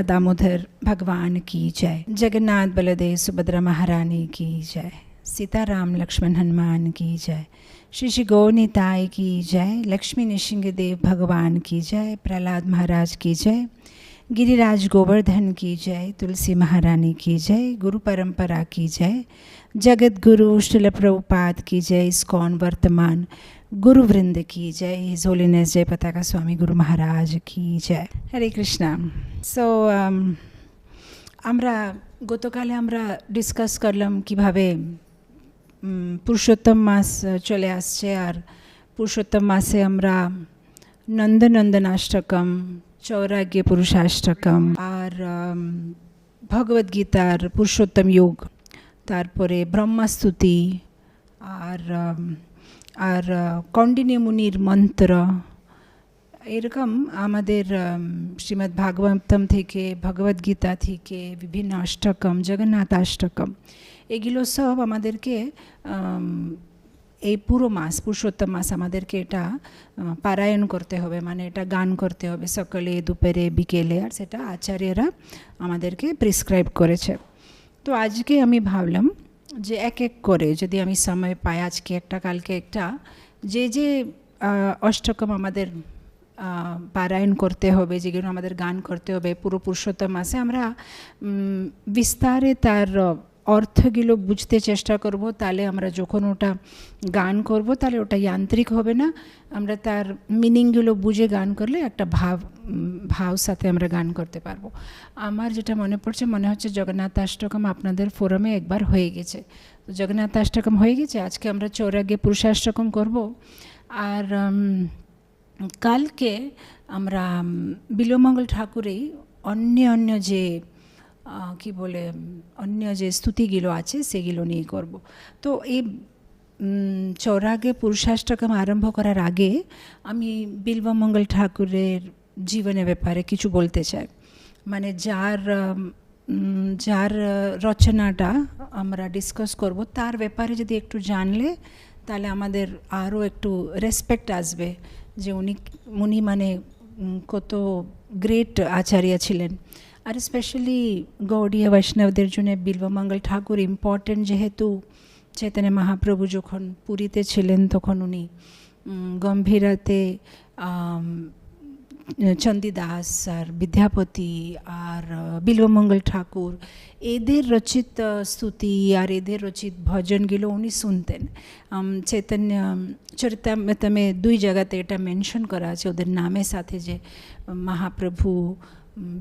दामोदर भगवान की जय, जगन्नाथ बलदेव सुभद्रा महारानी की जय, सीताराम लक्ष्मण हनुमान की जय, श्री श्री गौनिताय की जय, लक्ष्मी नृसिंहदेव भगवान की जय, प्रहलाद महाराज की जय, गिरिराज गोवर्धन की जय, तुलसी महारानी की जय, गुरु परंपरा की जय, जगत गुरु श्रील प्रभुपाद की जय, इस्कॉन वर्तमान गुरु वृंद की जय, हिज होलिनेस जय पताका स्वामी गुरु महाराज की जय। हरे कृष्णा। सो আমরা গতকালে আমরা ডিসকাস করলাম কিভাবে পুরুষোত্তম মাস চলে আসছে, আর পুরুষোত্তম মাসে আমরা নন্দনন্দনাষ্টকম, চৌরাগ্য পুরুষাষ্টকম, আর ভগবদ্গীতার পুরুষোত্তম যোগ, তারপরে ব্রহ্মাস্তুতি, আর কৌন্ডিন্য মুনির মন্ত্র, এরকম আমাদের শ্রীমদ্ ভাগবতম থেকে, ভগবদ্গীতা থেকে বিভিন্ন অষ্টকম, জগন্নাথাষ্টকম, এগুলো সব আমাদেরকে এই পুরো মাস পুরুষোত্তম মাস আমাদেরকে এটা পারায়ণ করতে হবে, মানে এটা গান করতে হবে সকালে, দুপুরে, বিকেলে, আর সেটা আচার্যরা আমাদেরকে প্রেসক্রাইব করেছে। তো আজকে আমি ভাবলাম যে এক এক করে যদি আমি সময় পাই, আজকে একটা কালকে একটা, যে যে অষ্টকম আমাদের পারায়ণ করতে হবে, যেগুলো আমাদের গান করতে হবে পুরো পুরুষোত্তম মাসে, আমরা বিস্তারে তার অর্থগুলো বুঝতে চেষ্টা করব। তাহলে আমরা যখন ওটা গান করব তাহলে ওটা যান্ত্রিক হবে না, আমরা তার মিনিংগুলো বুঝে গান করলে একটা ভাব সাথে আমরা গান করতে পারবো। আমার যেটা মনে পড়ছে, মনে হচ্ছে জগন্নাথাষ্টকম আপনাদের ফোরামে একবার হয়ে গেছে। তো জগন্নাথাষ্টকম হয়ে গেছে, আজকে আমরা চৌরাগ্য পুরুষাষ্টকম করব। আর কালকে আমরা বিল্বমঙ্গল ঠাকুরেই অন্য যে কি বলে অন্য যে স্তুতিগুলো আছে সেগুলো নিয়ে করব। তো এই চৌরাগ্য পুরুষাষ্টকম আরম্ভ করার আগে আমি বিল্বমঙ্গল ঠাকুরের জীবনের ব্যাপারে কিছু বলতে চাই। মানে যার রচনাটা আমরা ডিসকাস করব তার ব্যাপারে যদি একটু জানলে তাহলে আমাদের আরও একটু রেসপেক্ট আসবে যে উনি মানে কত গ্রেট আচার্য ছিলেন। আর স্পেশালি গৌড়ীয় বৈষ্ণবদের জন্য বিল্বমঙ্গল ঠাকুর ইম্পর্টেন্ট, যেহেতু চৈতন্য মহাপ্রভু যখন পুরীতে ছিলেন তখন উনি গম্ভীরাতে চণ্ডীদাস আর বিদ্যাপতি আর বিল্বমঙ্গল ঠাকুর এদের রচিত স্তুতি আর এদের রচিত ভজনগুলো উনি শুনতেন। চৈতন্য চরিতামৃতমে 2 জায়গাতে এটা মেনশন করা আছে ওদের নামের সাথে, যে মহাপ্রভু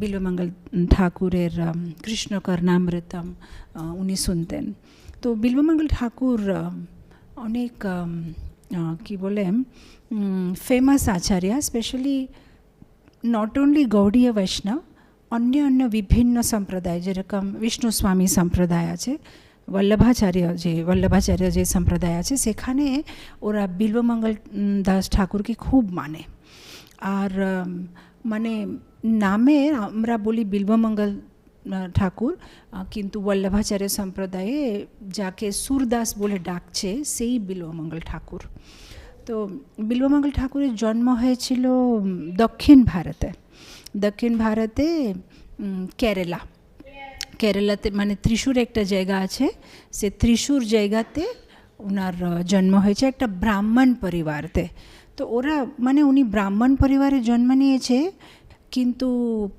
বিল্বমঙ্গল ঠাকুরের কৃষ্ণ কর্ণামৃতম উনি শুনতেন। তো বিল্বমঙ্গল ঠাকুর অনেক কি বলে ফেমাস আচার্য, specially not only Gaudiya Vaishnava, অন্য বিভিন্ন সম্প্রদায়, যেরকম বিষ্ণু স্বামী সম্প্রদায় আছে, বল্লভাচার্য যে সম্প্রদায় আছে, সেখানে ওরা বিল্বমঙ্গল দাস ঠাকুরকে খুব মানে। আর মানে নামে আমরা বলি বিল্বমঙ্গল ঠাকুর, কিন্তু বল্লভাচার্য সম্প্রদায়ে যাকে সুরদাস বলে ডাকছে সেই বিল্বমঙ্গল ঠাকুর। তো বিল্বমঙ্গল ঠাকুরের জন্ম হয়েছিল দক্ষিণ ভারতে কেরালাতে, মানে ত্রিশূর একটা জায়গা আছে, সে ত্রিশূর জায়গাতে ওনার জন্ম হয়েছে একটা ব্রাহ্মণ পরিবারতে। তো উনি ব্রাহ্মণ পরিবারে জন্ম নিয়েছে, কিন্তু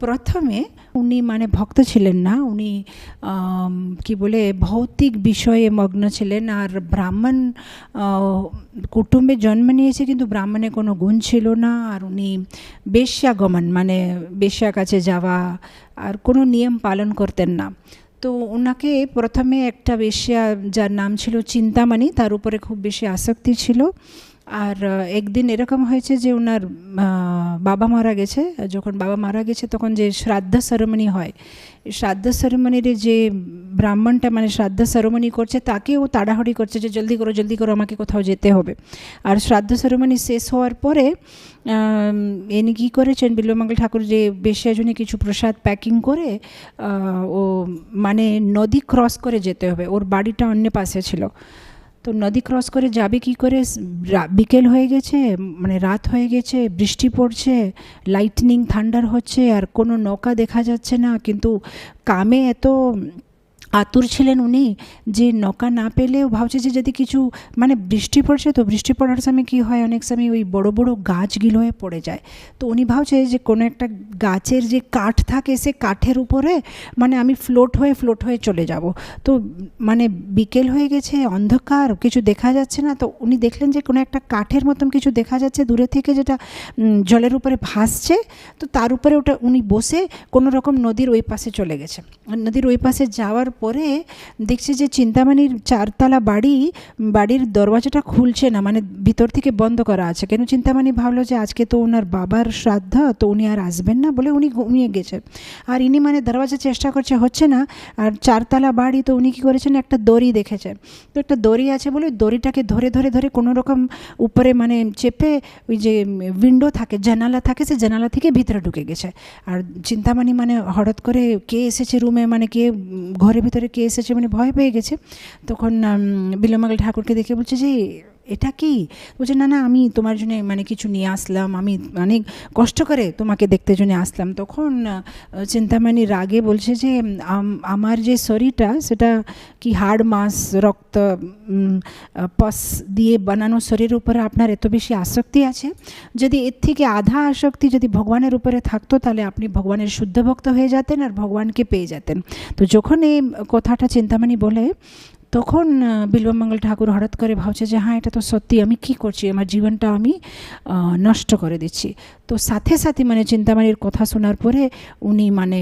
প্রথমে উনি মানে ভক্ত ছিলেন না, উনি কি বলে ভৌতিক বিষয়ে মগ্ন ছিলেন। আর ব্রাহ্মণ কুটুম্বে জন্ম নিয়েছে, কিন্তু ব্রাহ্মণে কোনো গুণ ছিল না। আর উনি বেশ্যাগমন, মানে বেশ্যার কাছে যাওয়া আর কোনো নিয়ম পালন করতেন না। তো ওনাকে প্রথমে একটা বেশ্যা যার নাম ছিল চিন্তামণি, তার উপরে খুব বেশি আসক্তি ছিল। আর একদিন এরকম হয়েছে যে ওনার বাবা মারা গেছে। যখন বাবা মারা গেছে তখন যে শ্রাদ্ধ সেরেমনি হয়, শ্রাদ্ধ সেরেমনির যে ব্রাহ্মণটা মানে শ্রাদ্ধ সেরেমনি করছে তাকেও তাড়াহুড়ি করছে যে জলদি করো আমাকে কোথাও যেতে হবে। আর শ্রাদ্ধ সেরেমনি শেষ হওয়ার পরে ইনি কী করেছেন, বিল্বমঙ্গল ঠাকুর যে বেশ্যার জন্য কিছু প্রসাদ প্যাকিং করে ও মানে নদী ক্রস করে যেতে হবে, ওর বাড়িটা অন্য পাশে ছিল। তো নদী ক্রস করে যাবে কি করে, বিকেল হয়ে গেছে, মানে রাত হয়ে গেছে, বৃষ্টি পড়ছে, লাইটনিং থান্ডার হচ্ছে, আর কোনো নৌকা দেখা যাচ্ছে না। কিন্তু কামে এত আতুর ছিলেন উনি যে নৌকা না পেলেও ভাবছে যে যদি কিছু, মানে বৃষ্টি পড়ছে, তো বৃষ্টি পড়ার সময় কী হয়, অনেক সময় ওই বড় বড় গাছগুলো হয়ে পড়ে যায়। তো উনি ভাবছে যে কোনো একটা গাছের যে কাঠ থাকে সে কাঠের উপরে মানে আমি ফ্লোট হয়ে চলে যাব। তো মানে বিকেল হয়ে গেছে, অন্ধকার, কিছু দেখা যাচ্ছে না। তো উনি দেখলেন যে কোনো একটা কাঠের মতন কিছু দেখা যাচ্ছে দূরে থেকে, যেটা জলের উপরে ভাসছে। তো তার উপরে ওটা উনি বসে কোনো রকম নদীর ওই পাশে চলে গেছে। নদীর ওই পাশে যাওয়ার পরে দেখছে যে চিন্তামণির 4 তলা বাড়ির দরওয়াজাটা খুলছে না, মানে ভিতর থেকে বন্ধ করা আছে। কেন চিন্তামণি ভাবলো যে আজকে তো ওনার বাবার শ্রাদ্ধ, তো উনি আর আসবেন না বলে উনি ঘুমিয়ে গেছে। আর ইনি মানে দরওয়াজা চেষ্টা করছে, হচ্ছে না। আর 4 তলা বাড়ি, তো উনি কী করেছেন, একটা দড়ি দেখেছে। তো একটা দড়ি আছে বলে দড়িটাকে ধরে কোনো রকম উপরে মানে চেপে ওই যে উইন্ডো থাকে, জানালা থাকে, সে জানালা থেকে ভিতরে ঢুকে গেছে। আর চিন্তামণি মানে হঠাৎ করে কে এসেছে রুমে, মানে কে ঘরের ভিতরে কে এসেছে, মানে ভয় পেয়ে গেছে। তখন বিল্বমঙ্গল ঠাকুরকে দেখে বলছে যে এটা কি? বলছে না না, আমি তোমার জন্য মানে কিছু নিয়ে আসলাম, আমি অনেক কষ্ট করে তোমাকে দেখতে জন্য আসলাম। তখন চিন্তামণি রাগে বলছে যে আমার যে শরীরটা সেটা কি হাড় মাস রক্ত পস দিয়ে বানানো শরীরের উপরে আপনার এত বেশি আসক্তি আছে? যদি এর থেকে আধা আসক্তি যদি ভগবানের উপরে থাকতো তাহলে আপনি ভগবানের শুদ্ধ ভক্ত হয়ে যেতেন আর ভগবানকে পেয়ে যেতেন। তো যখন এই কথাটা চিন্তামণি বলে, তখন বিল্বমঙ্গল ঠাকুর হঠাৎ করে ভাবছে যে হ্যাঁ, এটা তো সত্যি, আমি কী করছি, আমার জীবনটা আমি নষ্ট করে দিচ্ছি। তো সাথে সাথে মানে চিন্তামণির কথা শোনার পরে উনি মানে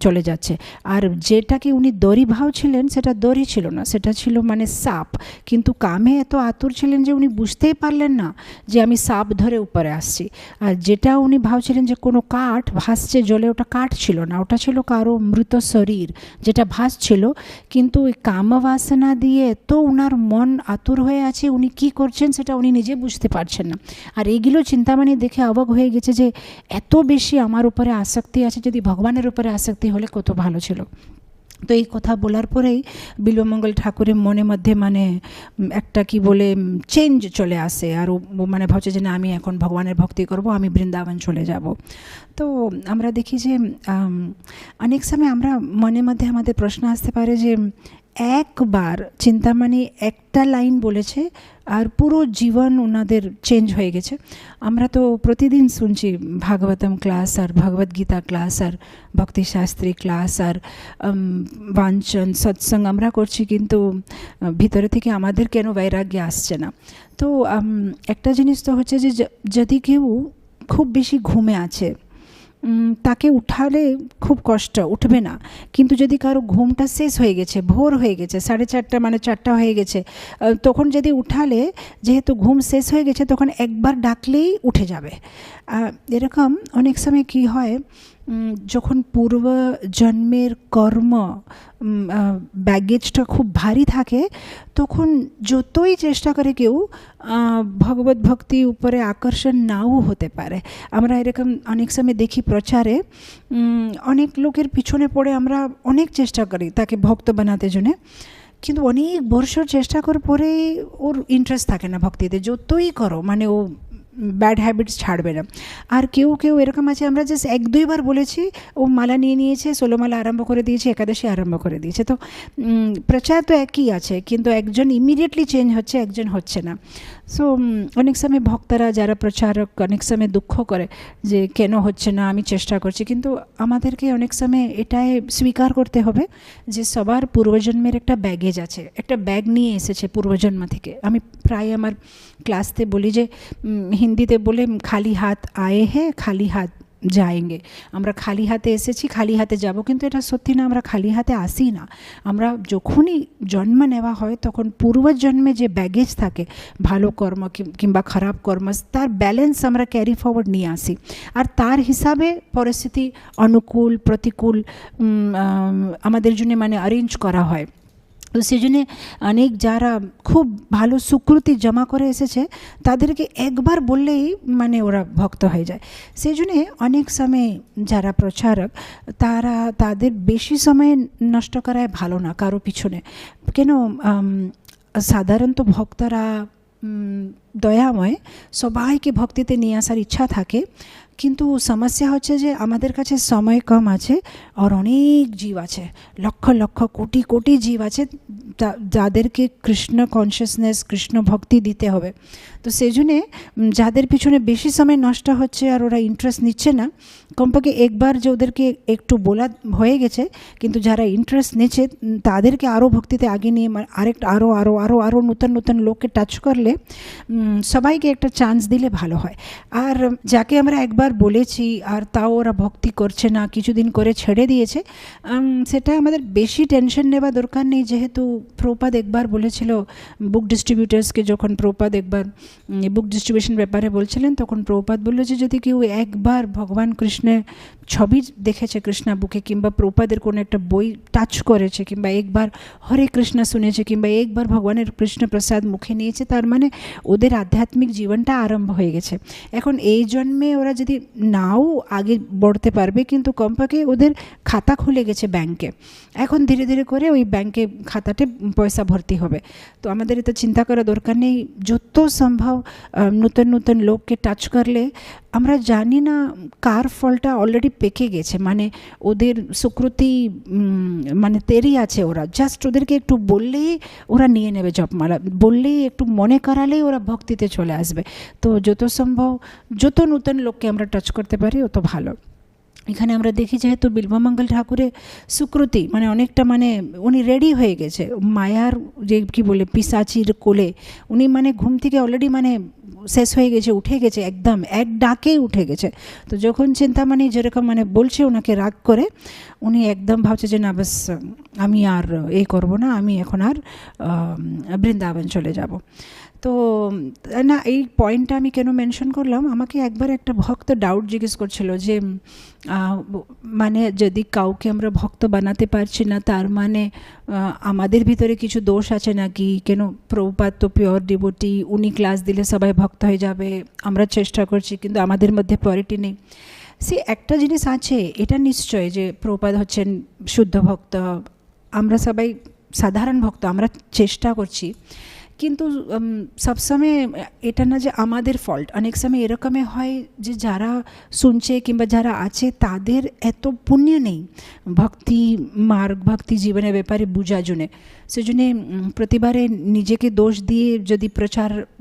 চলে যাচ্ছে। আর যেটাকে উনি দড়ি ভাবছিলেন সেটা দড়ি ছিল না, সেটা ছিল মানে সাপ। কিন্তু কামে এত আতুর ছিলেন যে উনি বুঝতেই পারলেন না যে আমি সাপ ধরে উপরে আসছি। আর যেটা উনি ভাবছিলেন যে কোনো কাঠ ভাসছে জলে, ওটা কাঠ ছিল না, ওটা ছিল কারো মৃত শরীর যেটা ভাসছিল। কিন্তু ওই কামবাসনা দিয়ে তো উনার মন আতুর হয়ে আছে, উনি কি করছেন সেটা উনি নিজে বুঝতে পারছেন না। আর এইগুলো চিন্তামণি দেখে অবাক হয়ে গেছে যে এত বেশি আমার উপরে আসক্তি আছে, যদি ভগবানের উপরে আসক্তি হলে কত ভালো ছিল। তো এই কথা বলার পরেই বিল্বমঙ্গল ঠাকুরের মনের মধ্যে মানে একটা কি বলে চেঞ্জ চলে আসে। আর ও মানে ভাবছে যে না, আমি এখন ভগবানের ভক্তি করব, আমি বৃন্দাবন চলে যাব। তো আমরা দেখি যে অনেক সময় আমরা মনের মধ্যে আমাদের প্রশ্ন আসতে পারে যে একবার চিন্তামণি একটা লাইন বলেছে আর পুরো জীবন ওনাদের চেঞ্জ হয়ে গেছে। আমরা তো প্রতিদিন শুনছি ভাগবতম ক্লাস আর ভগবদ্গীতা ক্লাস আর ভক্তিশাস্ত্রী ক্লাস আর বাঞ্চন সৎসঙ্গ আমরা করছি, কিন্তু ভিতরে থেকে আমাদের কেন বৈরাগ্য আসছে না? তো একটা জিনিস তো হচ্ছে যে যদি কেউ খুব বেশি ঘুমে আছে, তাকে উঠালে খুব কষ্ট, উঠবে না। কিন্তু যদি কারো ঘুমটা শেষ হয়ে গেছে, ভোর হয়ে গেছে, 4:30 মানে 4টা হয়ে গেছে, তখন যদি উঠালে, যেহেতু ঘুম শেষ হয়ে গেছে, তখন একবার ডাকলেই উঠে যাবে। এরকম অনেক সময় কি হয়, যখন পূর্ব জন্মের কর্ম ব্যাগেজটা খুব ভারী থাকে, তখন যতই চেষ্টা করে কেউ ভগবত ভক্তি উপরে আকর্ষণ নাও হতে পারে। আমরা এরকম অনেক সময় দেখি প্রচারে অনেক লোকের পিছনে পড়ে আমরা অনেক চেষ্টা করি তাকে ভক্ত বানাতে জন্য, কিন্তু অনেক বছর চেষ্টা করার পরে ওর ইন্টারেস্ট থাকে না ভক্তিতে। যতই করো মানে ও ব্যাড হ্যাবিটস ছাড়বে না। আর কেউ এরকম আছে, আমরা জাস্ট 1-2 বার বলেছি, ও মালা নিয়ে নিয়েছে, 16 মালা আরম্ভ করে দিয়েছে, একাদশী আরম্ভ করে দিয়েছে। তো প্রচার তো একই আছে, কিন্তু একজন ইমিডিয়েটলি চেঞ্জ হচ্ছে, একজন হচ্ছে না। সো অনেক সময় ভক্তরা যারা প্রচারক অনেক সময় দুঃখ করে যে কেন হচ্ছে না, আমি চেষ্টা করছি। কিন্তু আমাদেরকে অনেক সময় এটাই স্বীকার করতে হবে যে সবার পূর্বজন্মের একটা ব্যাগেজ আছে, একটা ব্যাগ নিয়ে এসেছে পূর্বজন্ম থেকে। আমি প্রায় আমার ক্লাসতে বলি যে হিন্দিতে বলে খালি হাত আয়ে হে খালি হাত যায়েঙ্গে। আমরা খালি হাতে এসেছি, খালি হাতে যাব, কিন্তু এটা সত্যি না, আমরা খালি হাতে আসি না। আমরা যখনই জন্ম নেওয়া হয় তখন পূর্বজন্মে যে ব্যাগেজ থাকে, ভালো কর্ম কিংবা খারাপ কর্ম, তার ব্যালেন্স আমরা ক্যারি ফরওয়ার্ড নিয়ে আসি। আর তার হিসাবে পরিস্থিতি অনুকূল প্রতিকূল আমাদের জন্য মানে অ্যারেঞ্জ করা হয়। তো সেই জন্যে অনেক যারা খুব ভালো সুকৃতি জমা করে এসেছে তাদেরকে একবার বললেই মানে ওরা ভক্ত হয়ে যায়। সেই জন্যে অনেক সময় যারা প্রচারক তাদের বেশি সময় নষ্ট করায় ভালো না কারো পিছনে। কেন সাধারণত ভক্তরা দয়াময়, সবাইকে ভক্তিতে নিয়ে আসার ইচ্ছা থাকে, কিন্তু সমস্যা হচ্ছে যে আমাদের কাছে সময় কম আছে আর অনেক জীব আছে, লক্ষ লক্ষ কোটি কোটি জীব আছে যাদেরকে কৃষ্ণ কনসিয়াসনেস, কৃষ্ণ ভক্তি দিতে হবে। তো সেই জন্যে যাদের পিছনে বেশি সময় নষ্ট হচ্ছে আর ওরা ইন্টারেস্ট নিচ্ছে না, কমপক্ষে একবার যে ওদেরকে একটু বলা হয়ে গেছে, কিন্তু যারা ইন্টারেস্ট নিচ্ছে তাদেরকে আরও ভক্তিতে আগে নিয়ে আরও আরও আরও আরও নতুন নতুন লোককে টাচ করলে সবাইকে একটা চান্স দিলে ভালো হয়। আর যাকে আমরা একবার বলেছি আর তাও ওরা ভক্তি করছে না, কিছুদিন করে ছেড়ে দিয়েছে, সেটা আমাদের বেশি টেনশন নেওয়া দরকার নেই। যেহেতু প্রভুপাদ একবার বলেছিল বুক ডিস্ট্রিবিউটার্সকে, যখন প্রভুপাদ একবার বুক ডিস্ট্রিবিউশন ব্যাপারে বলছিলেন, তখন প্রভুপাদ বললো যে যদি কেউ একবার ভগবান কৃষ্ণের ছবি দেখেছে কৃষ্ণা বুকে, কিংবা প্রভুপাদের কোনো একটা বই টাচ করেছে, কিংবা একবার হরে কৃষ্ণ শুনেছে, কিংবা একবার ভগবানের কৃষ্ণ প্রসাদ মুখে নিয়েছে, তার মানে ওদের আধ্যাত্মিক জীবনটা আরম্ভ হয়ে গেছে। এখন এই জন্মে ওরা যদি নাও আগে बढ़তে পারবে, কিন্তু কমপক্ষে ওদের খাতা খুলে গেছে ব্যাংকে, এখন ধীরে ধীরে করে ওই ব্যাংকে খাতাতে পয়সা ভর্তি হবে। তো আমাদের এটা চিন্তা করা দরকার নেই, যত সম্ভব নতুন নতুন লোককে টাচ করলে আমরা জানি না কার ফলটা অলরেডি পেকে গেছে, মানে ওদের সুকৃতি মানে তেরি আছে, ওরা জাস্ট ওদেরকে একটু বললেই ওরা নিয়ে নেবে জপমালা, বললেই একটু মনে করালেই ওরা ভক্তিতে চলে আসবে। তো যত সম্ভব যত নতুন লোককে আমরা টাচ করতে পারি অত ভালো। এখানে আমরা দেখি যেহেতু বিল্বমঙ্গল ঠাকুরের সুকৃতি মানে অনেকটা, মানে উনি রেডি হয়ে গেছে মায়ার যে কি বলে পিসাচির কোলে, উনি মানে ঘুম থেকে অলরেডি মানে শেষ হয়ে গেছে, উঠে গেছে, একদম এক ডাকেই উঠে গেছে। তো যখন চিন্তামণি যেরকম মানে বলছে ওনাকে রাগ করে, উনি একদম ভাবছে যে না বাস আমি আর এই করবো না, আমি এখন আর বৃন্দাবন চলে যাব। তো না, এই পয়েন্টটা আমি কেন মেনশন করলাম, আমাকে একবার একটা ভক্ত ডাউট জিজ্ঞেস করছিল যে মানে যদি কাউকে আমরা ভক্ত বানাতে পারছি না, তার মানে আমাদের ভিতরে কিছু দোষ আছে নাকি? কেন প্রভুপাদ তো পিওর ডিভোটি, উনি ক্লাস দিলে সবাই ভক্ত হয়ে যাবে, আমরা চেষ্টা করছি কিন্তু আমাদের মধ্যে পিওরিটি নেই। সে একটা জিনিস আছে, এটা নিশ্চয় যে প্রভুপাদ হচ্ছেন শুদ্ধ ভক্ত, আমরা সবাই সাধারণ ভক্ত, আমরা চেষ্টা করছি, কিন্তু সবসময় এটা না যে আমাদের ফল্ট। অনেক সময় এরকমই হয় যে যারা শুনছে কিংবা যারা আছে তাদের এত পুণ্য নেই ভক্তি মার্গ, ভক্তি জীবনের ব্যাপারে বুঝা জন্যে। সেজন্যে প্রতিবারে নিজেকে দোষ দিয়ে যদি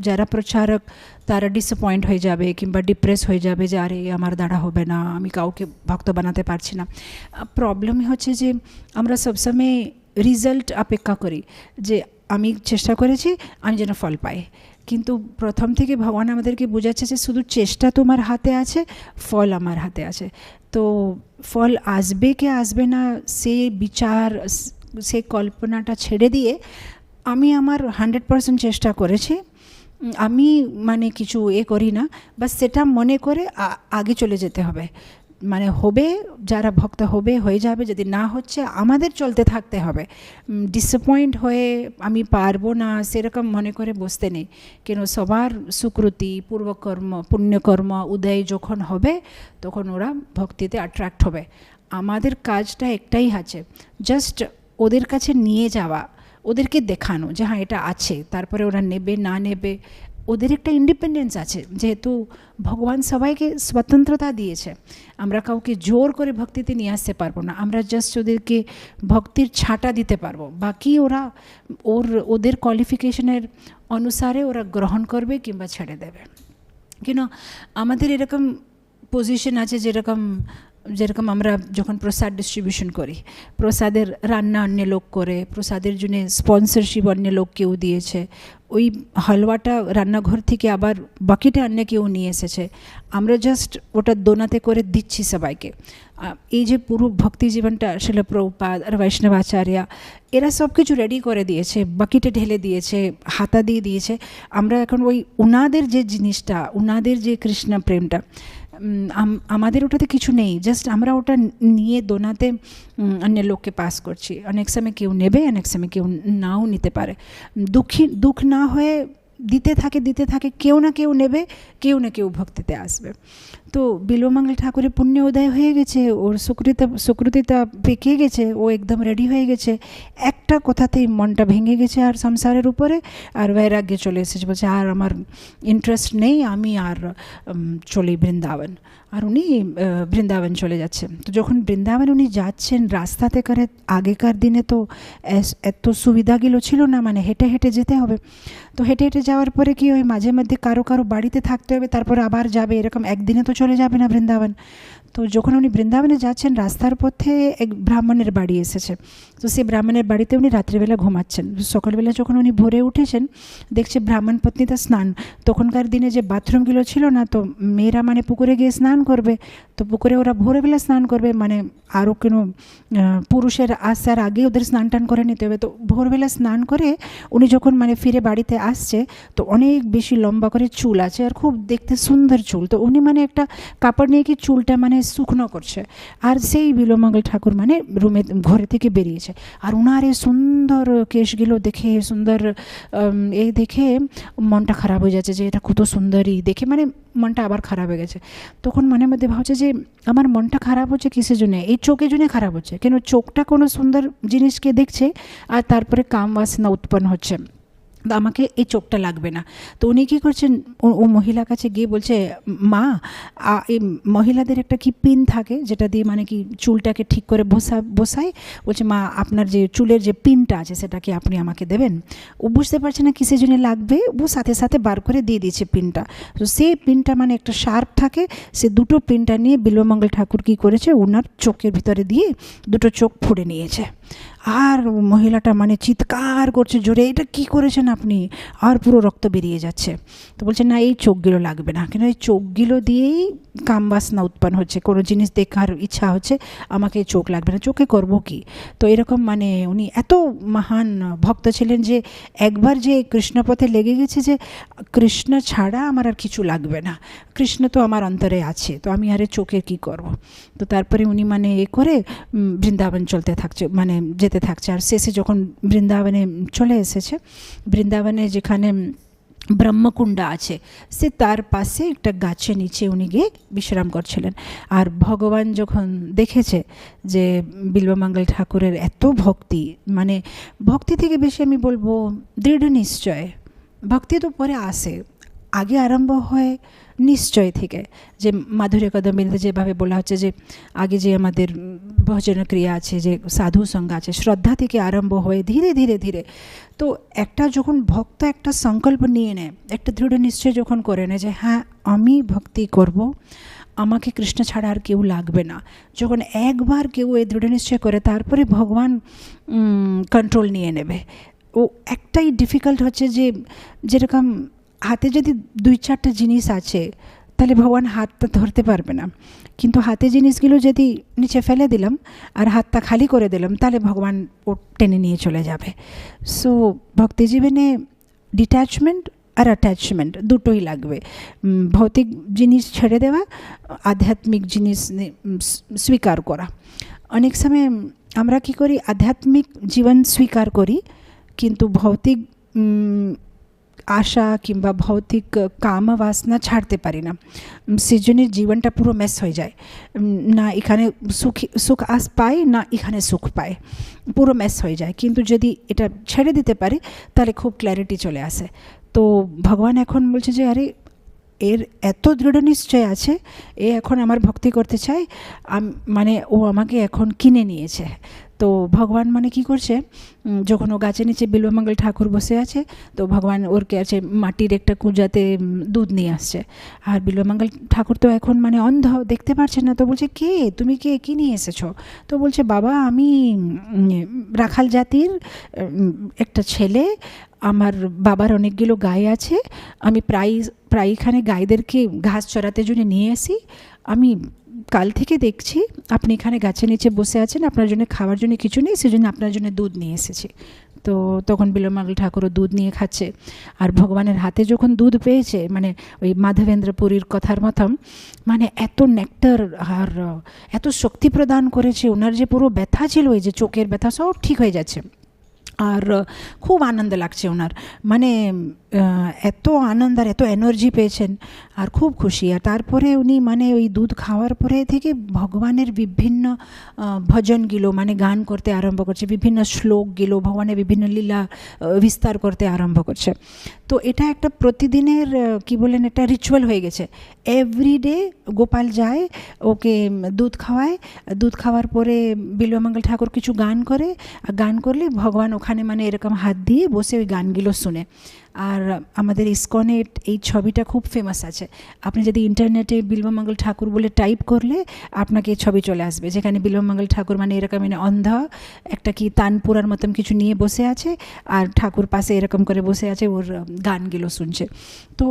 যারা প্রচারক তারা ডিসঅ্যাপয়েন্ট হয়ে যাবে কিংবা ডিপ্রেস হয়ে যাবে যে আরে আমার দ্বারা হবে না, আমি কাউকে ভক্ত বানাতে পারছি না। প্রবলেমই হচ্ছে যে আমরা সবসময় রিজাল্ট অপেক্ষা করি, যে আমি চেষ্টা করেছি আমি যেন ফল পাই, কিন্তু প্রথম থেকে ভগবান আমাদেরকে বোঝাচ্ছে যে শুধু চেষ্টা তোমার হাতে আছে, ফল আমার হাতে আছে। তো ফল আসবে কি আসবে না সে বিচার, সে কল্পনাটা ছেড়ে দিয়ে আমি আমার 100% চেষ্টা করেছি, আমি মানে কিছু করি না, বাস সেটা মনে করে আগে চলে যেতে হবে। মানে হবে, যারা ভক্ত হবে হয়ে যাবে, যদি না হচ্ছে আমাদের চলতে থাকতে হবে। ডিসঅ্যাপয়েন্ট হয়ে আমি পারবো না সেরকম মনে করে বসতে নেই, কেন সবার সুকৃতি পূর্বকর্ম পুণ্যকর্ম উদয় যখন হবে তখন ওরা ভক্তিতে অ্যাট্রাক্ট হবে। আমাদের কাজটা একটাই আছে, জাস্ট ওদের কাছে নিয়ে যাওয়া, ওদেরকে দেখানো যে হ্যাঁ এটা আছে, তারপরে ওরা নেবে না নেবে ওদের একটা ইন্ডিপেন্ডেন্স আছে। যেহেতু ভগবান সবাইকে স্বতন্ত্রতা দিয়েছে, আমরা কাউকে জোর করে ভক্তিতে নিয়ে আসতে পারবো না, আমরা জাস্ট ওদেরকে ভক্তির ছাঁটা দিতে পারবো, বাকি ওরা ওদের কোয়ালিফিকেশনের অনুসারে ওরা গ্রহণ করবে কিংবা ছেড়ে দেবে। কেন আমাদের এরকম পজিশন আছে, যেরকম আমরা যখন প্রসাদ ডিস্ট্রিবিউশন করি, প্রসাদের রান্না অন্য লোক করে, প্রসাদের জন্য স্পন্সরশিপ অন্য লোক কেউ দিয়েছে, ওই হালুয়াটা রান্নাঘর থেকে আবার বাকিটা অন্য কেউ নিয়ে এসেছে, আমরা জাস্ট ওটা দোনাতে করে দিচ্ছি সবাইকে। এই যে পুরো ভক্তি জীবনটা আসলে প্রভুপাদ আর বৈষ্ণবাচার্য এরা সব কিছু রেডি করে দিয়েছে, বাকিটা ঢেলে দিয়েছে, হাতা দিয়ে দিয়েছে। আমরা এখন ওই ওনাদের যে জিনিসটা, ওনাদের যে কৃষ্ণ প্রেমটা, আমাদের ওটাতে কিছু নেই, জাস্ট আমরা ওটা নিয়ে দোনাতে অন্য লোককে পাস করছি। অনেক সময় কেউ নেবে, অনেক সময় কেউ নাও নিতে পারে। দুঃখ না হয়ে দিতে থাকে, কেউ না কেউ নেবে, কেউ না কেউ ভক্তিতে আসবে। তো বিল্বমঙ্গল ঠাকুরের পুণ্য উদয় হয়ে গেছে, ওর সুকৃতিটা পেকে গেছে, ও একদম রেডি হয়ে গেছে। একটা কথাতেই মনটা ভেঙে গেছে আর সংসারের উপরে, আর বৈরাগ্যে চলে এসেছে, বলছে আর আমার ইন্টারেস্ট নেই, আমি আর চলি বৃন্দাবন। আর উনি বৃন্দাবন চলে যাচ্ছে। তো যখন বৃন্দাবন উনি যাচ্ছেন রাস্তাতে করে, আগেকার দিনে তো এত সুবিধাগুলো ছিল না, মানে হেঁটে হেঁটে যেতে হবে। তো হেঁটে হেঁটে যাওয়ার পরে কি হয়, মাঝে মধ্যে কারো বাড়িতে থাকতে হবে, তারপরে আবার যাবে, এরকম একদিনে তো চলে যাবে না বৃন্দাবন। তো যখন উনি বৃন্দাবনে যাচ্ছেন, রাস্তার পথে এক ব্রাহ্মণের বাড়ি এসেছে। তো সেই ব্রাহ্মণের বাড়িতে উনি রাত্রিবেলা ঘুমাচ্ছেন। সকালবেলা যখন উনি ভোরে উঠেছেন, দেখছে ব্রাহ্মণ পত্নীতে স্নান। তখনকার দিনে যে বাথরুমগুলো ছিল না, তো মেয়েরা মানে পুকুরে গিয়ে স্নান করবে, তো পুকুরে ওরা ভোরবেলা স্নান করবে, মানে আরও কোনো পুরুষের আসার আগে ওদের স্নান টান করে নিতে হবে। তো ভোরবেলা স্নান করে উনি যখন মানে ফিরে বাড়িতে আসছে, তো অনেক বেশি লম্বা করে চুল আছে আর খুব দেখতে সুন্দর চুল। তো উনি মানে একটা কাপড় নিয়ে কি চুলটা মানে শুকনো করছে, আর সেই বিল্বমঙ্গল ঠাকুর মানে ঘরে থেকে বেরিয়েছে। আর ওনার এই সুন্দর কেশগুলো দেখে, সুন্দর এই দেখে মনটা খারাপ হয়ে যাচ্ছে, যে এটা কত সুন্দরী দেখে, মানে মনটা আবার খারাপ হয়ে গেছে। তখন মনের মধ্যে ভাবছে যে আমার মনটা খারাপ হচ্ছে কিসের জন্য, এই চোখের জন্য খারাপ হচ্ছে কেন? চোখটা কোনো সুন্দর জিনিসকে দেখছে আর তারপরে কাম বাসনা উৎপন্ন হচ্ছে, আমাকে এই চোখটা লাগবে না। তো উনি কী করছেন, ও মহিলার কাছে গিয়ে বলছে, মা এই মহিলাদের একটা কি পিন থাকে, যেটা দিয়ে মানে কি চুলটাকে ঠিক করে বসায়। বলছে, মা আপনার যে চুলের যে পিনটা আছে সেটা কি আপনি আমাকে দেবেন? ও বুঝতে পারছে না কিসের জন্য লাগবে, ও সাথে সাথে বার করে দিয়ে দিয়েছে পিনটা। তো সেই পিনটা মানে একটা শার্প থাকে, সে দুটো পিনটা নিয়ে বিল্বমঙ্গল ঠাকুর কী করেছে, ওনার চোখের ভিতরে দিয়ে দুটো চোখ ফুঁড়ে নিয়েছে। আর মহিলাটা মানে চিৎকার করছে জোরে, এটা কি করেছেন আপনি? আর পুরো রক্ত বেরিয়ে যাচ্ছে। তো বলছে, না এই চোখগুলো লাগবে না, কেন এই চোখগুলো দিয়েই কামবাসনা উৎপন্ন হচ্ছে, কোনো জিনিস দেখার ইচ্ছা হচ্ছে, আমাকে চোখ লাগবে না, চোখে করবো কি? তো এরকম মানে উনি এত মহান ভক্ত ছিলেন যে একবার যে কৃষ্ণপথে লেগে গেছে, যে কৃষ্ণ ছাড়া আমার আর কিছু লাগবে না, কৃষ্ণ তো আমার অন্তরে আছে, তো আমি আরে চোখের কি করব? তো তারপরে উনি মানে এ করে বৃন্দাবন চলতে থাকছে, মানে যেতে থাকছে। আর শেষে যখন বৃন্দাবনে চলে এসেছে, বৃন্দাবনে যেখানে ব্রহ্মকুণ্ড আছে, সে তার পাশে একটা গাছের নিচে উনি গিয়ে বিশ্রাম করছিলেন। আর ভগবান যখন দেখেছে যে বিল্বমঙ্গল ঠাকুরের এত ভক্তি, মানে ভক্তি থেকে বেশি আমি বলবো দৃঢ় নিশ্চয়। ভক্তি তো পরে আসে, আগে আরম্ভ হয় নিশ্চয় থেকে, যে মাধুর্য কদম্বিনীতে যেভাবে বলা হচ্ছে যে আগে যে আমাদের ভজন ক্রিয়া আছে, যে সাধু সঙ্গ আছে, শ্রদ্ধা থেকে আরম্ভ হয়ে ধীরে ধীরে ধীরে। তো একটা যখন ভক্ত একটা সংকল্প নিয়ে নেয়, একটা দৃঢ় নিশ্চয় যখন করে নেয় যে হ্যাঁ আমি ভক্তি করব, আমাকে কৃষ্ণ ছাড়া আর কেউ লাগবে না, যখন একবার কেউ এই দৃঢ় নিশ্চয় করে, তারপরে ভগবান কন্ট্রোল নিয়ে নেবে। ও একটাই ডিফিকাল্ট হচ্ছে যে যেরকম হাতে যদি 2-4টা জিনিস আছে, তাহলে ভগবান হাতটা ধরতে পারবে না, কিন্তু হাতে জিনিসগুলো যদি নিচে ফেলে দিলাম আর হাতটা খালি করে দিলাম, তাহলে ভগবান ও টেনে নিয়ে চলে যাবে। সো ভক্তি জীবনে ডিট্যাচমেন্ট আর অ্যাটাচমেন্ট দুটোই লাগবে। ভৌতিক জিনিস ছেড়ে দেওয়া, আধ্যাত্মিক জিনিস স্বীকার করা। অনেক সময় আমরা কি করি, আধ্যাত্মিক জীবন স্বীকার করি, কিন্তু ভৌতিক আশা কিংবা ভৌতিক কাম বাসনা ছাড়তে পারি না, সেজন্য জীবনটা পুরো মেস হয়ে যায়। না এখানে সুখ পায়, না এখানে সুখ পায়, পুরো মেস হয়ে যায়। কিন্তু যদি এটা ছেড়ে দিতে পারি, তাহলে খুব ক্ল্যারিটি চলে আসে। তো ভগবান এখন বলছে যে আরে এর এত দৃঢ় নিশ্চয় আছে, এ এখন আমার ভক্তি করতে চায়, মানে ও আমাকে এখন কিনে নিয়েছে। তো ভগবান মানে কি করছে, যখন ও গাছের নিচে বিল্বমঙ্গল ঠাকুর বসে আছে, তো ভগবান ওর কে আছে মাটির একটা কুঁজাতে দুধ নিয়ে আসছে। আর বিল্বমঙ্গল ঠাকুর তো এখন মানে অন্ধ, দেখতে পারছেন না। তো বলছে, কে তুমি, কে কি নিয়ে এসেছো? তো বলছে, বাবা আমি রাখাল জাতির একটা ছেলে, আমার বাবার অনেকগুলো গায়ে আছে, আমি প্রায় এখানে গাইদেরকে ঘাস চড়াতে জন্য নিয়ে আসি। আমি কাল থেকে দেখছি আপনি এখানে গাছের নিচে বসে আছেন, আপনার জন্য খাওয়ার জন্য কিছু নেই, সেজন্য আপনার জন্য দুধ নিয়ে এসেছি। তো তখন বিল্বমঙ্গল ঠাকুরও দুধ নিয়ে খাচ্ছে। আর ভগবানের হাতে যখন দুধ পেয়েছে, মানে ওই মাধবেন্দ্র পুরীর কথার মতন, মানে এত নেকটার আর এত শক্তি প্রদান করেছে, ওনার যে পুরো ব্যথা ছিল, এই যে চোখের ব্যথা, সব ঠিক হয়ে যাচ্ছে। আর খুব আনন্দ লাগছে ওনার, মানে এত আনন্দ আর এত এনার্জি পেয়েছেন আর খুব খুশি। আর তারপরে উনি মানে ওই দুধ খাওয়ার পরে থেকে ভগবানের বিভিন্ন ভজনগুলো মানে গান করতে আরম্ভ করছে, বিভিন্ন শ্লোকগুলো ভগবানের বিভিন্ন লীলা বিস্তার করতে আরম্ভ করছে। তো এটা একটা প্রতিদিনের কি বলেন একটা রিচুয়াল হয়ে গেছে। এভরিডে গোপাল যায়, ওকে দুধ খাওয়ায়, দুধ খাওয়ার পরে বিল্বমঙ্গল ঠাকুর কিছু গান করে, আর গান করলে ভগবান ওখানে মানে এরকম হাত দিয়ে বসে ওই গানগুলো শুনে। আর আমাদের ইসকনে এই ছবিটা খুব ফেমাস আছে। আপনি যদি ইন্টারনেটে বিল্বমঙ্গল ঠাকুর বলে টাইপ করলে আপনাকে ছবি চলে আসবে, যেখানে বিল্বমঙ্গল ঠাকুর মানে এরকম মানে অন্ধা একটা কি তানপুরার মতন কিছু নিয়ে বসে আছে, আর ঠাকুর পাশে এরকম করে বসে আছে, ওর গানগুলো শুনছে। তো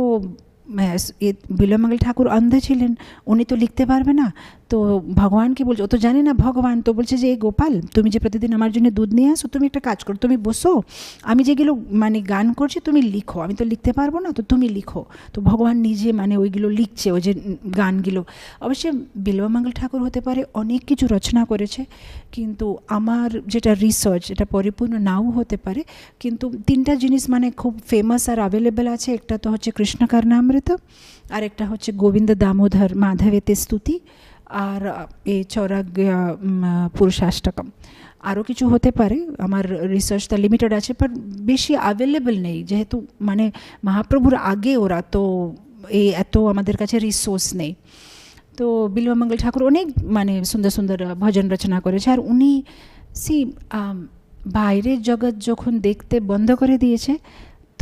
বিল্বমঙ্গল ঠাকুর অন্ধ ছিলেন, উনি তো লিখতে পারবে না, তো ভগবানকে বলছে, ও তো জানে না ভগবান, তো বলছে যে এই গোপাল তুমি যে প্রতিদিন আমার জন্য দুধ নিয়ে আসো, তুমি একটা কাজ করো, তুমি বসো, আমি যেগুলো মানে গান করছি তুমি লিখো, আমি তো লিখতে পারবো না, তো তুমি লিখো। তো ভগবান নিজে মানে ওইগুলো লিখছে, ওই যে গানগুলো। অবশ্যই বিল্বমঙ্গল ঠাকুর হতে পারে অনেক কিছু রচনা করেছে, কিন্তু আমার যেটা রিসার্চ এটা পরিপূর্ণ নাও হতে পারে, কিন্তু তিনটা জিনিস মানে খুব ফেমাস আর অ্যাভেলেবেল আছে। একটা তো হচ্ছে কৃষ্ণ কর্ণামৃত, আর একটা হচ্ছে গোবিন্দ দামোদর মাধবেতে স্তুতি, আর এই চৌরাজ্ঞা পুরুষাষ্টকম। আরও কিছু হতে পারে, আমার রিসার্চটা লিমিটেড আছে, বাট বেশি অ্যাভেলেবেল নেই, যেহেতু মানে মহাপ্রভুর আগে ওরা তো এই এত আমাদের কাছে রিসোর্স নেই। তো বিল্বমঙ্গল ঠাকুর অনেক মানে সুন্দর সুন্দর ভজন রচনা করেছে। আর উনি বাইরের জগৎ যখন দেখতে বন্ধ করে দিয়েছে,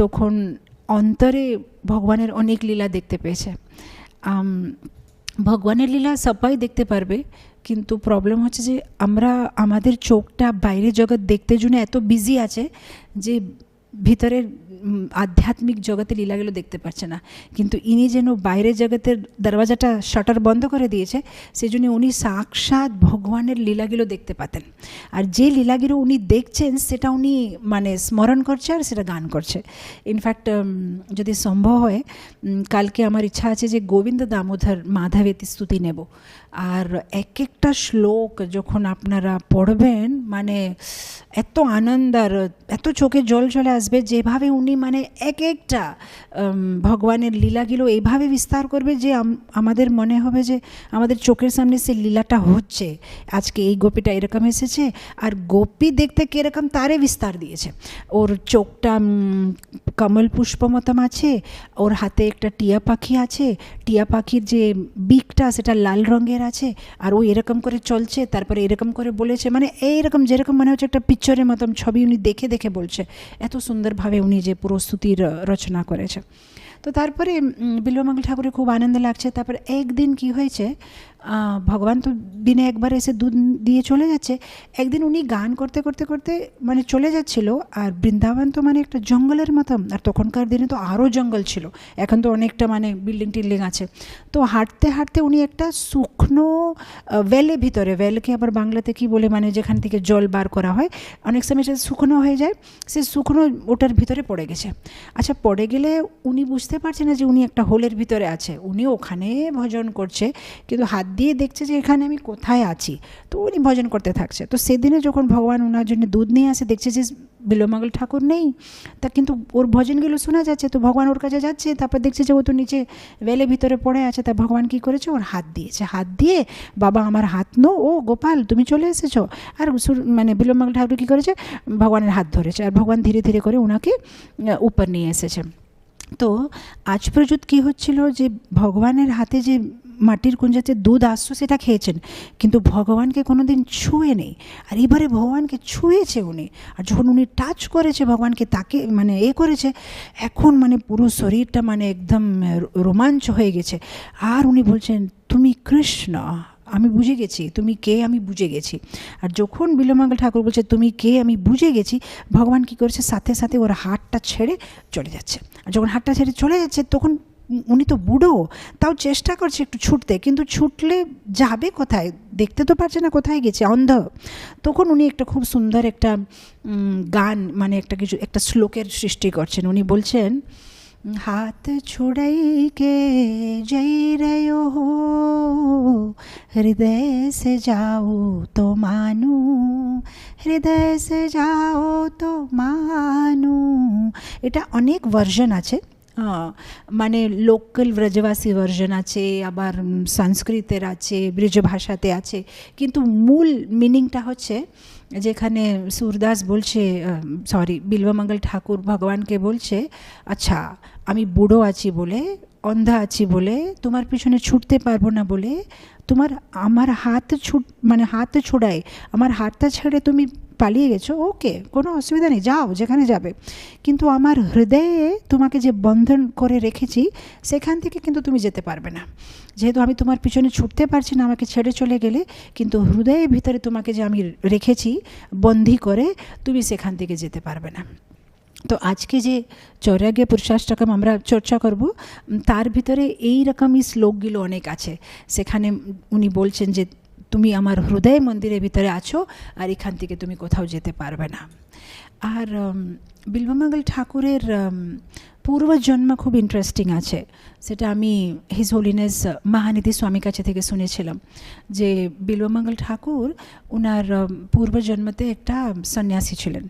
তখন অন্তরে ভগবানের অনেক লীলা দেখতে পেয়েছে। ভগবানের লীলা সবাই দেখতে পারবে, কিন্তু প্রবলেম হচ্ছে যে আমরা আমাদের চোখটা বাইরের জগৎ দেখতে জন্য এত বিজি আছে যে ভিতরের আধ্যাত্মিক জগতে লীলাগুলো দেখতে পাচ্ছে না। কিন্তু ইনি যেন বাইরের জগতের দরওয়াজাটা শাটার বন্ধ করে দিয়েছে, সেই জন্য উনি সাক্ষাৎ ভগবানের লীলাগুলো দেখতে পাতেন। আর যে লীলাগুলো উনি দেখছেন সেটা উনি মানে স্মরণ করছে আর সেটা গান করছে। ইনফ্যাক্ট যদি সম্ভব হয় কালকে আমার ইচ্ছা আছে যে গোবিন্দ দামোদর মাধবেতি স্তুতি নেব। আর এক একটা শ্লোক যখন আপনারা পড়বেন মানে এত আনন্দ আর এত চোখে জল চলে আসবে, যেভাবে উনি মানে এক একটা ভগবানের লীলাগুলো এইভাবে বিস্তার করবে যে আমাদের মনে হবে যে আমাদের চোখের সামনে সে লীলাটা হচ্ছে। আজকে এই গোপীটা এরকম এসেছে, আর গোপী দেখতে কীরকম তারে বিস্তার দিয়েছে। ওর চোখটা কমল পুষ্প মতন আছে, ওর হাতে একটা টিয়া পাখি আছে, টিয়া পাখির যে বিকটা সেটা লাল রঙের আছে, আর ও এরকম করে চলছে, তারপরে এরকম করে বলেছে, মানে এইরকম যেরকম মনে হচ্ছে একটা পিকচারের মতন ছবি উনি দেখে দেখে বলছে। এত সুন্দরভাবে উনি যে পুরো স্তুতির রচনা করেছে। তো তারপরে বিল্বমঙ্গল ঠাকুরের খুব আনন্দ লাগছে। তারপরে একদিন কি হয়েছে, ভগবান তো দিনে একবার এসে দুধ দিয়ে চলে যাচ্ছে। একদিন উনি গান করতে করতে করতে মানে চলে যাচ্ছিল, আর বৃন্দাবন তো মানে একটা জঙ্গলের মতন, আর তখনকার দিনে তো আরও জঙ্গল ছিল, এখন তো অনেকটা মানে বিল্ডিং টিল্ডিং আছে। তো হাঁটতে হাঁটতে উনি একটা শুকনো ওয়েলের ভিতরে, ওয়েলকে আবার বাংলাতে কি বলে মানে যেখান থেকে জল বার করা হয়, অনেক সময় সেটা শুকনো হয়ে যায়, সে শুকনো ওটার ভিতরে পড়ে গেছে। আচ্ছা, পড়ে গেলে উনি বুঝতে পারছে না যে উনি একটা হোলের ভিতরে আছে, উনি ওখানে ভজন করছে, কিন্তু হাত দিয়ে দেখছে যে এখানে আমি কোথায় আছি, তো উনি ভজন করতে থাকছে। তো সেদিনে যখন ভগবান ওনার জন্য দুধ নিয়ে আসে, দেখছে যে বিল্বমঙ্গল ঠাকুর নেই, তা কিন্তু ওর ভজনগুলো শোনা যাচ্ছে। তো ভগবান ওর কাছে যাচ্ছে, তারপর দেখছে যে ও তো নিচে ওয়েলের ভিতরে পড়ে আছে। তা ভগবান কী করেছে, ওর হাত দিয়েছে, হাত দিয়ে বাবা আমার হাত নো, ও গোপাল তুমি চলে এসেছো। আর মানে বিল্বমঙ্গল ঠাকুর কী করেছে, ভগবানের হাত ধরেছে, আর ভগবান ধীরে ধীরে করে ওনাকে উপর নিয়ে এসেছে। তো আজ পর্যন্ত কী হচ্ছিল যে ভগবানের হাতে যে মাটির কুঞ্জাতে দুধ আসতো সেটা খেয়েছেন, কিন্তু ভগবানকে কোনো দিন ছুঁয়ে নেই। আর এবারে ভগবানকে ছুঁয়েছে উনি, আর যখন উনি টাচ করেছে ভগবানকে, তাকে মানে করেছে, এখন মানে পুরো শরীরটা মানে একদম রোমাঞ্চ হয়ে গেছে। আর উনি বলছেন তুমি কৃষ্ণ, আমি বুঝে গেছি, তুমি কে আমি বুঝে গেছি। আর যখন বিল্বমঙ্গল ঠাকুর বলছে তুমি কে আমি বুঝে গেছি, ভগবান কী করেছে, সাথে সাথে ওর হাতটা ছেড়ে চলে যাচ্ছে। আর যখন হাতটা ছেড়ে চলে যাচ্ছে, তখন উনি তো বুড়ো, তাও চেষ্টা করছে একটু ছুটতে, কিন্তু ছুটলে যাবে কোথায়, দেখতে তো পারছে না কোথায় গেছে, অন্ধ। তখন উনি একটা খুব সুন্দর একটা গান মানে একটা কিছু একটা শ্লোকের সৃষ্টি করছেন। উনি বলছেন हाथ छोड़ई के जई रयो हो, हृदय से जाओ तो मानू, हृदय से जाओ तो मानू। এটা অনেক ভার্সন আছে, মানে লোকাল ব্রজবাসী ভার্সন আছে, আবার সংস্কৃতের আছে, ব্রজ ভাষাতে আছে, কিন্তু মূল মিনিংটা হচ্ছে যেখানে সুরদাস বলছে, সরি বিল্বমঙ্গল ঠাকুর ভগবানকে বলছে, আচ্ছা আমি বুড়ো আছি বলে, অন্ধা আছি বলে, তোমার পিছনে ছুটতে পারবো না বলে তোমার আমার হাত ছোড়ায়, আমার হাতটা ছেড়ে তুমি পালিয়ে গেছো, ওকে কোনো অসুবিধা নেই, যাও যেখানে যাবে, কিন্তু আমার হৃদয়ে তোমাকে যে বন্ধন করে রেখেছি সেখান থেকে কিন্তু তুমি যেতে পারবে না। যেহেতু আমি তোমার পিছনে ছুটতে পারছি না, আমাকে ছেড়ে চলে গেলে, কিন্তু হৃদয়ের ভিতরে তোমাকে যে আমি রেখেছি বন্দি করে, তুমি সেখান থেকে যেতে পারবে না। তো আজকে যে চৈরাগ্য পুরুষাষ্টকম আমরা চর্চা করব, তার ভিতরে এই রকমই শ্লোকগুলো অনেক আছে। সেখানে উনি বলছেন যে তুমি আমার হৃদয় মন্দিরের ভিতরে আছো, আর এখান থেকে তুমি কোথাও যেতে পারবে না। আর বিল্বমঙ্গল ঠাকুরের পূর্বজন্ম খুব ইন্টারেস্টিং আছে, সেটা আমি হিজ হোলিনেস মহানিধি স্বামীর কাছে থেকে শুনেছিলাম যে বিল্বমঙ্গল ঠাকুর ওনার পূর্বজন্মতে একটা সন্ন্যাসী ছিলেন,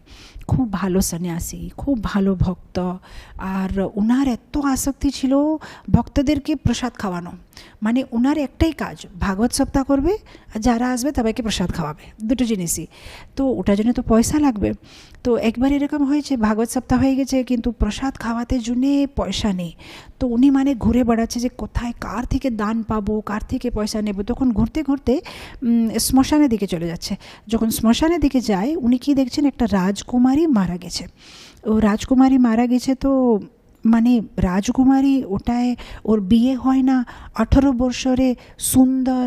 খুব ভালো সন্ন্যাসী, খুব ভালো ভক্ত, আর ওনার এত আসক্তি ছিল ভক্তদেরকে প্রসাদ খাওয়ানো, মানে ওনার একটাই কাজ ভাগবত সপ্তাহ করবে আর যারা আসবে তাদেরকে প্রসাদ খাওয়াবে, দুটো জিনিসই। তো ওটার জন্য তো পয়সা লাগবে, তো একবার এরকম হয়েছে ভাগবত সপ্তাহ হয়ে গেছে কিন্তু প্রসাদ খাওয়াতে জন্যে পয়সা নেই। তো উনি মানে ঘুরে বেড়াচ্ছে যে কোথায় কার থেকে দান পাবো, কার থেকে পয়সা নেব। তখন ঘুরতে ঘুরতে শ্মশানের দিকে চলে যাচ্ছে। যখন শ্মশানের দিকে যায় উনি কি দেখছেন, একটা রাজকুমারী মারা গেছে। ও রাজকুমারী মারা গেছে, তো মানে রাজকুমারী ওটায় ওর বিয়ে হয় না, 18 বছরে সুন্দর,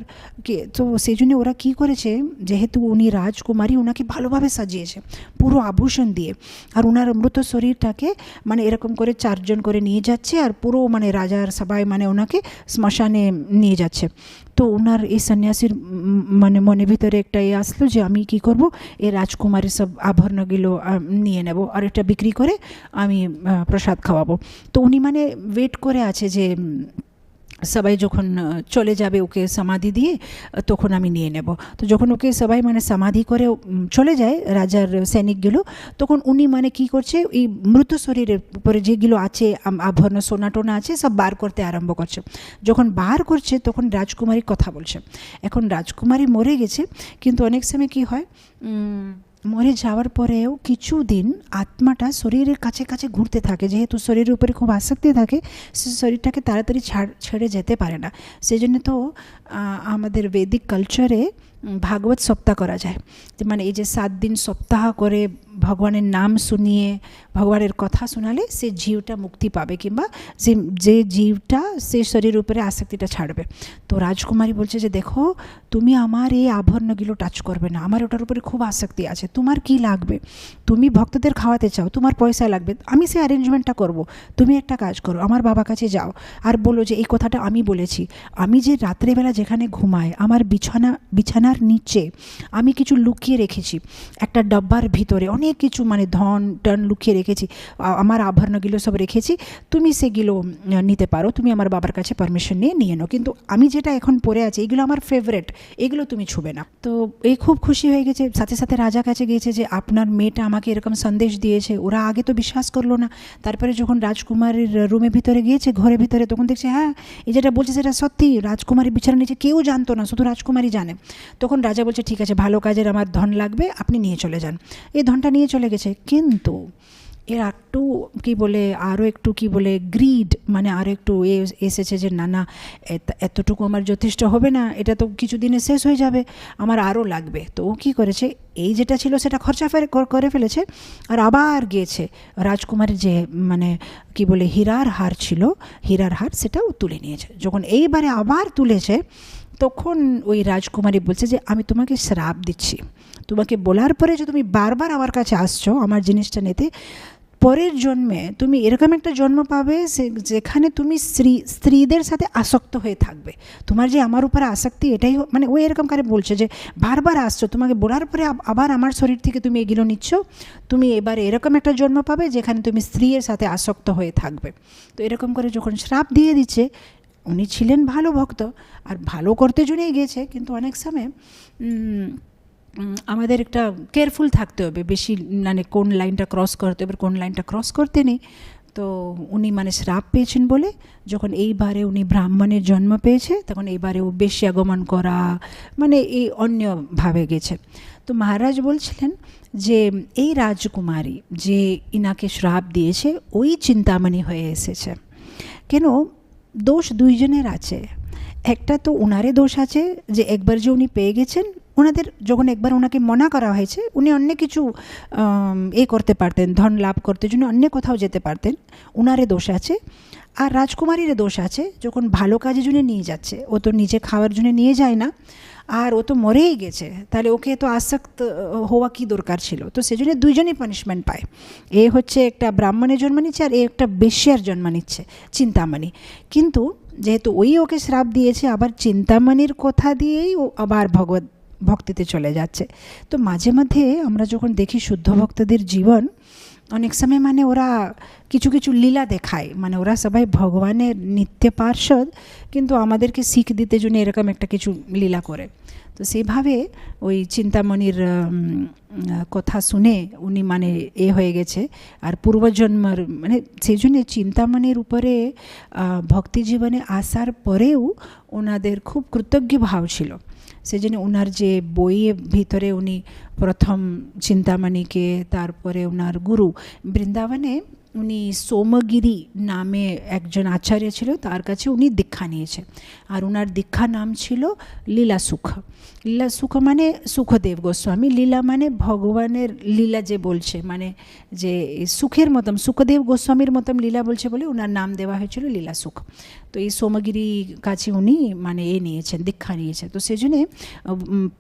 তো সেই জন্য ওরা কী করেছে, যেহেতু উনি রাজকুমারী ওনাকে ভালোভাবে সাজিয়েছে পুরো আভূষণ দিয়ে, আর ওনার মৃত শরীরটাকে মানে এরকম করে 4 জন করে নিয়ে যাচ্ছে, আর পুরো মানে রাজার সবাই মানে ওনাকে শ্মশানে নিয়ে যাচ্ছে। তো ওনার এই সন্ন্যাসীর মানে মনের ভিতরে একটা আসলো যে আমি কি করব, এই রাজকুমারীর সব আভরণগুলো নিয়ে নেব আর এটা বিক্রি করে আমি প্রসাদ খাওয়াবো। তো উনি মানে ওয়েট করে আছে যে সবাই যখন চলে যাবে ওকে সমাধি দিয়ে তখন আমি নিয়ে নেব। তো যখন ওকে সবাই মানে সমাধি করে চলে যায় রাজার সৈনিকগুলো, তখন উনি মানে কি করছে, এই মৃত শরীরের উপরে যেগুলো আছে আভরণ সোনা টোনা আছে সব বার করতে আরম্ভ করছে। যখন বার করছে তখন রাজকুমারী কথা বলছে। এখন রাজকুমারী মরে গেছে, কিন্তু অনেক সময় কি হয়, মরে যাওয়ার পরেও কিছুদিন আত্মাটা শরীরের কাছে কাছে ঘুরতে থাকে, যেহেতু শরীরের উপরে খুব আসক্তি থাকে, সে শরীরটাকে তাড়াতাড়ি ছেড়ে যেতে পারে না। সেই জন্য তো আমাদের বৈদিক কালচারে ভাগবত সপ্তাহ করা যায়, যে মানে এই যে 7 দিন সপ্তাহ করে ভগবানের নাম শুনিয়ে ভগবানের কথা শোনালে সে জীবটা মুক্তি পাবে, কিংবা যে জীবটা সে শরীরের উপরে আসক্তিটা ছাড়বে। তো রাজকুমারী বলছে যে দেখো তুমি আমার এই আভরণগুলো টাচ করবে না, আমার ওটার উপরে খুব আসক্তি আছে, তোমার কি লাগবে, তুমি ভক্তদের খাওয়াতে চাও, তোমার পয়সা লাগবে, আমি সেই অ্যারেঞ্জমেন্টটা করব, তুমি একটা কাজ করো, আমার বাবার কাছে যাও আর বলো যে এই কথাটা আমি বলেছি, আমি যে রাত্রেবেলা যেখানে ঘুমাই আমার বিছানার নিচে আমি কিছু লুকিয়ে রেখেছি, একটা ডাব্বার ভিতরে অনেক কিছু মানে ধন টন লুকিয়ে রেখেছি, আমার আভরণগুলো সব রেখেছি, তুমি সেগুলো নিতে পারো, তুমি আমার বাবার কাছে পারমিশন নিয়ে নাও, কিন্তু আমি যেটা এখন পরে আছি এগুলো আমার ফেভারেট, এগুলো তুমি ছুবে না। তো এই খুব খুশি হয়ে গেছে, সাথে সাথে রাজা কাছে গিয়েছে যে আপনার মেয়েটা আমাকে এরকম সন্দেশ দিয়েছে। ওরা আগে তো বিশ্বাস করলো না, তারপরে যখন রাজকুমারীর রুমের ভিতরে গিয়েছে ঘরের ভিতরে, তখন দেখছে হ্যাঁ এই যেটা বলছে সেটা সত্যি, রাজকুমারী বিছানা নিচে কেউ জানতো না, শুধু রাজকুমারী জানে। তখন রাজা বলছে ঠিক আছে, ভালো কাজের আমার ধন লাগবে, আপনি নিয়ে চলে যান। এই ধনটা নিয়ে চলে গেছে, কিন্তু এর একটু কী বলে আরও একটু কী বলে গ্রিড, মানে আরও একটু এসেছে যে না না এতটুকু আমার যথেষ্ট হবে না, এটা তো কিছু দিনে শেষ হয়ে যাবে, আমার আরও লাগবে। তো ও কী করেছে, এই যেটা ছিল সেটা খরচা করে ফেলেছে, আর আবার গিয়েছে রাজকুমারীর যে মানে কি বলে হীরার হার ছিল, হীরার হার সেটাও তুলে নিয়েছে। যখন এইবারে আবার তুলেছে তখন ওই রাজকুমারী বলছে যে আমি তোমাকে শ্রাপ দিচ্ছি, তোমাকে বলার পরে যে তুমি বারবার আমার কাছে আসছো আমার জিনিসটা নিতে, পরের জন্মে তুমি এরকম একটা জন্ম পাবে যেখানে তুমি স্ত্রীদের সাথে আসক্ত হয়ে থাকবে। তোমার যে আমার উপরে আসক্তি, এটাই মানে ও এরকম করে বলছে যে বারবার আসছো, তোমাকে বলার পরে আবার আমার শরীর থেকে তুমি এগুলো নিচ্ছ, তুমি এবার এরকম একটা জন্ম পাবে যেখানে তুমি স্ত্রীর সাথে আসক্ত হয়ে থাকবে। তো এরকম করে যখন শ্রাপ দিয়ে দিচ্ছে, উনি ছিলেন ভালো ভক্ত আর ভালো করতে জন্যই গেছে, কিন্তু অনেক সময় আমাদের একটা কেয়ারফুল থাকতে হবে, বেশি মানে কোন লাইনটা ক্রস করতে হবে কোন লাইনটা ক্রস করতে নেই। তো উনি মানে শ্রাপ পেয়েছেন বলে যখন এইবারে উনি ব্রাহ্মণের জন্ম পেয়েছে, তখন এইবারে ও বেশ্যাগমন করা মানে এই অন্যভাবে গেছে। তো মহারাজ বলছিলেন যে এই রাজকুমারী যে ইনাকে শ্রাপ দিয়েছে ওই চিন্তামণি হয়ে এসেছে। কেন দোষ দুইজনের আছে, একটা তো ওনারে দোষ আছে যে একবার যে উনি পেয়ে গেছেন, ওনাদের যখন একবার ওনাকে মনা করা হয়েছে উনি অন্য কিছু করতে পারতেন, ধন লাভ করতে জন্য অন্য কোথাও যেতে পারতেন, ওনারে দোষ আছে। আর রাজকুমারীর দোষ আছে, যখন ভালো কাজের জন্য নিয়ে যাচ্ছে, ও তো নিজে খাওয়ার জন্য নিয়ে যায় না, আর ও তো মরেই গেছে, তাহলে ওকে তো আসক্ত হওয়া কি দরকার ছিল? তো সেজন্য দুইজনই পানিশমেন্ট পায়। এ হচ্ছে একটা ব্রাহ্মণের জন্ম নিচ্ছে আর এ একটা বেশ্যার জন্ম নিচ্ছে, চিন্তামণি। কিন্তু যেহেতু ওই ওকে শ্রাপ দিয়েছে, আবার চিন্তামণির কথা দিয়েই ও আবার ভগবত ভক্তিতে চলে যাচ্ছে। তো মাঝে মধ্যে আমরা যখন দেখি শুদ্ধ ভক্তদের জীবন, অনেক সময় মানে ওরা কিছু কিছু লীলা দেখায়, মানে ওরা সবাই ভগবানের নিত্য পার্ষদ, কিন্তু আমাদেরকে শিখ দিতে জন্য এরকম একটা কিছু লীলা করে। তো সেইভাবে ওই চিন্তামণির কথা শুনে উনি মানে হয়ে গেছে। আর পূর্বজন্মের মানে সেই জন্য চিন্তামণির উপরে ভক্তি জীবনে আসার পরেও ওনাদের খুব কৃতজ্ঞ ভাব ছিল। সেজন্য ওনার যে বইয়ের ভিতরে উনি প্রথম চিন্তামণিকে, তারপরে ওনার গুরু বৃন্দাবনে উনি সোমগিরি নামে একজন আচার্য ছিল, তার কাছে উনি দীক্ষা নিয়েছে। আর ওনার দীক্ষা নাম ছিল লীলাসুখ। লীলাসুখ মানে সুখদেব গোস্বামী, লীলা মানে ভগবানের লীলা যে বলছে, মানে যে সুখের মতন সুখদেব গোস্বামীর মতন লীলা বলছে বলে ওনার নাম দেওয়া হয়েছিল লীলাসুখ। তো এই সোমগিরি কাছে উনি মানে নিয়েছেন, দীক্ষা নিয়েছেন। তো সেজন্য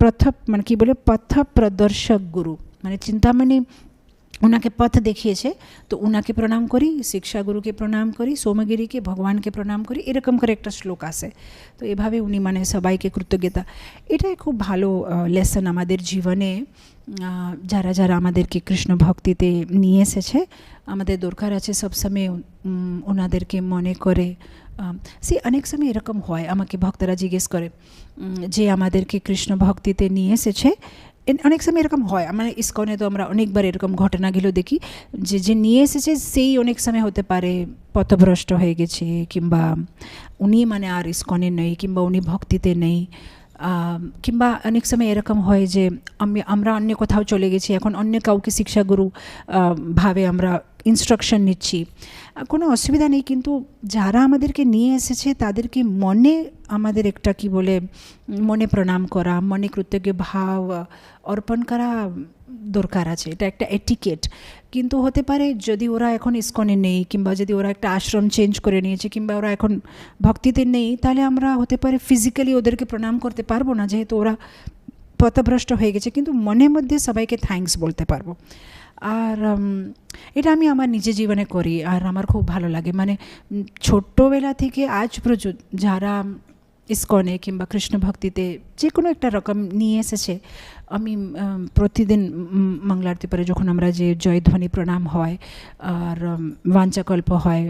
প্রথম মানে কি বলে পথ প্রদর্শক গুরু, মানে চিন্তামণি ওনাকে পথ দেখিয়েছে, তো ওনাকে প্রণাম করি, শিক্ষা গুরুকে প্রণাম করি, সোমগিরিকে, ভগবানকে প্রণাম করি, এরকম করে একটা শ্লোক আছে। তো এভাবে উনি মানে সবাইকে কৃতজ্ঞতা, এটাই খুব ভালো লেসন আমাদের জীবনে। যারা যারা আমাদেরকে কৃষ্ণ ভক্তিতে নিয়ে এসেছে, আমাদের দরকার আছে সবসময় ওনাদেরকে মনে করে। সে অনেক সময় এরকম হয়, আমাকে ভক্তরা জিজ্ঞেস করে যে আমাদেরকে কৃষ্ণ ভক্তিতে নিয়ে এসেছে, অনেক সময় এরকম হয়। আমরা ইস্কনে তো আমরা অনেকবার এরকম ঘটনাগুলো দেখি যে যে নিয়ে এসেছে সেই অনেক সময় হতে পারে পথভ্রষ্ট হয়ে গেছে, কিংবা উনি মানে আর ইস্কনে নেই, কিংবা উনি ভক্তিতে নেই, কিংবা অনেক সময় এরকম হয় যে আমরা অন্য কোথাও চলে গেছি, এখন অন্য কাউকে শিক্ষাগুরু ভাবে আমরা ইনস্ট্রাকশন নিচ্ছি, কোনো অসুবিধা নেই। কিন্তু যারা আমাদেরকে নিয়ে এসেছে তাদেরকে মনে আমাদের একটা কি বলে মনে প্রণাম করা, মনে কৃতজ্ঞ ভাব অর্পণ করা দরকার আছে, এটা একটা এটিকেট। কিন্তু হতে পারে যদি ওরা এখন ইস্কনে নেই, কিংবা যদি ওরা একটা আশ্রম চেঞ্জ করে নিয়েছে, কিংবা ওরা এখন ভক্তিতে নেই, তাহলে আমরা হতে পারে ফিজিক্যালি ওদেরকে প্রণাম করতে পারবো না, যেহেতু ওরা পথভ্রষ্ট হয়ে গেছে, কিন্তু মনের মধ্যে সবাইকে থ্যাঙ্কস বলতে পারবো। আর এটা আমি আমার নিজের জীবনে করি, আর আমার খুব ভালো লাগে। মানে ছোট্টবেলা থেকে আজ পর্যন্ত যারা ইস্কনে কিংবা কৃষ্ণ ভক্তিতে যে কোনো একটা রকম নিয়ে এসেছে, আমি প্রতিদিন মঙ্গলারতি পরে যখন আমরা যে জয়ধ্বনি প্রণাম হয় আর বাঞ্চাকল্প হয়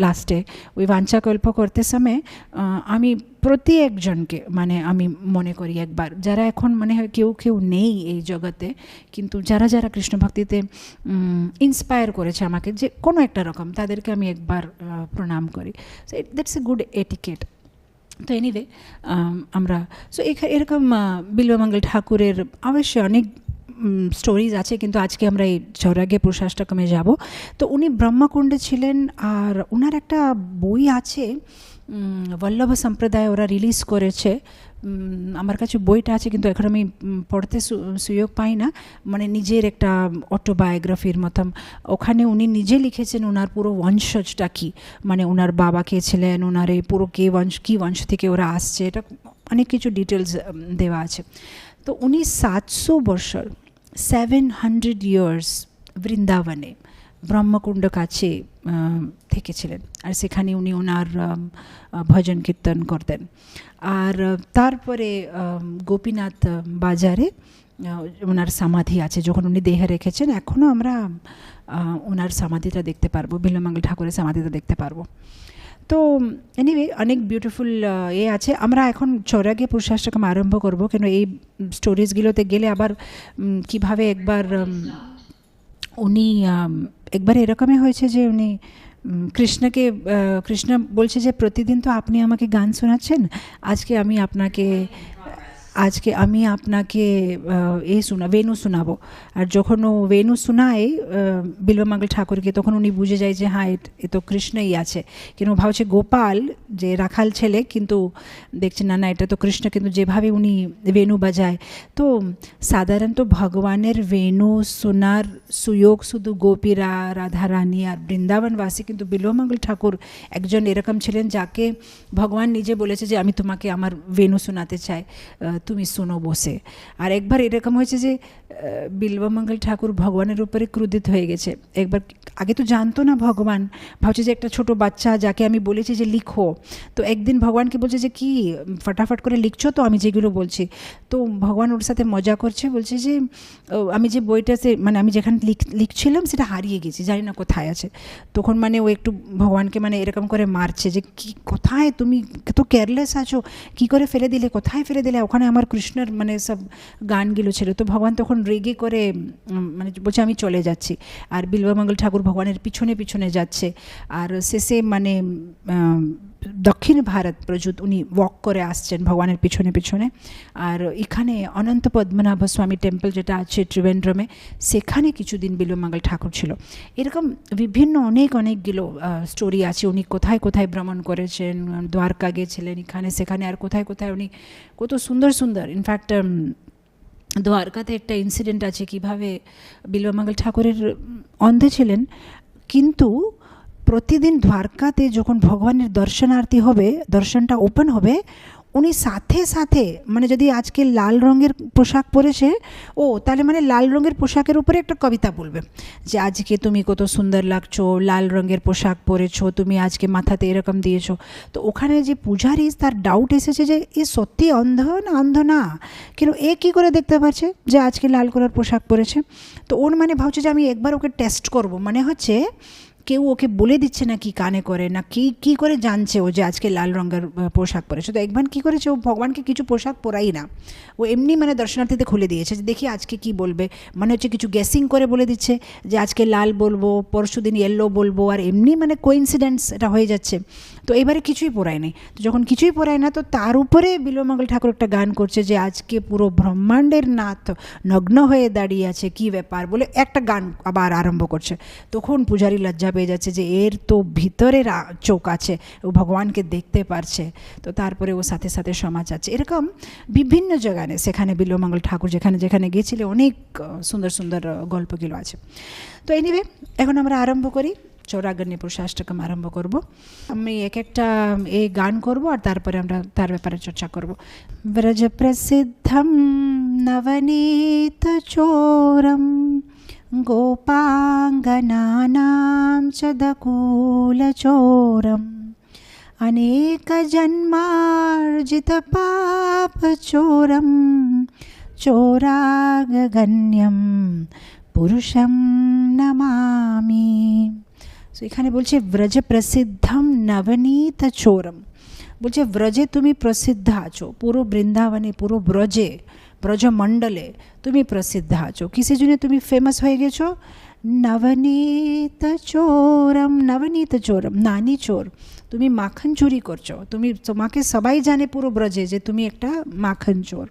লাস্টে, ওই বাঞ্চাকল্প করতে সময় আমি প্রতি একজনকে মানে আমি মনে করি একবার, যারা এখন মনে হয় কেউ কেউ নেই এই জগতে, কিন্তু যারা যারা কৃষ্ণ ভক্তিতে ইন্সপায়ার করেছে আমাকে যে কোনো একটা রকম, তাদেরকে আমি একবার প্রণাম করি। So that's a good etiquette. তো এনিওয়ে আমরা সো এরকম বিল্বমঙ্গল ঠাকুরের অবশ্যই অনেক স্টোরিজ আছে, কিন্তু আজকে আমরা এই চৌরাগে পুরুষাষ্টকমে যাব। তো উনি ব্রহ্মকুণ্ডে ছিলেন, আর ওনার একটা বই আছে বল্লভ সম্প্রদায়, ওরা রিলিজ করেছে। আমার কাছে বইটা আছে, কিন্তু এখন আমি পড়তে সুযোগ পাই না। মানে নিজের একটা অটোবায়োগ্রাফির মতন, ওখানে উনি নিজে লিখেছেন ওনার পুরো বংশজটা কী, মানে ওনার বাবা কে ছিলেন, ওনার এই পুরো কী বংশ থেকে ওরা আসছে, এটা অনেক কিছু ডিটেলস দেওয়া আছে। তো উনি 700 বছর 700 ইয়ার্স বৃন্দাবনে ব্রহ্মকুণ্ড কাছে থেকেছিলেন, আর সেখানে উনি ওনার ভজন কীর্তন করতেন। আর তারপরে গোপীনাথ বাজারে ওনার সমাধি আছে, যখন উনি দেহে রেখেছেন এখনও আমরা ওনার সমাধিটা দেখতে পারবো, বিল্বমঙ্গল ঠাকুরের সমাধিটা দেখতে পারবো। তো এনিওয়ে অনেক বিউটিফুল আছে। আমরা এখন চৌরাগে পুরুষাষ্টকম আরম্ভ করব, কেন এই স্টোরিজগুলোতে গেলে আবার কিভাবে একবার উনি একবার এরকমই হয়েছে যে উনি কৃষ্ণ বলছে যে প্রতিদিন তো আপনি আমাকে গান শোনাচ্ছেন, আজকে আমি আপনাকে বেনু শোনাবো। আর যখন ও বেনু শোনায় বিল্বমঙ্গল ঠাকুরকে, তখন উনি বুঝে যায় যে হ্যাঁ এ তো কৃষ্ণই আছে। কিন্তু ভাবছে গোপাল যে রাখাল ছেলে, কিন্তু দেখছে না এটা তো কৃষ্ণ, কিন্তু যেভাবে উনি বেনু বাজায়। তো সাধারণত ভগবানের বেনু শোনার সুযোগ শুধু গোপীরা, রাধারানী আর বৃন্দাবনবাসী, কিন্তু বিল্বমঙ্গল ঠাকুর একজন এরকম ছিলেন যাকে ভগবান নিজে বলেছে যে আমি তোমাকে আমার বেনু শোনাতে চাই, তুমি শোনো বসে। আর একবার এরকম হয়েছে যে বিল্বমঙ্গল ঠাকুর ভগবানের উপরে ক্রোধিত হয়ে গেছে। একবার আগে তো জানতো না ভগবান, ভাবছে যে একটা ছোট বাচ্চা যাকে আমি বলেছি যে লিখো, তো একদিন ভগবানকে বলছে যে কি ফটাফট করে লিখছো তো আমি যেগুলো বলছি। তো ভগবান ওর সাথে মজা করছে, বলছে যে আমি যে বইটাতে মানে আমি যেখানে লিখছিলাম সেটা হারিয়ে গেছি, জানি না কোথায় আছে। তখন মানে ও একটু ভগবানকে মানে এরকম করে মারছে যে কি কোথায়, তুমি এত কেয়ারলেস আছো, কি করে ফেলে দিলে, কোথায় ফেলে দিলে, ওখানে আমার কৃষ্ণের মানে সব গানগুলো ছিল। তো ভগবান তখন রেগে করে মানে বলছে আমি চলে যাচ্ছি। আর বিল্বমঙ্গল ঠাকুর ভগবানের পিছনে পিছনে যাচ্ছে। আর শেষে মানে দক্ষিণ ভারত প্রযুত উনি ওয়াক করে আসছেন ভগবানের পিছনে পিছনে। আর এখানে অনন্ত পদ্মনাভ স্বামী টেম্পল যেটা আছে ত্রিবেন্দ্রমে, সেখানে কিছুদিন বিল্বমঙ্গল ঠাকুর ছিল। এরকম বিভিন্ন অনেকগুলো স্টোরি আছে, উনি কোথায় কোথায় ভ্রমণ করেছেন, দ্বারকা গিয়েছিলেন, এখানে সেখানে, আর কোথায় কোথায় উনি কত সুন্দর সুন্দর। ইনফ্যাক্ট দ্বারকাতে একটা ইনসিডেন্ট আছে কীভাবে বিল্বমঙ্গল ঠাকুরের অন্ধে ছিলেন, কিন্তু প্রতিদিন দ্বারকাতে যখন ভগবানের দর্শনার্থী হবে, দর্শনটা ওপেন হবে, উনি সাথে সাথে মানে যদি আজকে লাল রঙের পোশাক পরেছে, ও তাহলে মানে লাল রঙের পোশাকের উপরে একটা কবিতা বলবে যে আজকে তুমি কত সুন্দর লাগছো, লাল রঙের পোশাক পরেছো, তুমি আজকে মাথাতে এরকম দিয়েছো। তো ওখানে যে পূজারি, তার ডাউট এসেছে যে এ সত্যি অন্ধ না অন্ধ না, কিন্তু এ কী করে দেখতে পাচ্ছে যে আজকে লাল কালার পোশাক পরেছে। তো ওর মানে ভাবছে যে আমি একবার ওকে টেস্ট করব, মানে হচ্ছে কেউ ওকে বলে দিচ্ছে না কি কানে করে, না কি করে জানছে ও যে আজকে লাল রঙের পোশাক পরেছে। তো একবার কী করেছে, ও ভগবানকে কিছু পোশাক পরাই না, ও এমনি মানে দর্শনার্থীতে খুলে দিয়েছে যে দেখি আজকে কি বলবে, মানে হচ্ছে কিছু গেসিং করে বলে দিচ্ছে যে আজকে লাল বলবো, পরশু দিন ইয়েলো বলবো, আর এমনি মানে কোইন্সিডেন্স এটা হয়ে যাচ্ছে। তো এবারে কিছুই পরায় নেই। তো যখন কিছুই পরায় না, তো তার উপরে বিল্বমঙ্গল ঠাকুর একটা গান করছে যে আজকে পুরো ব্রহ্মাণ্ডের নাথ নগ্ন হয়ে দাঁড়িয়ে আছে, কি ব্যাপার বলে একটা গান আবার আরম্ভ করছে। তখন পূজারী লজ্জা পেয়ে যাচ্ছে যে এর তো ভিতরের চোখ আছে, ও ভগবানকে দেখতে পারছে। তো তারপরে ও সাথে সাথে সমাজ আছে। এরকম বিভিন্ন জায়গায় সেখানে বিল্বমঙ্গল ঠাকুর যেখানে যেখানে গিয়েছিলেন অনেক সুন্দর সুন্দর গল্পগুলো আছে। তো এনিওয়ে এখন আমরা আরম্ভ করি, চৌরাগণ্য পুরুষাষ্টকম আরম্ভ করব। আমি একটা এই গান করব আর তারপরে আমরা তার ব্যাপারে চর্চা করব। ব্রজ প্রসিদ্ধম নবনীত চোরম গোপাঙ্গনানাম চদকুলচোরম अनेक जन्मार्जित पाप चोरम चोरागण्यम पुरुषम नमामि। सो এখানে বলছে ব্রজ প্রসিদ্ধম নবনীত চোরম, বলছে ব্রজে তুমি প্রসিদ্ধ আছো, পুরো বৃন্দাবনে পুরো ব্রজমণ্ডলে তুমি প্রসিদ্ধ আছো। কিসের জন্য তুমি ফেমাস হয়ে গেছো? নবনীত চোরম, নবনীত চোরম নানি চোর, তুমি মাখন চুরি করছো, তোমাকে সবাই জানে পুরো ব্রজে যে তুমি একটা মাখন চোর।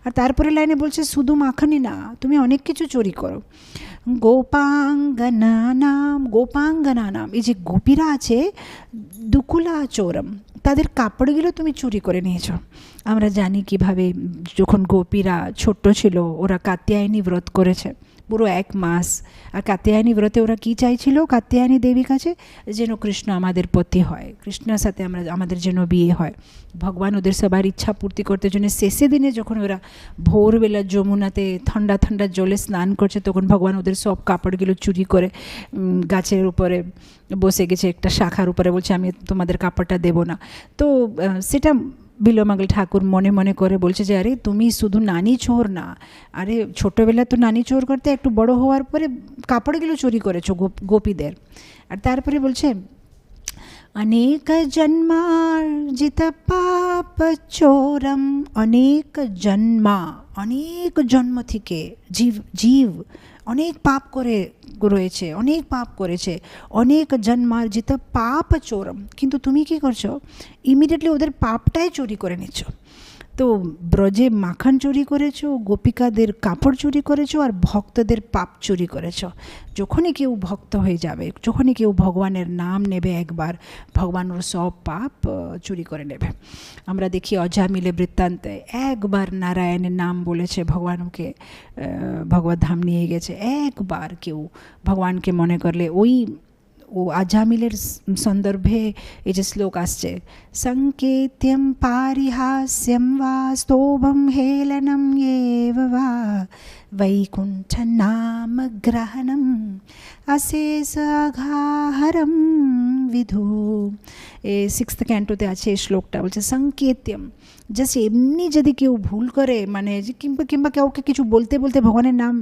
আর তারপরে লাইনে বলছে শুধু মাখনই না, তুমি অনেক কিছু চুরি করো। গোপাঙ্গনানাম, এই যে গোপীরা আছে, দুকুলা চোরম, তাদের কাপড়গুলো তুমি চুরি করে নিয়েছো। আমরা জানি কিভাবে যখন গোপীরা ছোট্ট ছিল ওরা কাত্যায়নী ব্রত করেছে, পুরো 1 মাস। আর কাত্যায়নী ব্রতে ওরা কী চাইছিল কাত্যায়নী দেবীর কাছে, যেন কৃষ্ণ আমাদের পতি হয়, কৃষ্ণের সাথে আমাদের যেন বিয়ে হয়। ভগবান ওদের সবার ইচ্ছা পূর্তি করতে জন্য শেষে দিনে যখন ওরা ভোরবেলা যমুনাতে ঠান্ডা ঠান্ডা জলে স্নান করছে, তখন ভগবান ওদের সব কাপড়গুলো চুরি করে গাছের উপরে বসে গেছে, একটা শাখার উপরে, বলছে আমি তোমাদের কাপড়টা দেবো না। তো সেটা বিল্বমঙ্গল ঠাকুর মনে মনে করে বলছে যে আরে তুমি শুধু নানি চোর না, আরে ছোটোবেলা তো নানি চোর করতে, একটু বড় হওয়ার পরে কাপড়গুলো চুরি করেছো গোপীদের। আর তারপরে বলছে अनेक जन्मार्जित पाप चोरम, अनेक जन्म থেকে জীব অনেক পাপ করে রয়েছে, অনেক পাপ করেছে, অনেক জন্মার্জিত পাপ চোরম, কিন্তু তুমি কি করছো ইমিডিয়েটলি ওদের পাপটাই চুরি করে নিচ্ছ। তো ব্রজে মাখন চুরি করেছো, গোপিকাদের কাপড় চুরি করেছো, আর ভক্তদের পাপ চুরি করেছো। যখনই কেউ ভক্ত হয়ে যাবে, যখনই কেউ ভগবানের নাম নেবে একবার, ভগবান ওর সব পাপ চুরি করে নেবে। আমরা দেখি অজামিলে বৃত্তান্তে একবার নারায়ণের নাম বলেছে, ভগবান ওকে ভগবত ধাম নিয়ে গেছে। একবার কেউ ভগবানকে মনে করলে, ওই ও আজামিলের সন্দর্ভে এই যে শ্লোক আসছে, সংকেত্যম পারিহাস্যম বা স্তোভম হেলনম এব বা বৈকুণ্ঠ নাম গ্রহণম অশেষ আঘাহরম বিধু। এ 6th ক্যান্টোতে আছে এই শ্লোকটা, বলছে সংকেত্যম, জাস্ট এমনি যদি কেউ ভুল করে, মানে কিংবা কাউকে কিছু বলতে বলতে ভগবানের নাম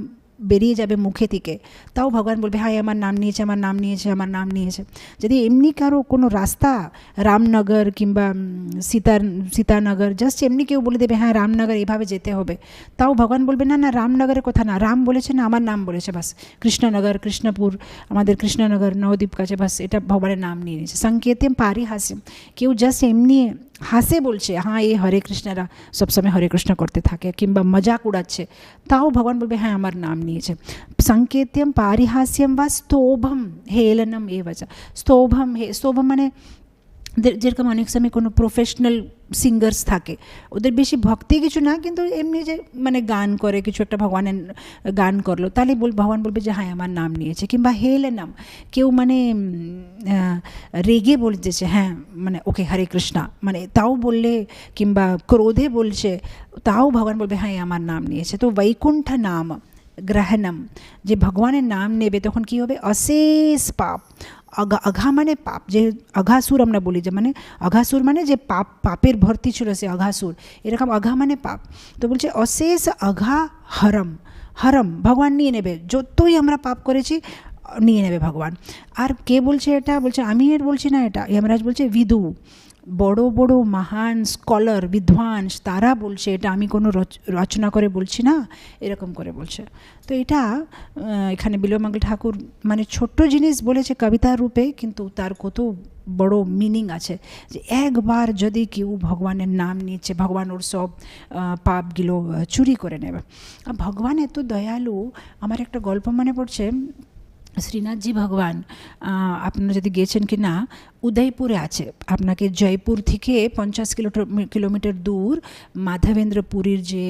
বেরিয়ে যাবে মুখে থেকে, তাও ভগবান বলবে হ্যাঁ আমার নাম নিয়েছে, আমার নাম নিয়েছে, আমার নাম নিয়েছে। যদি এমনি কারো কোনো রাস্তা রামনগর কিংবা সীতানগর জাস্ট এমনি কেউ বলে দেবে হ্যাঁ রামনগর এইভাবে যেতে হবে, তাও ভগবান বলবে না না রামনগরের কথা না, রাম বলেছে না, আমার নাম বলেছে, বাস কৃষ্ণনগর, কৃষ্ণপুর, আমাদের কৃষ্ণনগর নবদ্বীপ কাছে, বাস এটা ভগবানের নাম নিয়ে নিয়েছে। সংকেত্যম পারিহাস্যম, কেউ জাস্ট এমনি হাসে বলছে হ্যাঁ এই হরে কৃষ্ণরা সবসময় হরে কৃষ্ণ করতে থাকে, কিংবা মজাক উড়াচ্ছে, তাও ভগবান বলবে হ্যাঁ আমার নাম নিয়েছে। সংকেত্যম পারিহাস্যম বা স্তোভম হেলনম এ বচা। স্তোভম মানে যেরকম অনেক সময় কোনো প্রফেশনাল সিঙ্গার্স থাকে, ওদের বেশি ভক্তি কিছু না, কিন্তু এমনি যে মানে গান করে, কিছু একটা ভগবানের গান করলো, তাহলে ভগবান বলবে যে হ্যাঁ আমার নাম নিয়েছে। কিংবা হেলনম, কেউ মানে রেগে বলতেছে হ্যাঁ মানে ওকে হরে কৃষ্ণা, মানে তাও বললে, কিংবা ক্রোধে বলছে, তাও ভগবান বলবে হ্যাঁ আমার নাম নিয়েছে। তো বৈকুণ্ঠ নাম গ্রহণম, যে ভগবানের নাম নেবে তখন কি হবে, অশেষ পাপ, অঘা মানে পাপ, যে অঘাসুর আমরা বলি, যে মানে অঘাসুর মানে যে পাপের ভর্তি ছিল সে অঘাসুর, এরকম অঘা মানে পাপ। তো বলছে অশেষ অঘা হরম ভগবান নিয়ে নেবে, যতই আমরা পাপ করেছি নিয়ে নেবে ভগবান। আর কে বলছে এটা, বলছে আমি এর বলছি না, এটা যমরাজ বলছে, বিদু বড় বড় মহান স্কলার বিদ্বান তারা বলছে, এটা আমি কোনো রচনা করে বলছি না, এরকম করে বলছে। তো এটা এখানে বিল্বমঙ্গল ঠাকুর মানে ছোট্ট জিনিস বলেছে কবিতার রূপে, কিন্তু তার কত বড় মিনিং আছে, যে একবার যদি কেউ ভগবানের নাম নিচ্ছে, ভগবান ওর সব পাপগুলো চুরি করে নেবে। আর ভগবান এত দয়ালু, আমার একটা গল্প মনে পড়ছে, শ্রীনাথজি ভগবান, আপনারা যদি গেছেন কি না, উদয়পুরে আছে, আপনাকে জয়পুর থেকে 50 কিলোমিটার দূর মাধবেন্দ্র পুরীর যে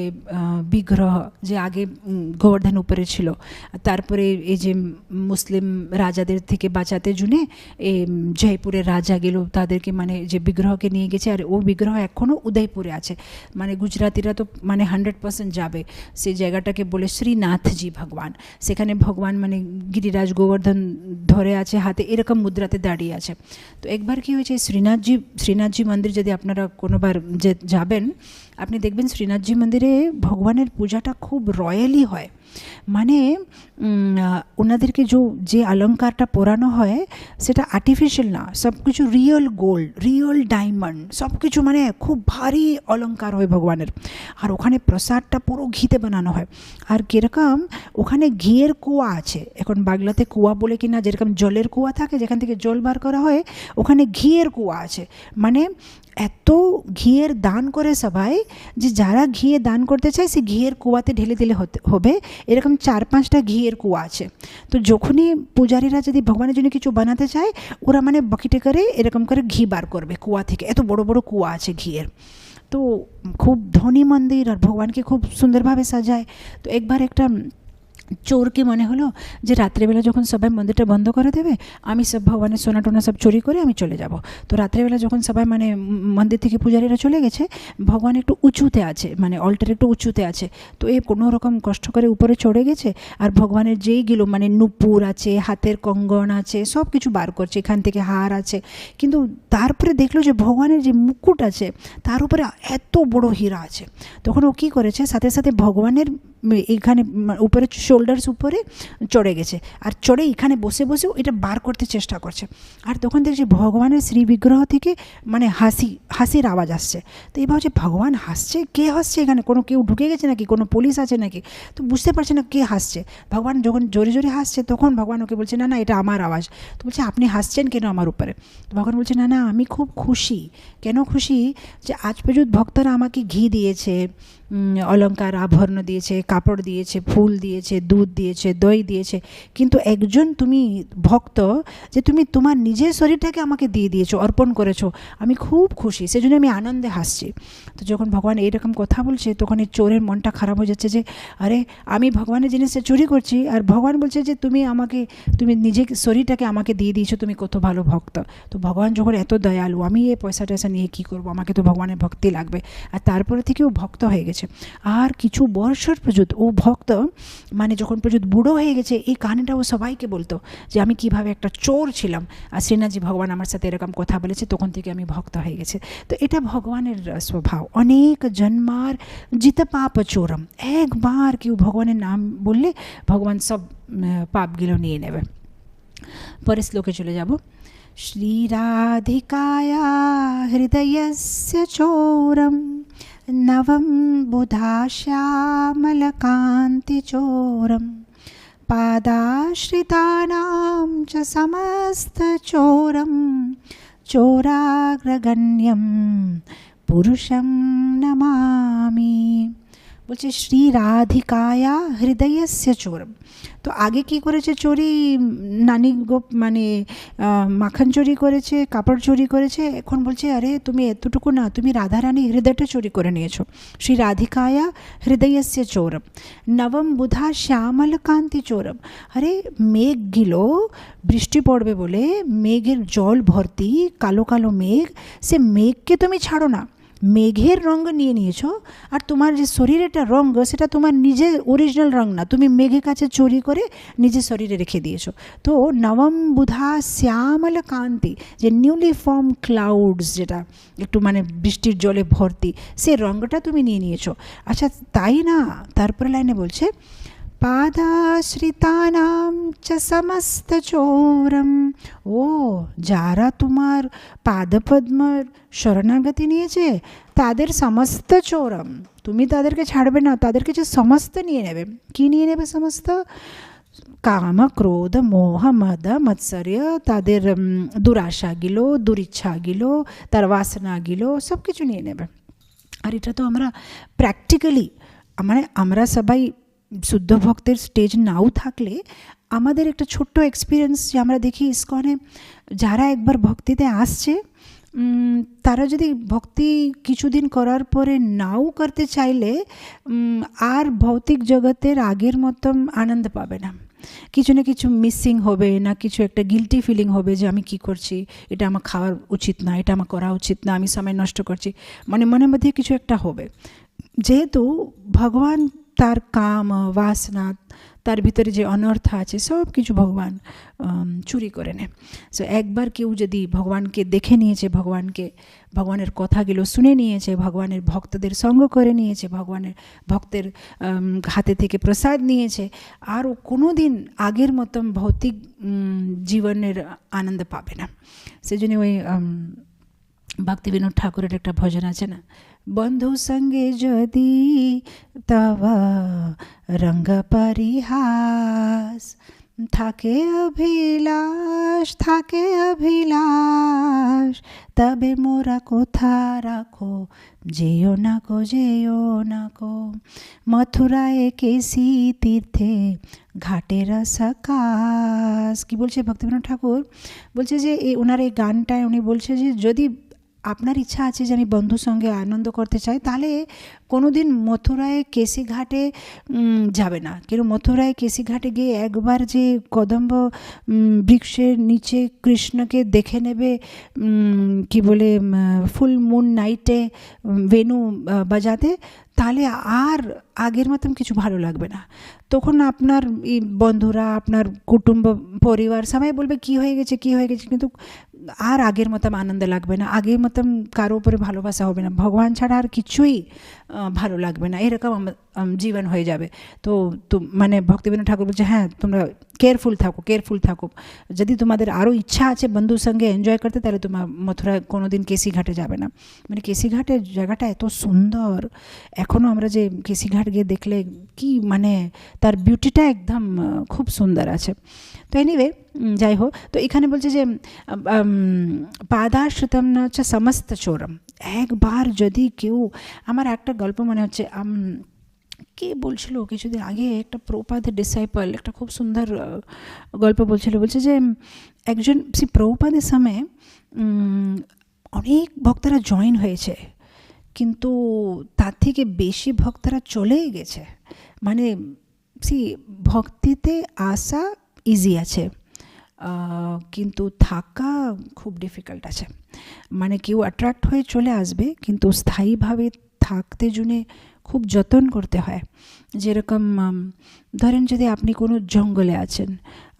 বিগ্রহ, যে আগে গোবর্ধন উপরে ছিল, তারপরে এই যে মুসলিম রাজাদের থেকে বাঁচাতে জন্য এই জয়পুরের রাজা গেল, তাদেরকে মানে যে বিগ্রহকে নিয়ে গেছে, আর ও বিগ্রহ এখনও উদয়পুরে আছে। মানে গুজরাতিরা তো মানে 100% যাবে, সেই জায়গাটাকে বলে শ্রীনাথজি ভগবান। সেখানে ভগবান মানে গিরিরাজ গোবর্ধন ধরে আছে হাতে, এরকম মুদ্রাতে দাঁড়িয়ে আছে। তো একবার কি হয়েছে, শ্রীনাথজি মন্দির যদি আপনারা কোনোবার যাবেন, আপনি দেখবেন শ্রীনাথজি মন্দিরে ভগবানের পূজাটা খুব রয়্যালি হয়। মানে ওনাদেরকে যে অলঙ্কারটা পরানো হয় সেটা আর্টিফিশিয়াল না, সব কিছু রিয়েল গোল্ড, রিয়েল ডায়মন্ড, সব কিছু মানে খুব ভারী অলঙ্কার হয় ভগবানের। আর ওখানে প্রসাদটা পুরো ঘিতে বানানো হয়। আর কীরকম ওখানে ঘিয়ের কুয়া আছে, এখন বাংলাতে কুয়া বলে কি না, যেরকম জলের কুয়া থাকে যেখান থেকে জল বার করা হয়, ওখানে ঘিয়ের কুয়া আছে। মানে এত ঘিয়ের দান করে সবাই, যে যারা ঘিয়ে দান করতে চায় সে ঘিয়ের কুয়াতে ঢেলে দিলে হবে, এরকম 4-5টা ঘিয়ের কুয়া আছে। তো যখনই পূজারীরা যদি ভগবানের জন্য কিছু বানাতে চায়, ওরা মানে বাকিটে করে এরকম করে ঘি বার করবে কুয়া থেকে, এত বড় বড় কুয়া আছে ঘিয়ের। তো খুব ধনী মন্দির, আর ভগবানকে খুব সুন্দরভাবে সাজায়। তো একবার একটা চোরকে মনে হলো যে রাত্রেবেলা যখন সবাই মন্দিরটা বন্ধ করে দেবে, আমি সব ভগবানের সোনা টোনা সব চুরি করে আমি চলে যাব। তো রাত্রেবেলা যখন সবাই মানে মন্দির থেকে পূজারীরা চলে গেছে, ভগবান একটু উঁচুতে আছে, মানে অল্টার একটু উঁচুতে আছে, তো এ কোনো রকম কষ্ট করে উপরে চড়ে গেছে, আর ভগবানের যেইগুলো মানে নুপুর আছে, হাতের কঙ্গন আছে, সব কিছু বার করছে, এখান থেকে হার আছে, কিন্তু তারপরে দেখলো যে ভগবানের যে মুকুট আছে তার উপরে এত বড় হীরা আছে। তখন ও কী করেছে, সাথে সাথে ভগবানের এখানে উপরে শোল্ডার্স উপরে চড়ে গেছে, আর চড়ে এখানে বসে বসেও এটা বার করতে চেষ্টা করছে। আর তখন দেখছি ভগবানের শ্রী বিগ্রহ থেকে মানে হাসির আওয়াজ আসছে। তো এই ভাবছে ভগবান হাসছে, কে হাসছে এখানে, কেউ ঢুকে গেছে নাকি, কোনো পুলিশ আছে নাকি, তো বুঝতে পারছে না কে হাসছে। ভগবান যখন জোরে জোরে হাসছে তখন ভগবান ওকে বলছে না না এটা আমার আওয়াজ। তো বলছে আপনি হাসছেন কেন আমার উপরে? তো ভগবান বলছে না না আমি খুব খুশি। কেন খুশি? যে আজ পর্যন্ত ভক্তরা আমাকে ঘি দিয়েছে, অলঙ্কার আভরণ দিয়েছে, কাপড় দিয়েছে, ফুল দিয়েছে, দুধ দিয়েছে, দই দিয়েছে, কিন্তু একজন তুমি ভক্ত যে তুমি তোমার নিজের শরীরটাকে আমাকে দিয়ে দিয়েছো, অর্পণ করেছো, আমি খুব খুশি, সেজন্য আমি আনন্দে হাসছি। তো যখন ভগবান এইরকম কথা বলছে তখন এই চোরের মনটা খারাপ হয়ে যাচ্ছে যে আরে আমি ভগবানের জিনিসটা চুরি করছি, আর ভগবান বলছে যে তুমি নিজে শরীরটাকে আমাকে দিয়ে দিয়েছো, তুমি কত ভালো ভক্ত। তো ভগবান যখন এত দয়ালু, আমি এই পয়সা টয়সা নিয়ে কী করবো, আমাকে তো ভগবানের ভক্তি লাগবে। আর তারপরে থেকে ও ভক্ত হয়ে গেছে। আর কিছু বছর পর্যন্ত ও ভক্ত, মানে যখন পর্যন্ত বুড়ো হয়ে গেছে এই কাহিনীটা ও সবাইকে বলতো যে আমি কিভাবে একটা চোর ছিলাম, আর শ্রীনাথজি ভগবান আমার সাথে এরকম কথা বলেছে, তখন থেকে আমি ভক্ত হয়ে গেছে। তো এটা ভগবানের স্বভাব, অনেক জন্মার জিত পাপ চোরম, একবার কেউ ভগবানের নাম বললে ভগবান সব পাপগুলো নিয়ে নেবে। পরের শ্লোকে চলে যাব। শ্রীরাধিকায়া হৃদয়স্য চোরম নবম বুধাশ্যামলকান্তিচোরম পাদাশ্রিতানাম চ সমস্তচোরম চোরাগ্রগণ্যম পুরুষম নমামি। বলছে শ্রী রাধিকায়া হৃদয়স্য চোরম। তো আগে কি করেছে চুরি, নানি মানে মাখন চুরি করেছে, কাপড় চুরি করেছে, এখন বলছে আরে তুমি এতটুকু না, তুমি রাধারানী হৃদয়টা চুরি করে নিয়েছো। শ্রী রাধিকায়া হৃদয়স্য চোরম নবম বুধা শ্যামল কান্তি চোরম। আরে মেঘগুলো বৃষ্টি পড়বে বলে মেঘের জল ভর্তি কালো কালো মেঘ, সে মেঘকে তুমি ছাড়ো না, মেঘের রঙ নিয়ে নিয়েছো, আর তোমার যে শরীরের রঙ সেটা তোমার নিজের অরিজিনাল রঙ না, তুমি মেঘের কাছে চুরি করে নিজের শরীরে রেখে দিয়েছো। তো নবম বুধা শ্যামল কান্তি, যে নিউলি ফর্ম ক্লাউডস, যেটা একটু মানে বৃষ্টির জলে ভর্তি, সে রঙটা তুমি নিয়ে নিয়েছো। আচ্ছা তাই না, তারপরে লাইনে বলছে পাদাশ্রিতানাম চ সমস্ত চোরম। ও যারা তোমার পাদপদ্মর শরণাগতি নিয়েছে তাদের সমস্ত চোরম, তুমি তাদেরকে ছাড়বে না, তাদের কিছু সমস্ত নিয়ে নেবে। কি নিয়ে নেবে সমস্ত? কাম ক্রোধ মোহ মদ মৎসর্য, তাদের দুরাশাগুলো, দুরিচ্ছাগুলো, তার বাসনাগুলো সব কিছু নিয়ে নেবে। আর এটা তো আমরা প্র্যাকটিক্যালি, মানে আমরা সবাই শুদ্ধ ভক্তের স্টেজ নাও থাকলে আমাদের একটা ছোট্ট এক্সপিরিয়েন্স যে আমরা দেখি ইসকনে যারা একবার ভক্তিতে আসছে, তারা যদি ভক্তি কিছুদিন করার পরে নাও করতে চাইলে আর ভৌতিক জগতের আগের মতন আনন্দ পাবে না। কিছু না কিছু মিসিং হবে, না কিছু একটা গিল্টি ফিলিং হবে যে আমি কি করছি, এটা আমার খাওয়ার উচিত না, এটা আমার করা উচিত না, আমি সময় নষ্ট করছি, মানে মনের মধ্যে কিছু একটা হবে। যেহেতু ভগবান তার কাম বাসনা, তার ভিতরে যে অনর্থ আছে সব কিছু ভগবান চুরি করে নেয়। সো একবার কেউ যদি ভগবানকে দেখে নিয়েছে, ভগবানের কথাগুলো শুনে নিয়েছে, ভগবানের ভক্তদের সঙ্গ করে নিয়েছে, ভগবানের ভক্তের হাতে থেকে প্রসাদ নিয়েছে, আর ও কোনো দিন আগের মতন ভৌতিক জীবনের আনন্দ পাবে না। সেজন্য ওই ভক্তিবিনোদ ঠাকুরের একটা ভজন আছে না, বন্ধু সঙ্গে যদি তব রঙ্গ পরিহাস থাকে অভিলাষ তবে মোরা কোথা রাখো, যেও না কো মথুরায় কেসি তীর্থে ঘাটের সকাশ। কি বলছে ভক্তিবিনোদ ঠাকুর? বলছে যে ওনার এই গানটায় উনি বলছে যে যদি আপনার ইচ্ছা আছে যে আমি বন্ধুর সঙ্গে আনন্দ করতে চাই, তাহলে কোনো দিন মথুরায় কেশিঘাটে যাবে না। কিন্তু মথুরায় কেশিঘাটে গিয়ে একবার যে কদম্ব বৃক্ষের নিচে কৃষ্ণকে দেখে নেবে, কি বলে ফুল মুন নাইটে বেনু বাজাতে, তাহলে আর আগের মতন কিছু ভালো লাগবে না। তখন আপনার এই বন্ধুরা, আপনার কুটুম্ব পরিবার সবাই বলবে কী হয়ে গেছে, কী হয়ে গেছে, কিন্তু আর আগের মতন আনন্দ লাগবে না, আগের মতন কারো উপরে ভালোবাসা হবে না, ভগবান ছাড়া আর কিছুই ভালো লাগবে না, এরকম জীবন হয়ে যাবে। তো মানে ভক্তিবিনোদ ঠাকুর বলছে হ্যাঁ তোমরা কেয়ারফুল থাকো, যদি তোমাদের আরও ইচ্ছা আছে বন্ধুর সঙ্গে এনজয় করতে, তাহলে তোমার মথুরা কোনো দিন কেশিঘাটে যাবে না। মানে কেশিঘাটের জায়গাটা এত সুন্দর, এখনও আমরা যে কেশিঘাট গিয়ে দেখলে কি মানে তার বিউটিটা একদম খুব সুন্দর আছে। তো এনিওয়ে যাই হোক, তো এখানে বলছে যে পাদাশ্রিতম না হচ্ছে সমস্ত চোরম। একবার যদি কেউ, আমার একটা গল্প মনে হচ্ছে, কে বলছিল কিছুদিন আগে, একটা প্রভুপাদের ডিসাইপল একটা খুব সুন্দর গল্প বলছে যে একজন প্রভুপাদের সময় অনেক ভক্তরা জয়েন হয়েছে, কিন্তু তার থেকে বেশি ভক্তরা চলেই গেছে। মানে ভক্তিতে আসা ইজি আছে, কিন্তু থাকা খুব ডিফিকাল্ট আছে। মানে কেউ অ্যাট্রাক্ট হয়ে চলে আসবে, কিন্তু স্থায়ীভাবে থাকতে জন্য খুব যত্ন করতে হয়। যেরকম ধরেন যদি আপনি কোনো জঙ্গলে আছেন,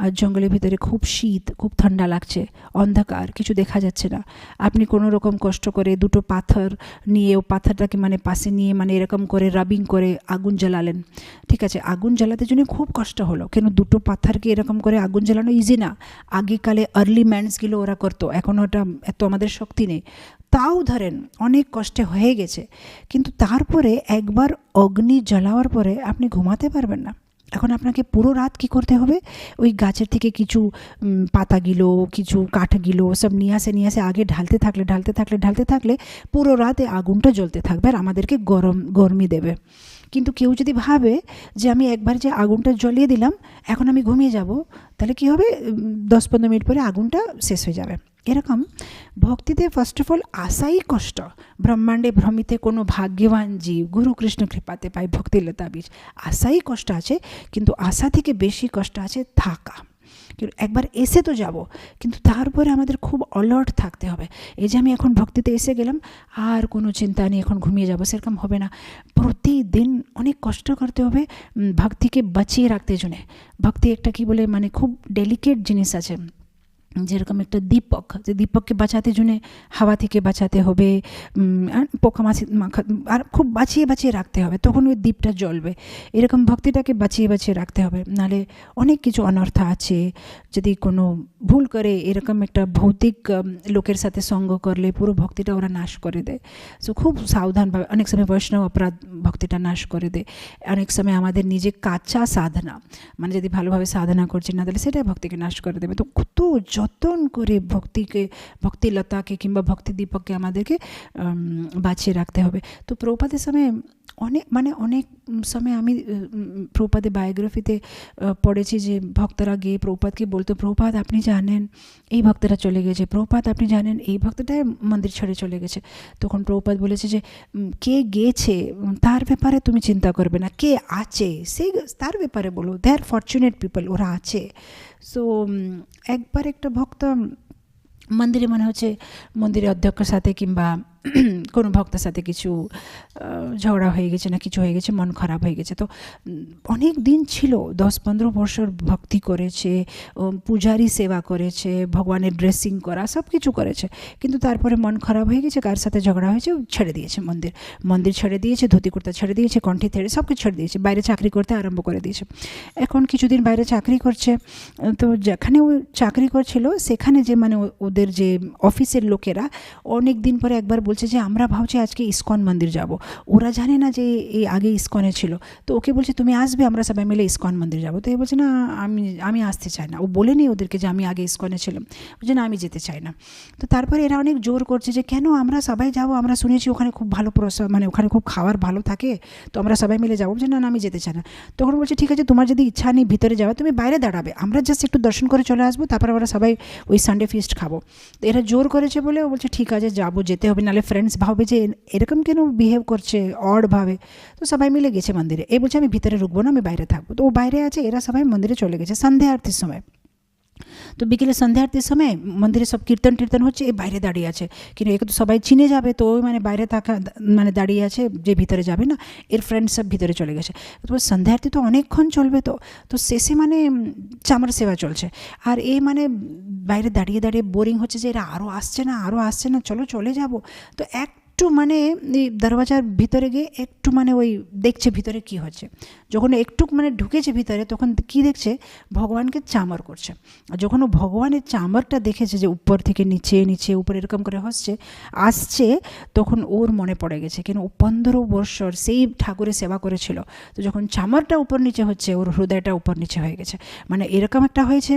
আর জঙ্গলের ভিতরে খুব শীত, খুব ঠান্ডা লাগছে, অন্ধকার, কিছু দেখা যাচ্ছে না, আপনি কোনো রকম কষ্ট করে দুটো পাথর নিয়ে, ও পাথরটাকে মানে পাশে নিয়ে মানে এরকম করে রাবিং করে আগুন জ্বালালেন, ঠিক আছে, আগুন জ্বালাতে জন্য খুব কষ্ট হলো, কেন দুটো পাথরকে এরকম করে আগুন জ্বালানো ইজি না। আগেকালে আর্লি ম্যানসগুলো ওরা করতো, এখন ওটা এত আমাদের শক্তি নেই, তাও ধরেন অনেক কষ্টে হয়ে গেছে। কিন্তু তারপরে একবার অগ্নি জ্বালাওয়ার পরে আপনি ঘুমাতে পারবেন না। এখন আপনাকে পুরো রাত কি করতে হবে, ওই গাছের থেকে কিছু পাতাগুলো, কিছু কাঠগুলো সব নিয়ে আসে আগে ঢালতে থাকলে পুরো রাতে আগুনটা জ্বলতে থাকবে, আর আমাদেরকে গরমি দেবে। কিন্তু কেউ যদি ভাবে যে আমি একবার যে আগুনটা জ্বলিয়ে দিলাম, এখন আমি ঘুমিয়ে যাব, তাহলে কি হবে, 10-15 মিনিট পরে আগুনটা শেষ হয়ে যাবে। এরকম ভক্তিতে ফার্স্ট অফ অল আসাই কষ্ট। ব্রহ্মাণ্ডে ভ্রমিতে কোনো ভাগ্যবান জীব গুরু কৃষ্ণ কৃপাতে পায় ভক্তিলতা বীজ, আসাই কষ্ট আছে, কিন্তু আশা থেকে বেশি কষ্ট আছে থাকা। একবার এসে তো যাব, কিন্তু তারপরে আমাদের খুব অ্যালার্ট থাকতে হবে। এই যে আমি এখন ভক্তিতে এসে গেলাম, আর কোনো চিন্তা নেই, এখন ঘুমিয়ে যাব, সেরকম হবে না। প্রতিদিন অনেক কষ্ট করতে হবে ভক্তিকে বাঁচিয়ে রাখতে জন্যে। ভক্তি একটা কি বলে মানে খুব ডেলিকেট জিনিস আছে, যেরকম একটা দীপক, যে দীপককে বাঁচাতে জন্যে হাওয়া থেকে বাঁচাতে হবে, পোকামাছি আর খুব বাঁচিয়ে রাখতে হবে, তখন ওই দীপটা জ্বলবে। এরকম ভক্তিটাকে বাঁচিয়ে রাখতে হবে, নাহলে অনেক কিছু অনর্থ আছে। যদি কোনো ভুল করে এরকম একটা ভৌতিক লোকের সাথে সঙ্গ করলে পুরো ভক্তিটা ওরা নাশ করে দেয়। সো খুব সাবধানভাবে, অনেক সময় বৈষ্ণব অপরাধ ভক্তিটা নাশ করে দেয়। অনেক সময় আমাদের নিজে কাঁচা সাধনা, মানে যদি ভালোভাবে সাধনা করছি না, তাহলে সেটা ভক্তিকে নাশ করে দেবে। তো কত যত্ন করে ভক্তিলতাকে কিংবা ভক্তি দীপককে আমাদেরকে বাঁচিয়ে রাখতে হবে। তো প্রভুপাদের সময় অনেক সময় আমি প্রভুপাদের বায়োগ্রাফিতে পড়েছি যে ভক্তরা গিয়ে প্রভুপাদকে বলতো, প্রভুপাদ আপনি জানেন এই ভক্তটা চলে গেছে, প্রভুপাদ আপনি জানেন এই ভক্তটা মন্দির ছেড়ে চলে গেছে। তখন প্রভুপাদ বলেছে যে কে গেছে তার ব্যাপারে তুমি চিন্তা করবে না, কে আছে সেই তার ব্যাপারে বলো, দে আর ফরচুনেট পিপল, ওরা আছে। সো একবার একটা ভক্ত মন্দিরে, মনে হচ্ছে মন্দিরের অধ্যক্ষের সাথে কিংবা কোনো ভক্তের সাথে কিছু ঝগড়া হয়ে গেছে না কিছু হয়ে গেছে, মন খারাপ হয়ে গেছে। তো অনেক দিন ছিল, 10-15 বছর ভক্তি করেছে, পূজারি সেবা করেছে, ভগবানের ড্রেসিং করা সব কিছু করেছে, কিন্তু তারপরে মন খারাপ হয়ে গেছে, কার সাথে ঝগড়া হয়েছে, ছেড়ে দিয়েছে মন্দির ছেড়ে দিয়েছে, ধুতি কুর্তা ছেড়ে দিয়েছে, কণ্ঠি ছেড়ে সব কিছু ছেড়ে দিয়েছে, বাইরে চাকরি করতে আরম্ভ করে দিয়েছে। এখন কিছুদিন বাইরে চাকরি করছে। তো যেখানে ও চাকরি করছিল সেখানে যে মানে ওদের যে অফিসের লোকেরা অনেক দিন পরে একবার বলছে যে আমরা ভাবছি আজকে ইসকন মন্দির যাব। ওরা জানে না যে এই আগে ইসকনে ছিল। তো ওকে বলছে তুমি আসবে, আমরা সবাই মিলে ইসকন মন্দির যাব। তো এ বলছে না, আমি আসতে চাই না। ও বলেনি ওদেরকে যে আমি আগে ইসকনে ছিলাম, বলছে না আমি যেতে চাই না। তো তারপরে এরা অনেক জোর করছে যে কেন, আমরা সবাই যাব, আমরা শুনেছি ওখানে খুব ভালো মানে ওখানে খুব খাবার ভালো থাকে, তো আমরা সবাই মিলে যাবো। বলছে না আমি যেতে চাই না। তখন বলছে ঠিক আছে, তোমার যদি ইচ্ছা নেই ভিতরে যাওয়া, তুমি বাইরে দাঁড়াবে, আমরা জাস্ট একটু দর্শন করে চলে আসবো, তারপর আমরা সবাই ওই সানডে ফিস্ট খাবো। তো এরা জোর করেছে বলে ও বলছে ঠিক আছে যাবো, যেতে হবে, নাহলে ফ্রেন্ডস ভাববে যে এরকম কেন বিহেভ করছে, অড ভাবে। তো সবাই মিলে গেছে মন্দিরে। এ বলছে আমি ভিতরে ঢুকবো না, আমি বাইরে থাকবো। তো ও বাইরে আছে, এরা সবাই মন্দিরে চলে গেছে সন্ধ্যা আরতির সময়। তো বিকেলে সন্ধ্যা আরতির সময় মন্দিরে সব কীর্তন টীর্তন হচ্ছে, এ বাইরে দাঁড়িয়ে আছে। কিন্তু একে তো সবাই চিনে যাবে, তো ওই মানে বাইরে মানে দাঁড়িয়ে আছে, যে ভিতরে যাবে না। এর ফ্রেন্ড সব ভিতরে চলে গেছে। তো সন্ধ্যা আরতি তো অনেকক্ষণ চলবে, তো শেষে মানে চামর সেবা চলছে, আর এ মানে বাইরে দাঁড়িয়ে দাঁড়িয়ে বোরিং হচ্ছে যে এরা আরও আসছে না, চলো চলে যাব। তো একটু মানে এই দরওয়াজার ভিতরে গিয়ে একটু মানে ওই দেখছে ভিতরে কি হচ্ছে। যখন একটু মানে ঢুকেছে ভিতরে, তখন কি দেখছে, ভগবানকে চামর করছে। আর যখন ও ভগবানের চামরটা দেখেছে যে উপর থেকে নিচে উপর এরকম করে আসছে, তখন ওর মনে পড়ে গেছে কেন ও 15 বছর সেই ঠাকুরের সেবা করেছিল। তো যখন চামরটা উপর নিচে হচ্ছে, ওর হৃদয়টা উপর নিচে হয়ে গেছে। মানে এরকম একটা হয়েছে,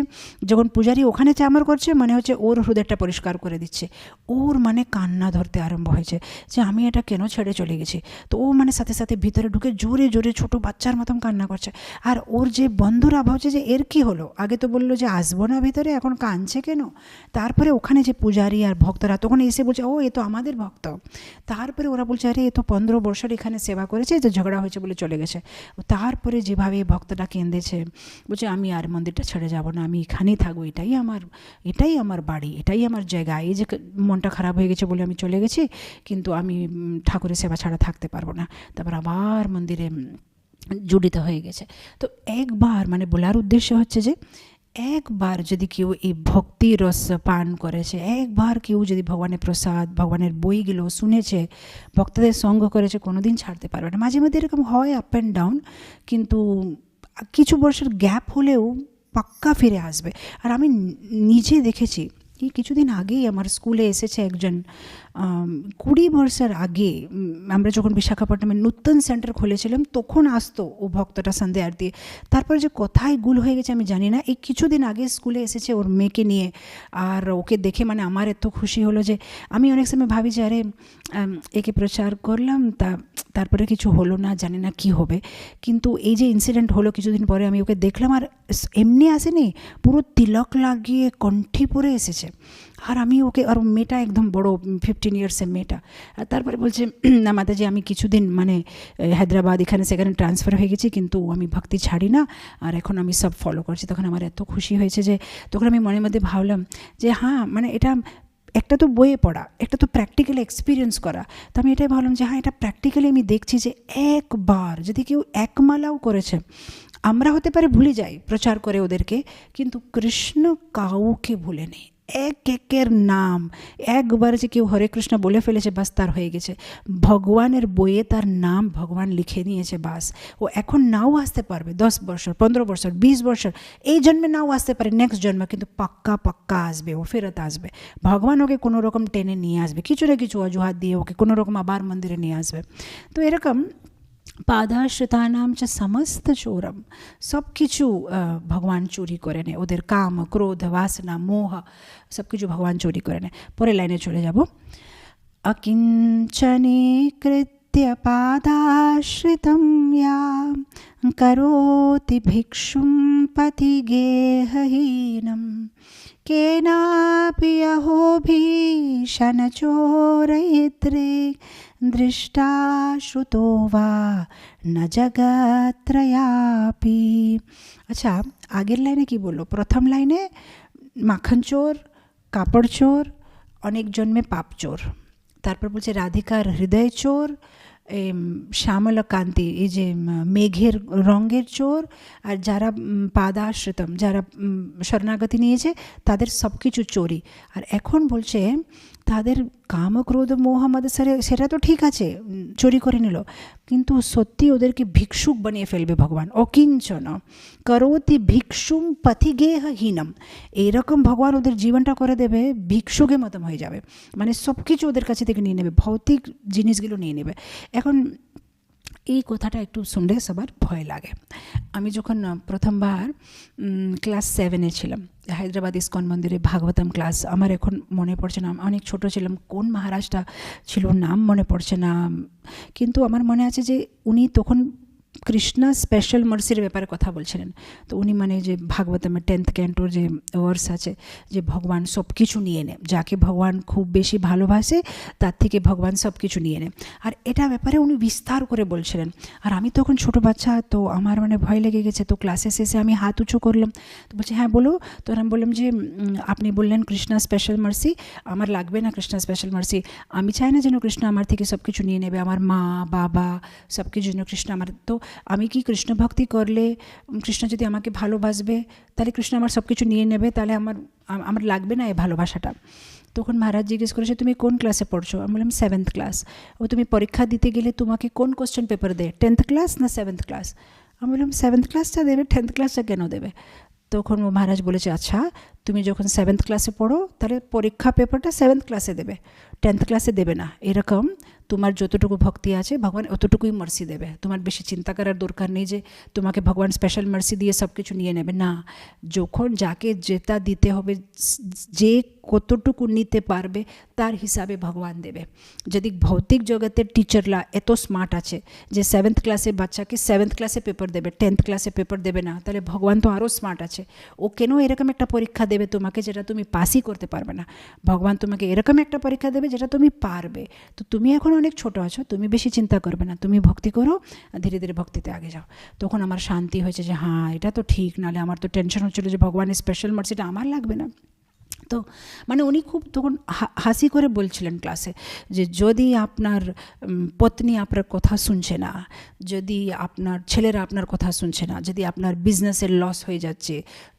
যখন পূজারী ওখানে চামর করছে মানে হচ্ছে ওর হৃদয়টা পরিষ্কার করে দিচ্ছে। ওর মানে কান্না ধরতে আরম্ভ হয়েছে যে আমি এটা কেন ছেড়ে চলে গেছি। তো ও মানে সাথে সাথে ভিতরে ঢুকে জোরে জোরে ছোটো বাচ্চার মতন কান্না করছে। আর ওর যে বন্ধুরা ভাবছে যে এর কি হলো, আগে তো বললো যে আসবো না ভিতরে, এখন কাঁদছে কেন। তারপরে ওখানে যে পূজারী আর ভক্তরা তখন এসে বলছে ও এ তো আমাদের ভক্ত। তারপরে ওরা বলছে আরে এ তো 15 বছর এখানে সেবা করেছে, যে ঝগড়া হয়েছে বলে চলে গেছে। তারপরে যেভাবে ভক্তটা কেঁদেছে, বলছে আমি আর মন্দিরটা ছেড়ে যাব না, আমি এখানেই থাকবো, এটাই আমার বাড়ি, এটাই আমার জায়গা। এই যে মনটা খারাপ হয়ে গেছে বলে আমি চলে গেছি, কিন্তু আমি ঠাকুরের সেবা ছাড়া থাকতে পারবো না। তারপর আবার মন্দিরে জড়িত হয়ে গেছে। তো একবার মানে বলার উদ্দেশ্য হচ্ছে যে একবার যদি কেউ এই ভক্তি রস পান করেছে, একবার কেউ যদি ভগবানের প্রসাদ, ভগবানের বইগুলো শুনেছে, ভক্তদের সঙ্গ করেছে, কোনোদিন ছাড়তে পারবে না। মাঝে মধ্যে এরকম হয় আপ অ্যান্ড ডাউন, কিন্তু কিছু বছর গ্যাপ হলেও পাক্কা ফিরে আসবে। আর আমি নিজে দেখেছি, এই কিছুদিন আগেই আমার স্কুলে এসেছে একজন 20 বছর আগে আমরা যখন বিশাখাপট্টনামে নূতন সেন্টার খুলেছিলাম, তখন আসতো ও ভক্তটা সন্ধ্যে আরতি। তারপরে যে কোথায় গুল হয়ে গেছে আমি জানি না। এই কিছুদিন আগে স্কুলে এসেছে ওর মেয়েকে নিয়ে, আর ওকে দেখে মানে আমার এত খুশি হলো যে আমি অনেক সময় ভাবি যে আরে একে প্রচার করলাম, তারপরে কিছু হলো না, জানি না কি হবে। কিন্তু এই যে ইনসিডেন্ট হলো কিছুদিন পরে, আমি ওকে দেখলাম, আর এমনি আসেনি, পুরো তিলক লাগিয়ে কণ্ঠি পরে এসেছে। আর আমি ওকে, আর মেয়েটা একদম বড় 15 ইয়ার্সের মেয়েটা। আর তারপরে বলছে না মাতাজি আমি কিছুদিন মানে হায়দ্রাবাদ এখানে সেখানে ট্রান্সফার হয়ে গেছি, কিন্তু আমি ভক্তি ছাড়ি না, আর এখন আমি সব ফলো করছি। তখন আমার এত খুশি হয়েছে যে তখন আমি মনের মধ্যে ভাবলাম যে হ্যাঁ মানে এটা একটা তো বইয়ে পড়া, একটা তো প্র্যাকটিক্যালি এক্সপিরিয়েন্স করা। তো আমি এটাই ভাবলাম যে হ্যাঁ এটা প্র্যাকটিক্যালি আমি দেখছি যে একবার যদি কেউ একমালাও করেছে, আমরা হতে পারে ভুলে যাই প্রচার করে ওদেরকে, কিন্তু কৃষ্ণ কাউকে ভুলে নেই। একের নাম একবার যে কেউ হরে কৃষ্ণ বলে ফেলেছে, বাস তার হয়ে গেছে। ভগবানের বইয়ে তার নাম ভগবান লিখে নিয়েছে, বাস। ও এখন নাও আসতে পারবে 10 বছর, 15 বছর, 20 বছর, এই জন্মে নাও আসতে পারে, নেক্সট জন্মে, কিন্তু পাক্কা আসবে, ও ফেরত আসবে। ভগবান ওকে কোনো রকম টেনে নিয়ে আসবে, কিছু না কিছু অজুহাত দিয়ে ওকে কোনো রকম আবার মন্দিরে নিয়ে আসবে। তো এরকম পাদাশ্রিতানাম চ সমস্ত চোরম, সব কিছু ভগবান চুরি করে নেয়, ওদের কাম, ক্রোধ, বাসনা, মোহ সব কিছু ভগবান চুরি করে নেয়। পরের লাইনে চলে যাব। অকিঞ্চনে কৃত্য পাদাশ্রিতম ইয়া করোতি ভিক্ষুম পতিগেহহীনম কেনাপি অহো ভীষণ চোরয়িত্রে দৃষ্টা শ্রুতো বা ন জগত্রয়াপি। আচ্ছা, আগের লাইনে কি বললো? প্রথম লাইনে মাখন চোর, কাপড় চোর, অনেক জন্মে পাপ চোর। তারপর বলছে রাধিকার হৃদয় চোর, শ্যামল কান্তি এই যে মেঘের রঙের চোর, আর যারা পাদাশ্রিতম, যারা শরণাগতি নিয়েছে তাদের সব কিছু চোরি। আর এখন বলছে তাদের কাম ক্রোধ মোহ মদ সেটা তো ঠিক আছে, চুরি করে নিল, কিন্তু সত্যি ওদেরকে ভিক্ষুক বানিয়ে ফেলবে ভগবান। অকিঞ্চন করোতি ভিক্ষুম পথিগেহ হীনম, এইরকম ভগবান ওদের জীবনটা করে দেবে, ভিক্ষুকের মতন হয়ে যাবে, মানে সব কিছু ওদের কাছে থেকে নিয়ে নেবে, ভৌতিক জিনিসগুলো নিয়ে নেবে। এখন এই কথাটা একটু শুনলে সবার ভয় লাগে। আমি যখন প্রথমবার ক্লাস 7-এ ছিলাম, হায়দ্রাবাদ ইস্কন মন্দিরে ভাগবতম ক্লাস, আমার এখন মনে পড়ছে না, অনেক ছোট ছিলাম, কোন মহারাজটা ছিল নাম মনে পড়ছে না, কিন্তু আমার মনে আছে যে উনি তখন কৃষ্ণা স্পেশাল মার্সির ব্যাপারে কথা বলছিলেন। তো উনি মানে যে ভাগবতমের 10th ক্যান্টোর যে ওয়ার্স আছে যে ভগবান সব কিছু নিয়ে নেয়, যাকে ভগবান খুব বেশি ভালোবাসে তার থেকে ভগবান সব কিছু নিয়ে নেয়, আর এটা ব্যাপারে উনি বিস্তার করে বলছিলেন। আর আমি তখন ছোটো বাচ্চা, তো আমার মানে ভয় লেগে গেছে। তো ক্লাসে শেষে আমি হাত উঁচু করলাম, তো বলছে হ্যাঁ বলো। তো আমি বললাম যে আপনি বললেন কৃষ্ণা স্পেশাল মার্সি, আমার লাগবে না কৃষ্ণা স্পেশাল মার্সি, আমি চাই না যেন কৃষ্ণ আমার থেকে সব কিছু নিয়ে নেবে, আমার মা বাবা সব কিছু যেন কৃষ্ণ আমার, তো আমি কি কৃষ্ণ ভক্তি করলে কৃষ্ণ যদি আমাকে ভালোবাসবে তাহলে কৃষ্ণ আমার সব কিছু নিয়ে নেবে, তাহলে আমার লাগবে না এই ভালোবাসাটা। তখন মহারাজ জিজ্ঞেস করেছে তুমি কোন ক্লাসে পড়ছো? আমি বললাম 7th ক্লাস। ও তুমি পরীক্ষা দিতে গেলে তোমাকে কোন কোশ্চেন পেপার দেয়, 10th ক্লাস না 7th ক্লাস? আমি বললাম 7th ক্লাসটা দেবে, 10th ক্লাসটা কেন দেবে? তখন ও মহারাজ বলেছে আচ্ছা তুমি যখন 7th ক্লাসে পড়ো তাহলে পরীক্ষা পেপারটা 7th ক্লাসে দেবে, 10th ক্লাসে দেবে না, এরকম তোমার যতটুকু ভক্তি আছে ভগবান অতটুকুই মার্সি দেবে, তোমার বেশি চিন্তা করার দরকার নেই যে তোমাকে ভগবান স্পেশাল মার্সি দিয়ে সব কিছু নিয়ে নেবে না। যখন যাকে যেটা দিতে হবে, যে কতটুকু নিতে পারবে তার হিসাবে ভগবান দেবে। যদি ভৌতিক জগতের টিচাররা এত স্মার্ট আছে যে 7th ক্লাসে বাচ্চাকে 7th ক্লাসে পেপার দেবে, 10th ক্লাসে পেপার দেবে না, তাহলে ভগবান তো আরও স্মার্ট আছে, ও কেন এরকম একটা পরীক্ষা দেবে তোমাকে যেটা তুমি পাসই করতে পারবে না? ভগবান তোমাকে এরকম একটা পরীক্ষা দেবে যেটা তুমি পারবে। তো তুমি এখন অনেক ছোট আছো, তুমি বেশি চিন্তা করবে না, তুমি ভক্তি করো, ধীরে ধীরে ভক্তিতে আগে যাও। তখন আমার শান্তি হয়েছে যে হ্যাঁ এটা তো ঠিক, নাহলে আমার তো টেনশন হচ্ছিলো যে ভগবানের স্পেশাল মার্সিটা আমার লাগবে না। তো মানে উনি খুব তখন হাসি করে বলছিলেন ক্লাসে যে যদি আপনার পত্নী আপনার কথা শুনছে না, যদি আপনার ছেলেরা আপনার কথা শুনছে না, যদি আপনার বিজনেসের লস হয়ে যাচ্ছে,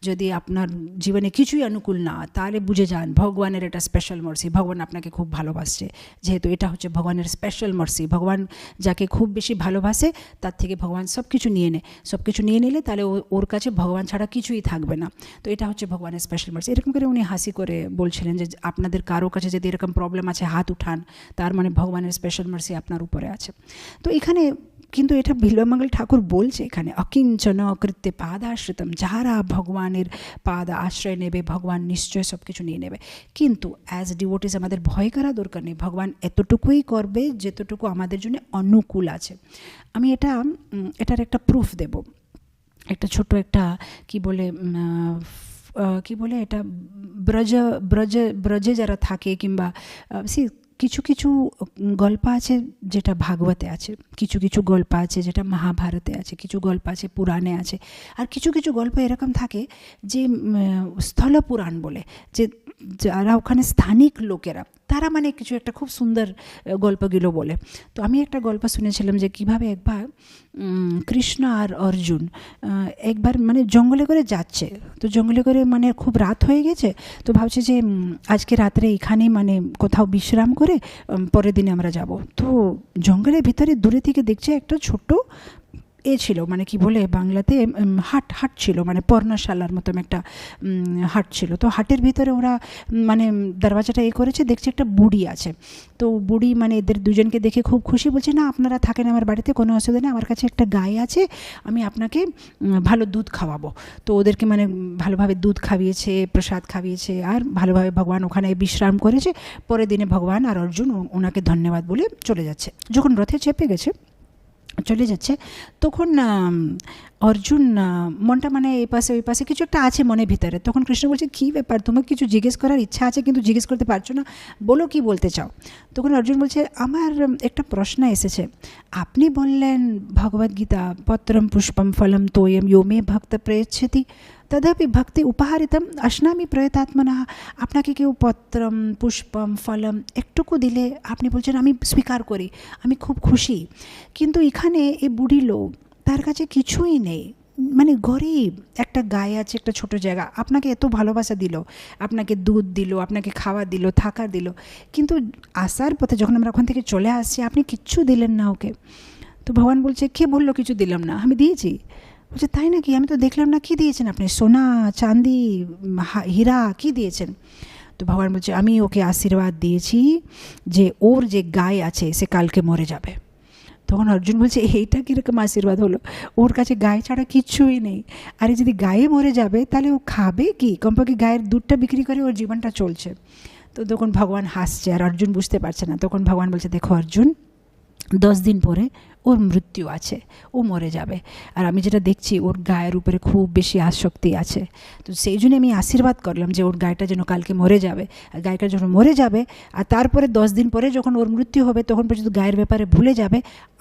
যদি আপনার জীবনে কিছুই অনুকূল না, তাহলে বুঝে যান ভগবানের এটা স্পেশাল মার্সি, ভগবান আপনাকে খুব ভালোবাসছে, যেহেতু এটা হচ্ছে ভগবানের স্পেশাল মার্সি। ভগবান যাকে খুব বেশি ভালোবাসে তার থেকে ভগবান সব কিছু নিয়ে নেয়, সব কিছু নিয়ে নিলে তাহলে ওর কাছে ভগবান ছাড়া কিছুই থাকবে না। তো এটা হচ্ছে ভগবানের স্পেশাল মার্সি। এরকম করে উনি হাসি করে বলছিলেন যে আপনাদের কারো কাছে যদি এরকম প্রবলেম আছে হাত উঠান, তার মানে ভগবানের স্পেশাল মার্সি আপনার উপরে আছে। তো এখানে কিন্তু এটা বিল্বমঙ্গল ঠাকুর বলছে এখানে অকিঞ্চন অকৃত্যে পাদাশ্রিতম, যারা ভগবানের পাদ আশ্রয় নেবে ভগবান নিশ্চয় সব কিছু নিয়ে নেবে। কিন্তু অ্যাজ ডিভোটিস আমাদের ভয় করা দরকার নেই, ভগবান এতটুকুই করবে যেতটুকু আমাদের জন্য অনুকূল আছে। আমি এটার একটা প্রুফ দেব, একটা ছোট একটা কি বলে এটা ব্রজে যারা থাকে, কিংবা কিছু কিছু গল্প আছে যেটা ভাগবতে আছে, কিছু কিছু গল্প আছে যেটা মহাভারতে আছে, কিছু গল্প আছে পুরাণে আছে, আর কিছু কিছু গল্প এরকম থাকে যে স্থল পুরাণ বলে, যে যারা ওখানে স্থানিক লোকেরা তারা মানে কিছু একটা খুব সুন্দর গল্পগুলো বলে। তো আমি একটা গল্প শুনেছিলাম যে কীভাবে একবার কৃষ্ণ আর অর্জুন একবার মানে জঙ্গলে করে যাচ্ছে, তো জঙ্গলে করে মানে খুব রাত হয়ে গেছে, তো ভাবছে যে আজকে রাত্রে এখানেই মানে কোথাও বিশ্রাম করে পরের দিনে আমরা যাব। তো জঙ্গলের ভিতরে দূরে থেকে দেখছে একটা ছোট্ট ছিল, মানে কি বলে বাংলাতে হাট ছিল, মানে পর্ণশালার মতন একটা হাট ছিল। তো হাটের ভিতরে ওরা মানে দরওয়াজাটা করেছে, দেখছে একটা বুড়ি আছে। তো বুড়ি মানে এদের দুজনকে দেখে খুব খুশি, বলছে না আপনারা থাকেন আমার বাড়িতে, কোনো অসুবিধা নেই, আমার কাছে একটা গাই আছে, আমি আপনাকে ভালো দুধ খাওয়াবো। তো ওদেরকে মানে ভালোভাবে দুধ খাইয়েছে, প্রসাদ খাইয়েছে, আর ভালোভাবে ভগবান ওখানে বিশ্রাম করেছে। পরের দিনে ভগবান আর অর্জুন ওনাকে ধন্যবাদ বলে চলে যাচ্ছে। যখন রথে চেপে গেছে চলে যাচ্ছে, তখন অর্জুন মনটা মানে এই পাশে ওই পাশে কিছু একটা আছে মনের ভিতরে। তখন কৃষ্ণ বলছে কী ব্যাপার, তোমার কিছু জিজ্ঞেস করার ইচ্ছা আছে কিন্তু জিজ্ঞেস করতে পারছো না, বলো কি বলতে চাও। তখন অর্জুন বলছে আমার একটা প্রশ্ন এসেছে, আপনি বললেন ভগবদ্গীতা পত্রম পুষ্পম ফলম তোয়ম ইয়ো মে ভক্ত প্রয়চ্ছতি তদাপি ভক্তি উপহারিতম অশ্নামি প্রয়তাত্মনা। আপনাকে কেউ পত্রম পুষ্পম ফলম একটুকু দিলে আপনি বলছেন আমি স্বীকার করি, আমি খুব খুশি, কিন্তু এখানে এই বুড়ি লোক তার কাছে কিছুই নেই, মানে গরিব একটা গায়ে আছে, একটা ছোট জায়গা, আপনাকে এত ভালোবাসা দিল, আপনাকে দুধ দিল, আপনাকে খাওয়া দিল, থাকার দিল, কিন্তু আসার পথে যখন আমরা ওখান থেকে চলে আসছি আপনি কিচ্ছু দিলেন না ওকে। তো ভগবান বলছে, কে বললো কিছু দিলাম না? আমি দিয়েছি। বলছে, তাই নাকি? আমি তো দেখলাম না। কি দিয়েছেন আপনি? সোনা, চাঁদি, হীরা, কি দিয়েছেন? তো ভগবান বলছে, আমি ওকে আশীর্বাদ দিয়েছি যে ওর যে গায়ে আছে সে কালকে মরে যাবে। তখন অর্জুন বলছে, এইটা কীরকম আশীর্বাদ হলো? ওর কাছে গায়ে ছাড়া কিচ্ছুই নেই। আরে যদি গায়ে মরে যাবে তাহলে ও খাবে কি? কমপক্ষে গায়ের দুধটা বিক্রি করে ওর জীবনটা চলছে। তো তখন ভগবান হাসছে আর অর্জুন বুঝতে পারছে না। তখন ভগবান বলছে, দেখো অর্জুন, 10 দিন পরে ওর মৃত্যু আছে, ও মরে যাবে। আর আমি যেটা দেখছি ওর গায়ের উপরে খুব বেশি আসক্তি আছে। তো সেই জন্য আমি আশীর্বাদ করলাম যে ওর গায়েটা যেন কালকে মরে যাবে। আর গায়টা যখন মরে যাবে আর তারপরে 10 দিন পরে যখন ওর মৃত্যু হবে তখন পর্যন্ত গায়ের ব্যাপারে ভুলে যাবে,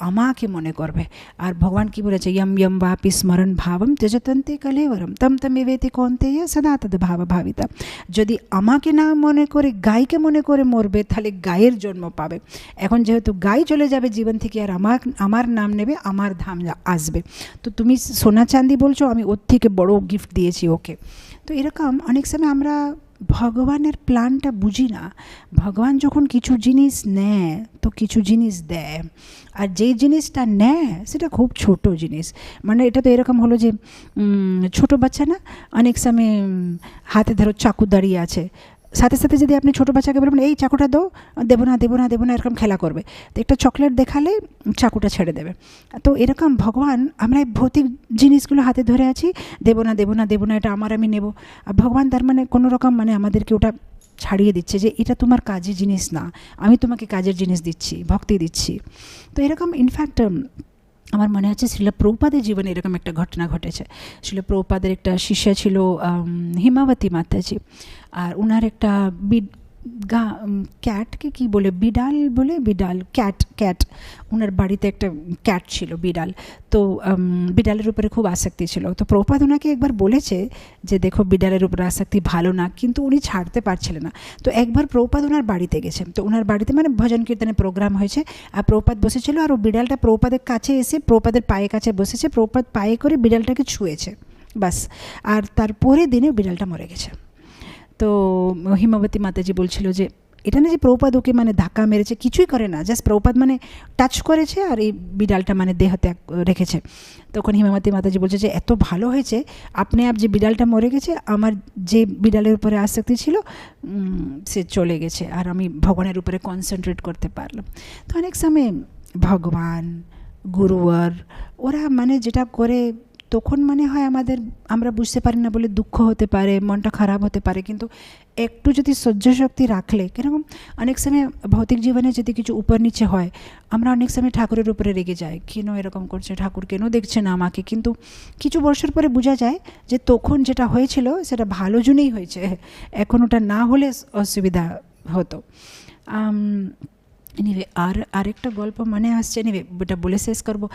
আমাকে মনে করবে। আর ভগবান কি বলেছে, ইয়ম ইয়ম বাপি স্মরণ ভাবম তেজতন্তে কলেবরম তম তমেবেতি কৌন্তেয় সদা তদ ভাব ভাবিতা। যদি আমাকে না মনে করে গায়কে মনে করে মরবে তাহলে গায়ের জন্ম পাবে। এখন যেহেতু গায়ে চলে যাবে জীবন থেকে আর আমার নাম নেবে, আমার ধাম আসবে। তো তুমি সোনা চাঁদি বলছো, আমি ওর থেকে বড় গিফট দিয়েছি ওকে। তো এরকম অনেক সময় আমরা ভগবানের প্ল্যানটা বুঝি না। ভগবান যখন কিছু জিনিস নেয় তো কিছু জিনিস দেয়, আর যেই জিনিসটা নেয় সেটা খুব ছোট জিনিস। মানে এটা তো এরকম হলো যে ছোট বাচ্চা না, অনেক সময় হাতে ধরো চাকু দাঁড়িয়ে আছে, সাথে সাথে যদি আপনি ছোটো বাচ্চাকে বলবেন এই চাকুটা দাও, দেবো না দেবো না দেবো না এরকম খেলা করবে। তো একটা চকলেট দেখালে চাকুটা ছেড়ে দেবে। তো এরকম ভগবান, আমরা এই ভৌতিক জিনিসগুলো হাতে ধরে আছি, দেবো না দেবো না দেবো না, এটা আমার, আমি নেব। আর ভগবান তার মানে কোনো রকম মানে আমাদেরকে ওটা ছাড়িয়ে দিচ্ছে যে এটা তোমার কাজের জিনিস না, আমি তোমাকে কাজের জিনিস দিচ্ছি, ভক্তি দিচ্ছি। তো এরকম ইনফ্যাক্ট আমার মনে হচ্ছে শিলা প্রভুপাদের জীবনে এরকম একটা ঘটনা ঘটেছে। শিলা প্রভুপাদের একটা শিষ্য ছিল হিমাবতী মাতাজি, আর ওনার একটা ক্যাটকে কি বলে, বিড়াল বলে, বিড়াল ক্যাট ওনার বাড়িতে একটা ক্যাট ছিল, বিড়াল। তো বিড়ালের উপরে খুব আসক্তি ছিল। তো প্রভুপাদ ওনাকে একবার বলেছে যে দেখো বিড়ালের উপরে আসক্তি ভালো না, কিন্তু উনি ছাড়তে পারছিলেন না। তো একবার প্রভুপাদ ওনার বাড়িতে গেছেন। তো ওনার বাড়িতে মানে ভজন কীর্তনের প্রোগ্রাম হয়েছে, আর প্রভুপাদ বসেছিল, আর ও বিড়ালটা প্রভুপাদের কাছে এসে প্রভুপাদের পায়ের কাছে বসেছে, প্রভুপাদ পায়ে করে বিড়ালটাকে ছুঁয়েছে, বাস। আর তারপরের দিনে বিড়ালটা মরে গেছে। তো হিমাবতী মাতাজি বলছিল যে এটা না যে প্রভুপাদ ওকে মানে ধাক্কা মেরেছে, কিছুই করে না, জাস্ট প্রভুপাদ মানে টাচ করেছে আর এই বিড়ালটা মানে দেহ ত্যাগ রেখেছে। তখন হিমাবতী মাতাজি বলছে যে এত ভালো হয়েছে, আপনি আপ যে বিড়ালটা মরে গেছে, আমার যে বিড়ালের উপরে আসক্তি ছিল সে চলে গেছে, আর আমি ভগবানের উপরে কনসেন্ট্রেট করতে পারলাম। তো অনেক সময় ভগবান, গুরুয়ার, ওরা মানে যেটা করে তখন মনে হয় আমরা বুঝতে পারি না বলে দুঃখ হতে পারে, মনটা খারাপ হতে পারে, কিন্তু একটু যদি সহ্য শক্তি রাখলে, কিরকম অনেক সময় ভৌতিক জীবনে যদি কিছু উপর নিচে হয়, আমরা অনেক সময় ঠাকুরের উপরে রেগে যাই, কেন এরকম করছে ঠাকুর, কেন দেখছে না আমাকে। কিন্তু কিছু বছর পরে বোঝা যায় যে তখন যেটা হয়েছিল সেটা ভালো জন্যই হয়েছে, এখন ওটা না হলে অসুবিধা হতো। এনিওয়ে আরেকটা গল্প মনে আসছে, এনিওয়ে ওটা বলে শেষ করবো।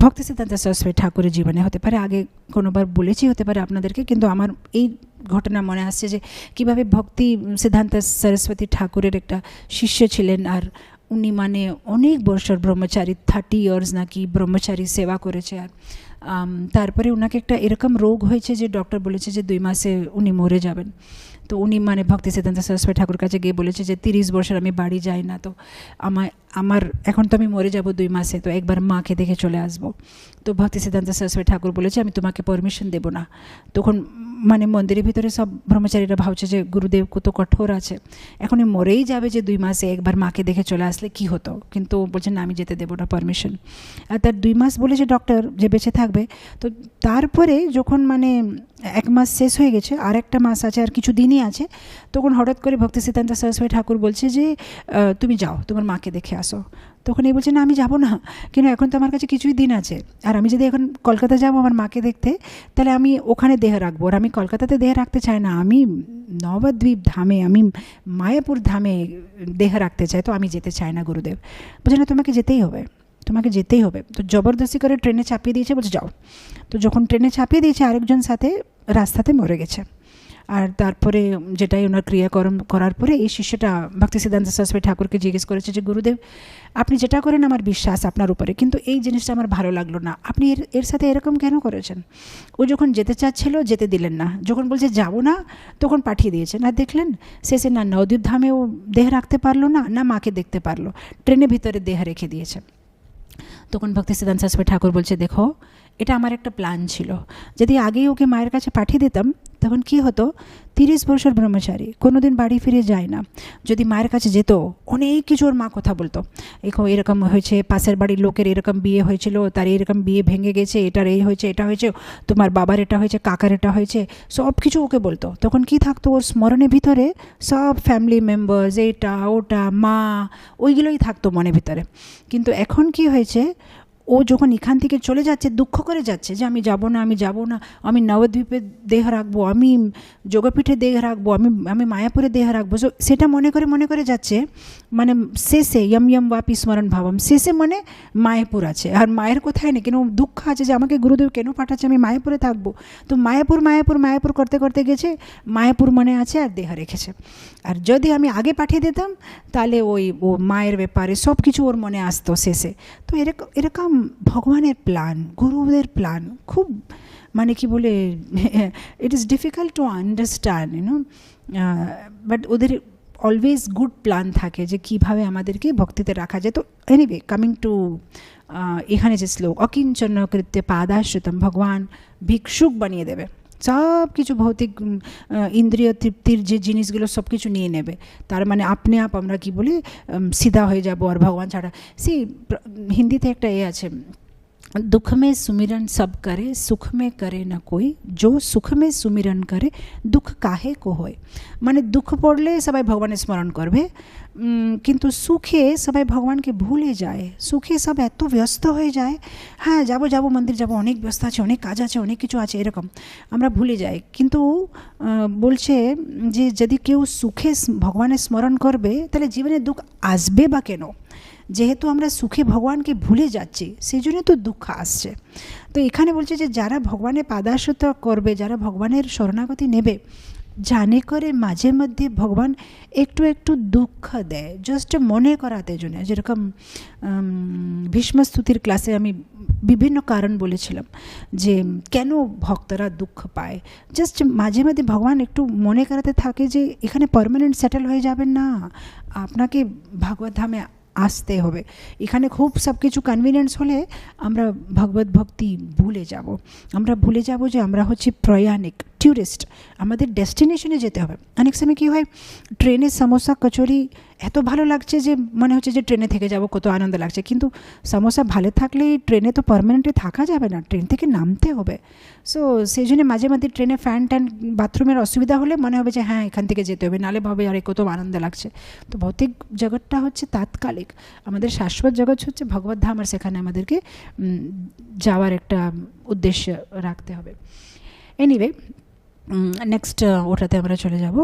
ভক্তি সিদ্ধান্ত সরস্বতী ঠাকুরের জীবনে, হতে পারে আগে কোনোবার বলেছি, হতে পারে আপনাদেরকে, কিন্তু আমার এই ঘটনা মনে আসছে যে কীভাবে ভক্তি সিদ্ধান্ত সরস্বতী ঠাকুরের একটা শিষ্য ছিলেন, আর উনি মানে অনেক বছর ব্রহ্মচারী, 30 ইয়ার্স নাকি ব্রহ্মচারী সেবা করেছে। আর তারপরে ওনাকে একটা এরকম রোগ হয়েছে যে ডক্টর বলেছে যে 2 মাসে উনি মরে যাবেন। তো উনি মানে ভক্তি সিদ্ধান্ত সরস্বতী ঠাকুর কাছে গিয়ে বলেছে যে 30 বছর আমি বাড়ি যাই না, তো আমার এখন তো আমি মরে যাব 2 মাসে, তো একবার মাকে দেখে চলে আসবো। তো ভক্তি সিদ্ধান্ত সরস্বতী ঠাকুর বলেছে আমি তোমাকে পারমিশন দেবো না। তখন মানে মন্দিরের ভিতরে সব ব্রহ্মচারীরা ভাবছে যে গুরুদেব কত কঠোর আছে, এখনই মরেই যাবে যে 2 মাসে একবার মাকে দেখে চলে আসলে কি হতো, কিন্তু বলছে না আমি যেতে দেবো না পারমিশন। আর তার 2 মাস বলেছে ডক্টর যে বেঁচে থাকবে। তো তারপরে যখন মানে 1 মাস শেষ হয়ে গেছে, আর একটা মাস আছে, আর কিছু দিনই আছে, তখন হঠাৎ করে ভক্তি সিদ্ধান্ত সরস্বতী ঠাকুর বলছে যে তুমি যাও তোমার মাকে দেখে আসো। তখন এই বলছে না আমি যাবো না, কিন্তু এখন তো আমার কাছে কিছুই দিন আছে, আর আমি যদি এখন কলকাতা যাবো আমার মাকে দেখতে, তাহলে আমি ওখানে দেহ রাখবো, আর আমি কলকাতাতে দেহ রাখতে চাই না, আমি নবদ্বীপ ধামে, আমি মায়াপুর ধামে দেহ রাখতে চাই, তো আমি যেতে চাই না গুরুদেব। বলছে না তোমাকে যেতেই হবে, তোমাকে যেতেই হবে। তো জবরদস্তি করে ট্রেনে চাপিয়ে দিয়েছে, বলছে যাও। তো যখন ট্রেনে চাপিয়ে দিয়েছে আরেকজন সাথে রাস্তাতে মরে গেছে। আর তারপরে যেটাই ওনার ক্রিয়াকর্ম করার পরে এই শিষ্যটা ভক্তিসিদ্ধান্ত সরস্বতী ঠাকুরকে জিজ্ঞেস করেছে যে গুরুদেব, আপনি যেটা করেন আমার বিশ্বাস আপনার উপরে, কিন্তু এই জিনিসটা আমার ভালো লাগলো না, আপনি এর সাথে এরকম কেন করেছেন? ও যখন যেতে চাচ্ছিল যেতে দিলেন না, যখন বলছে যাবো না তখন পাঠিয়ে দিয়েছেন। আর দেখলেন শেষে না নবদ্বীপ ধামেও দেহ রাখতে পারলো না, না মাকে দেখতে পারলো, ট্রেনের ভিতরে দেহ রেখে দিয়েছে। তখন ভক্তিসিদ্ধান্ত সরস্বতী ঠাকুর বলছে, দেখো এটা আমার একটা প্ল্যান ছিল, যদি আগেই ওকে মায়ের কাছে পাঠিয়ে দিতাম তখন কি হতো, 30 বছর ব্রহ্মচারী কোনোদিন বাড়ি ফিরে যায় না, যদি মায়ের কাছে যেত অনেক কিছু ওর মা কথা বলতো, এরকম হয়েছে, পাশের বাড়ির লোকের এরকম বিয়ে হয়েছিল, তার এরকম বিয়ে ভেঙে গেছে, এটার এই হয়েছে, এটা হয়েছে, তোমার বাবার এটা হয়েছে, কাকার এটা হয়েছে, সব কিছু ওকে বলতো। তখন কি থাকতো ওর স্মরণের ভিতরে, সব ফ্যামিলি মেম্বার্স, এটা ওটা মা, ওইগুলোই থাকতো মনের ভিতরে। কিন্তু এখন কি হয়েছে, ও যখন এখান থেকে চলে যাচ্ছে দুঃখ করে যাচ্ছে যে আমি যাব না, আমি যাব না, আমি নবদ্বীপে দেহ রাখবো, আমি যোগপীঠে দেহ রাখবো, আমি মায়াপুরে দেহ রাখবো, সেটা মনে করে যাচ্ছে। মানে শেষে ইয়ম ইয়ম বাপি স্মরণ ভাবম, শেষে মানে মায়াপুর আছে, আর মায়ের কোথায় নেই, কেন দুঃখ আছে যে আমাকে গুরুদেব কেন পাঠাচ্ছে, আমি মায়াপুরে থাকবো। তো মায়াপুর করতে করতে গেছে, মায়াপুর মনে আছে আর দেহ রেখেছে। আর যদি আমি আগে পাঠিয়ে দিতাম তাহলে ও মায়ের ব্যাপারে সব কিছু ওর মনে আসতো শেষে। তো এরকম ভগবানের প্ল্যান, গুরুদের প্ল্যান খুব মানে কি বলে, it is difficult to understand, but ওদের অলওয়েজ গুড প্ল্যান থাকে যে কীভাবে আমাদেরকে ভক্তিতে রাখা যায়। তো এনিওয়ে, কামিং টু এখানে যে শ্লোক, অকিঞ্চন কৃত্য পাদাশ্রিতম, ভগবান ভিক্ষুক বানিয়ে দেবে, সব কিছু ভৌতিক ইন্দ্রিয় তৃপ্তির যে জিনিসগুলো সব কিছু নিয়ে নেবে, তার মানে আপনি আমরা কি বলি সিধা হয়ে যাবো আর ভগবান ছাড়া। হিন্দিতে একটা আছে, दुख में सुमिरन सब करे, सुख में करे न कोई, जो सुख में सुमिरन करे दुख काहे को होय। মানে দুঃখ পড়লে সবাই ভগবানের স্মরণ করবে, কিন্তু সুখে সবাই ভগবানকে ভুলে যায়, সুখে সব এত ব্যস্ত হয়ে যায়, হ্যাঁ যাব মন্দির যাব, অনেক ব্যস্ত আছে, অনেক কাজ আছে, অনেক কিছু আছে, এরকম আমরা ভুলে যাই। কিন্তু বলছে যে যদি কেউ সুখে ভগবানের স্মরণ করবে তাহলে জীবনে দুঃখ আসবে বা কেন, যেহেতু আমরা সুখে ভগবানকে ভুলে যাচ্ছি সেই জন্য তো দুঃখ আসছে। তো এখানে বলছে যে যারা ভগবানের পাদাশ্রিত করবে, যারা ভগবানের শরণাগতি নেবে, জানে করে মাঝে মধ্যে ভগবান একটু একটু দুঃখ দেয়, জাস্ট মনে করাতে জন্য। যেরকম ভীষ্মস্তুতির ক্লাসে আমি বিভিন্ন কারণ বলেছিলাম যে কেন ভক্তরা দুঃখ পায়, জাস্ট মাঝে মাঝে ভগবান একটু মনে করাতে থাকে যে এখানে পার্মানেন্ট সেটেল হয়ে যাবেন না, আপনাকে ভাগবত ধামে আসতে হবে। এখানে খুব সব কিছু কনভিনিয়েন্স হলে আমরা ভগবত ভক্তি ভুলে যাব, আমরা ভুলে যাব যে আমরা হচ্ছে প্রয়াণিক, ট্যুরিস্ট, আমাদের ডেস্টিনেশনে যেতে হবে। অনেক সময় কী হয়, ট্রেনে সমোসা কচুরি এত ভালো লাগছে যে মনে হচ্ছে যে ট্রেনে থেকে যাব, কত আনন্দ লাগছে, কিন্তু সমোসা ভালো থাকলে ট্রেনে তো পার্মানেন্টলি থাকা যাবে না, ট্রেন থেকে নামতে হবে। সো সেই জন্য মাঝে মাঝে ট্রেনে ফ্যান ট্যান বাথরুমের অসুবিধা হলে মনে হবে যে হ্যাঁ এখান থেকে যেতে হবে, নাহলে ভাবে আরে কত আনন্দ লাগছে। তো ভৌতিক জগৎটা হচ্ছে তাৎকালিক, আমাদের শাশ্বত জগৎ হচ্ছে ভগবত ধাম, আর সেখানে আমাদেরকে যাওয়ার একটা উদ্দেশ্য রাখতে হবে। এনিওয়ে, নেক্সট ওটাতে আমরা চলে যাব।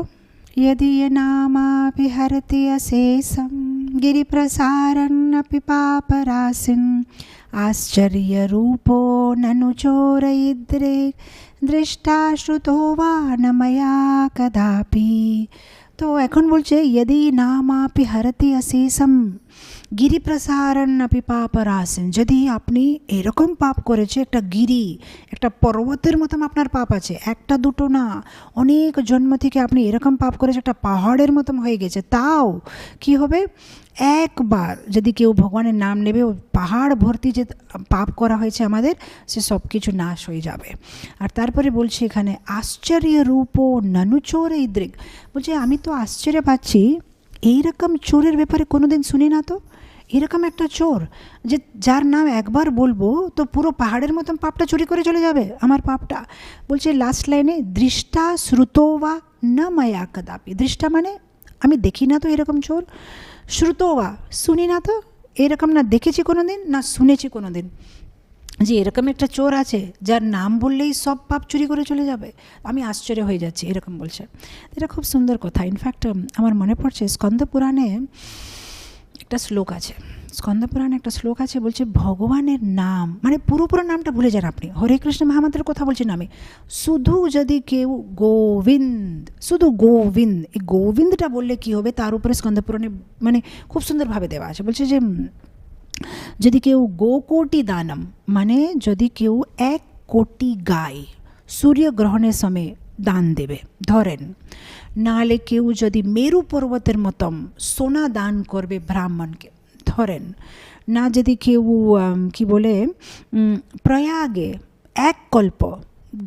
यदि ये नामापि हरति अशेषं गिरिप्रसारन्नपि पापराशिन् आश्चर्यरूपो ननु चोरयिद्रे दृष्टा श्रुतो वा न मया कदापि। তো এখন বলছে यदि नामापि हरति अशेषं গিরিপ্রসারণ আপি পাপরাসেন, যদি আপনি এরকম পাপ করেছে, একটা গিরি, একটা পর্বতের মতন আপনার পাপ আছে, একটা দুটো না, অনেক জন্ম থেকে আপনি এরকম পাপ করেছে, একটা পাহাড়ের মতন হয়ে গেছে, তাও কি হবে, একবার যদি কেউ ভগবানের নাম নেবে, ওই পাহাড় ভর্তি যে পাপ করা হয়েছে আমাদের, সে সব কিছু নাশ হয়ে যাবে। আর তারপরে বলছে এখানে আশ্চর্য রূপ ননু চোর ইদ্রিক, বলছে আমি তো আশ্চর্য পাচ্ছি, এইরকম চোরের ব্যাপারে কোনোদিন শুনি না, তো এরকম একটা চোর যে যার নাম একবার বলবো তো পুরো পাহাড়ের মতন পাপটা চুরি করে চলে যাবে, আমার পাপটা। বলছে লাস্ট লাইনে দৃষ্টা শ্রুতোবা না মায়া কদাপি, দৃষ্টা মানে আমি দেখি না তো এরকম চোর, শ্রুতোবা শুনি না তো এরকম, না দেখেছি কোনো দিন না শুনেছি কোনো দিন যে এরকম একটা চোর আছে যার নাম বললেই সব পাপ চুরি করে চলে যাবে, আমি আশ্চর্য হয়ে যাচ্ছি, এরকম বলছে। এটা খুব সুন্দর কথা। ইনফ্যাক্ট আমার মনে পড়ছে স্কন্দ পুরাণে একটা শ্লোক আছে, স্কন্দপুরাণে একটা শ্লোক আছে, বলছে ভগবানের নাম মানে পুরো নামটা ভুলে যান আপনি, হরে কৃষ্ণ মহামন্ত্রের কথা বলছেন আমি, শুধু যদি কেউ গোবিন্দ, শুধু গোবিন্দ, এই গোবিন্দটা বললে কি হবে তার উপরে স্কন্দপুরাণে মানে খুব সুন্দরভাবে দেওয়া আছে। বলছে যে যদি কেউ গোকোটি দানম মানে যদি কেউ 1 কোটি গাই সূর্যগ্রহণের সময় দান দেবে ধরেন, নাহলে কেউ যদি মেরু পর্বতের মতন সোনা দান করবে ব্রাহ্মণকে ধরেন, না যদি কেউ কি বলে প্রয়াগে 1 কল্প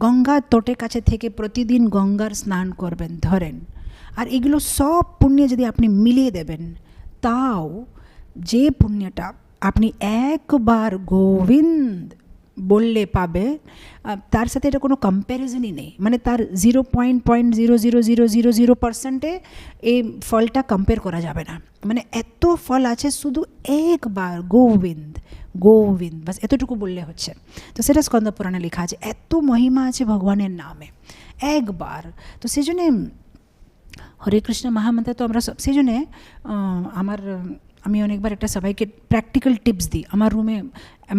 গঙ্গার তটের কাছে থেকে প্রতিদিন গঙ্গার স্নান করবেন ধরেন, আর এগুলো সব পুণ্য যদি আপনি মিলিয়ে দেবেন, তাও যে পুণ্যটা আপনি একবার গোবিন্দ বললে পাবে, তার সাথে এটা কোনো কম্প্যারিজনই নেই, মানে তার 0.00000% এই ফলটা কম্পেয়ার করা যাবে না, মানে এত ফল আছে শুধু একবার গোবিন্দ গোবিন্দ বাস এতটুকু বললে হচ্ছে। তো সেটা স্কন্দপুরাণে লেখা আছে, এত মহিমা আছে ভগবানের নামে একবার। তো সেই জন্যে হরে কৃষ্ণ মহামন্ত্র তো আমরা সেই জন্যে আমি অনেকবার একটা সবাইকে প্র্যাকটিক্যাল টিপস দিই আমার রুমে,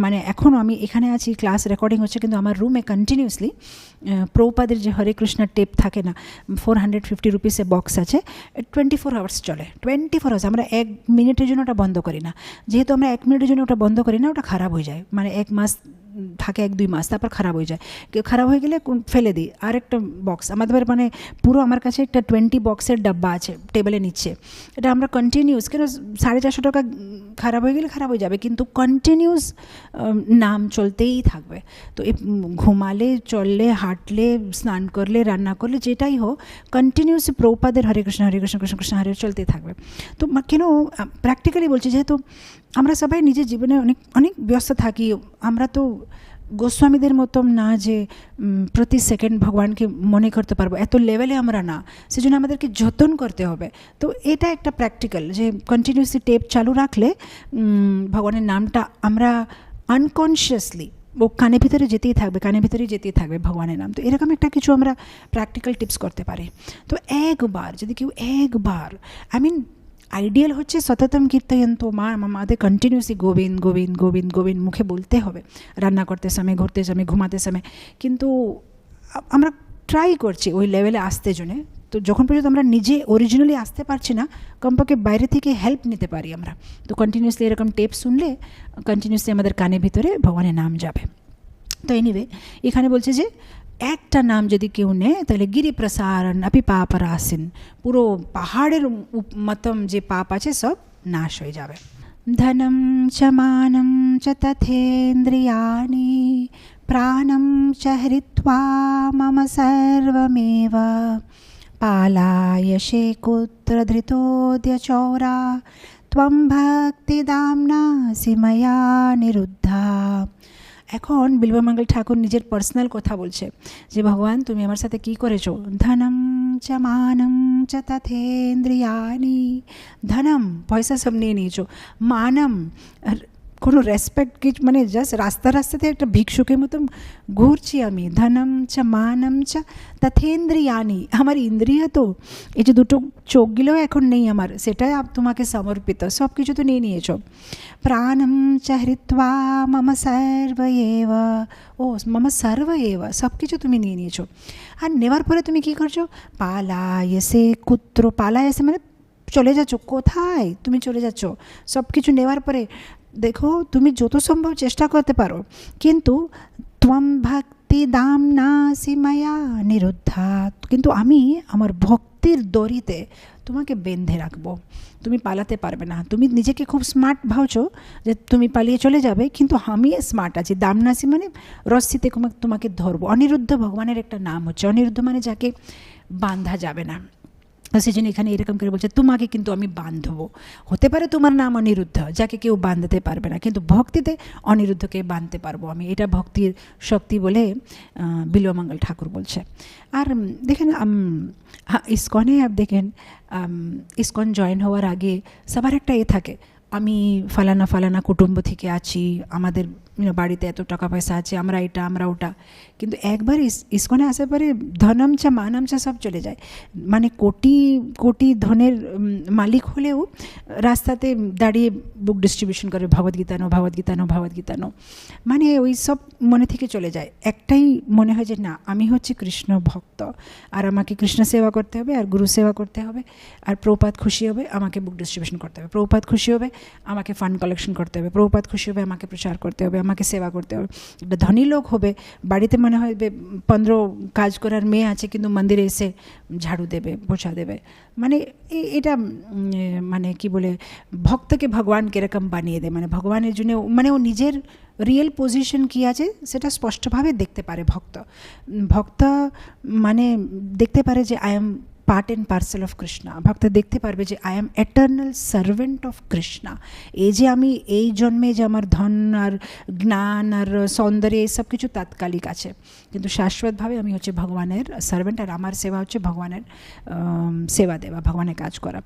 মানে এখনও আমি এখানে আছি, ক্লাস রেকর্ডিং হচ্ছে, কিন্তু আমার রুমে কন্টিনিউসলি প্রভুপাদের যে হরে কৃষ্ণ টেপ থাকে না, 450 রুপিসে বক্স আছে, 24 আওয়ার্স চলে, 24 আওয়ার্স। আমরা 1 মিনিটের জন্য ওটা বন্ধ করি না, যেহেতু আমরা 1 মিনিটের জন্য ওটা বন্ধ করি না, ওটা খারাপ হয়ে যায়, মানে 1 মাস থাকে, 1-2 মাস, তারপর খারাপ হয়ে যায়, খারাপ হয়ে গেলে ফেলে দিই। আর একটা বক্স আমাদের মানে পুরো আমার কাছে একটা 20 বক্সের ডাব্বা আছে টেবিলে নিচ্ছে, এটা আমরা কন্টিনিউস, কেন 450 টাকা খারাপ হয়ে গেলে খারাপ হয়ে যাবে, কিন্তু কন্টিনিউস নাম চলতেই থাকবে। তো এই ঘুমালে, চললে, হাঁটলে, স্নান করলে, রান্না করলে, যেটাই হোক কন্টিনিউস প্রভুপাদের হরে কৃষ্ণ কৃষ্ণ কৃষ্ণ হরে চলতেই থাকবে। তো কেন প্র্যাকটিক্যালি বলছি, যেহেতু আমরা সবাই নিজের জীবনে অনেক অনেক ব্যস্ত থাকি, আমরা তো গোস্বামীদের মতন না যে প্রতি সেকেন্ড ভগবানকে মনে করতে পারবো, এত লেভেলে আমরা না, সেজন্য আমাদেরকে যত্ন করতে হবে। তো এটা একটা প্র্যাকটিক্যাল, যে কন্টিনিউসলি টেপ চালু রাখলে ভগবানের নামটা আমরা আনকনশিয়াসলি ও কানের ভিতরে যেতেই থাকবে, কানের ভিতরেই যেতেই থাকবে ভগবানের নাম। তো এরকম একটা কিছু আমরা প্র্যাকটিক্যাল টিপস করতে পারি। তো একবার যদি কেউ একবার, আই মিন আইডিয়াল হচ্ছে সততম কীর্তন, তো আমাদের কন্টিনিউসলি গোবিন্দ গোবিন্দ গোবিন্দ গোবিন্দ মুখে বলতে হবে, রান্না করতে সময়, ঘুরতে সময়, ঘুমাতে সময়, কিন্তু আমরা ট্রাই করছি ওই লেভেলে আসতে জন্যে। তো যখন পর্যন্ত আমরা নিজে অরিজিনালি আসতে পারছি না, কমপক্ষে বাইরে থেকে হেল্প নিতে পারি আমরা। তো কন্টিনিউসলি এরকম টেপ শুনলে কন্টিনিউসলি আমাদের কানের ভিতরে ভগবানের নাম যাবে। তো এনিওয়ে এখানে বলছে যে একটা নাম যদি কেউ নেয় তাহলে গিরি প্রসারণ আপি পাপরাসিন, পুরো পাহাড়ের মতন যে পাপ আছে সব নাশ হয়ে যাবে। ধনম চ মানম চ তথেন্দ্রিয়াণি প্রাণম চ হৃত্বা মম সর্বমেব পালায়সে কুত্র ধৃতোদ্য চৌরা ত্বম ভক্তিদাম্না সিময়া নিরুদ্ধা। এখন বিল্বমঙ্গল ঠাকুর নিজের পার্সোনাল কথা বলছে যে ভগবান তুমি আমার সাথে কি করেছো, ধনম চ মানম চ তথেন্দ্রিয়াণি, ধনম পয়সা সব নিয়ে নিয়েছো, মানম কোনো রেসপেক্ট কিছু, মানে জাস্ট রাস্তাতে একটা ভিক্ষুকের মতন ঘুরছি আমি, ধনম চ মানম চ তথেন্দ্রিয়াণি, আমার ইন্দ্রিয় তো এই যে দুটো চোখগুলো এখন নেই আমার, সেটাই তোমাকে সমর্পিত, সব কিছু তো নিয়ে নিয়েছো, প্রাণম চ হৃত্বা মম সর্ব এব, ও মম সর্ব এব, সব কিছু তুমি নিয়ে নিয়েছো। আর নেওয়ার পরে তুমি কী করছো, পালায়সে কুত্র, পালায়সে মানে চলে যাচ্ছ, কোথায় তুমি চলে যাচ্ছ, সব কিছু নেওয়ার পরে দেখো তুমি যত সম্ভব চেষ্টা করতে পারো, কিন্তু ত্বম ভক্তি দাম না সিমায়া নিরুদ্ধা, কিন্তু আমি আমার ভক্তির দড়িতে তোমাকে বেঁধে রাখবো, তুমি পালাতে পারবে না। তুমি নিজেকে খুব স্মার্ট ভাবছো যে তুমি পালিয়ে চলে যাবে, কিন্তু আমি স্মার্ট আছি, দামনাসি মানে রশ্মিতে তোমাকে ধরবো। অনিরুদ্ধ ভগবানের একটা নাম হচ্ছে, অনিরুদ্ধ মানে যাকে বাঁধা যাবে না। সেই জন্য এখানে এরকম করে বলছে তোমাকে কিন্তু আমি বাঁধবো। হতে পারে তোমার নাম অনিরুদ্ধ, যাকে কেউ বাঁধতে পারবে না, কিন্তু ভক্তিতে অনিরুদ্ধকে বাঁধতে পারবো আমি, এটা ভক্তির শক্তি বলে বিল্বমঙ্গল ঠাকুর বলছে। আর দেখেন ইসকনে দেখেন ইসকন জয়েন হওয়ার আগে সবার একটা থাকে, আমি ফালানা ফালানা কুটুম্ব থেকে আছি, আমাদের বাড়িতে এত টাকা পয়সা আছে, আমরা এটা আমরা ওটা, কিন্তু একবার ইসকনে আসার পরে ধনমচা মানমচা সব চলে যায়। মানে কোটি কোটি ধনের মালিক হলেও রাস্তাতে দাঁড়িয়ে বুক ডিস্ট্রিবিউশন করে, Bhagavad Gita no Bhagavad Gita no Bhagavad Gita no, মানে ওই সব মনে থেকে চলে যায়। একটাই মনে হয় যে না, আমি হচ্ছি কৃষ্ণ ভক্ত, আর আমাকে কৃষ্ণ সেবা করতে হবে, আর গুরু সেবা করতে হবে, আর প্রভুপাদ খুশি হবে আমাকে বুক ডিস্ট্রিবিউশন করতে হবে, প্রভুপাদ খুশি হবে আমাকে ফান্ড কালেকশন করতে হবে, প্রভুপাদ খুশি হবে আমাকে প্রচার করতে হবে, আমাকে সেবা করতে হবে। একটা ধনী লোক হবে, বাড়িতে মনে হয় 15 কাজ করার মেয়ে আছে, কিন্তু মন্দিরে এসে ঝাড়ু দেবে, পোছা দেবে। মানে এটা মানে কি বলে, ভক্তকে ভগবান কিরকম বানিয়ে দেয়, মানে ভগবানের জন্য মানে ও নিজের রিয়েল পজিশন কী আছে সেটা স্পষ্টভাবে দেখতে পারে ভক্ত মানে দেখতে পারে যে I am part and parcel of Krishna. ভক্ত দেখতে পারবে যে I am eternal servant of Krishna. এই যে আমি এই জন্মে যে আমার ধন আর জ্ঞান আর সৌন্দর্য এই সব কিছু তাৎকালিক আছে, কিন্তু শাশ্বতভাবে আমি হচ্ছে ভগবানের সার্ভেন্ট, আর আমার সেবা হচ্ছে ভগবানের সেবা দেওয়া, ভগবানের কাজ করা।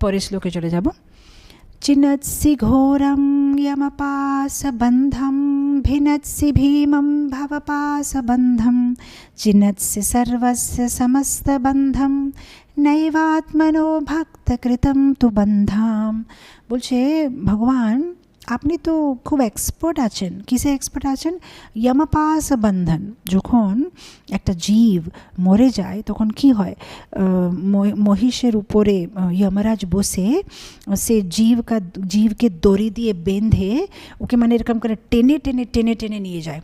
পরের শ্লোকে চলে যাব। চিনৎসি ঘোরম यमपासबन्धं भिनत्सि भीमं भवपासबन्धं चिनत्सि सर्वस्य समस्तबन्धं नैवात्मनो भक्तकृतं तु बन्धाम। বলছে ভগবান আপনি তো খুব এক্সপার্ট আছেন। কিসে এক্সপার্ট আছেন? যমপাস বন্ধন। যখন একটা জীব মরে যায় তখন কি হয়, মহিষের উপরে যমরাজ বসে সে জীবকে দড়ি দিয়ে বেঁধে ওকে মানে এরকম করে টেনে টেনে টেনে টেনে নিয়ে যায়,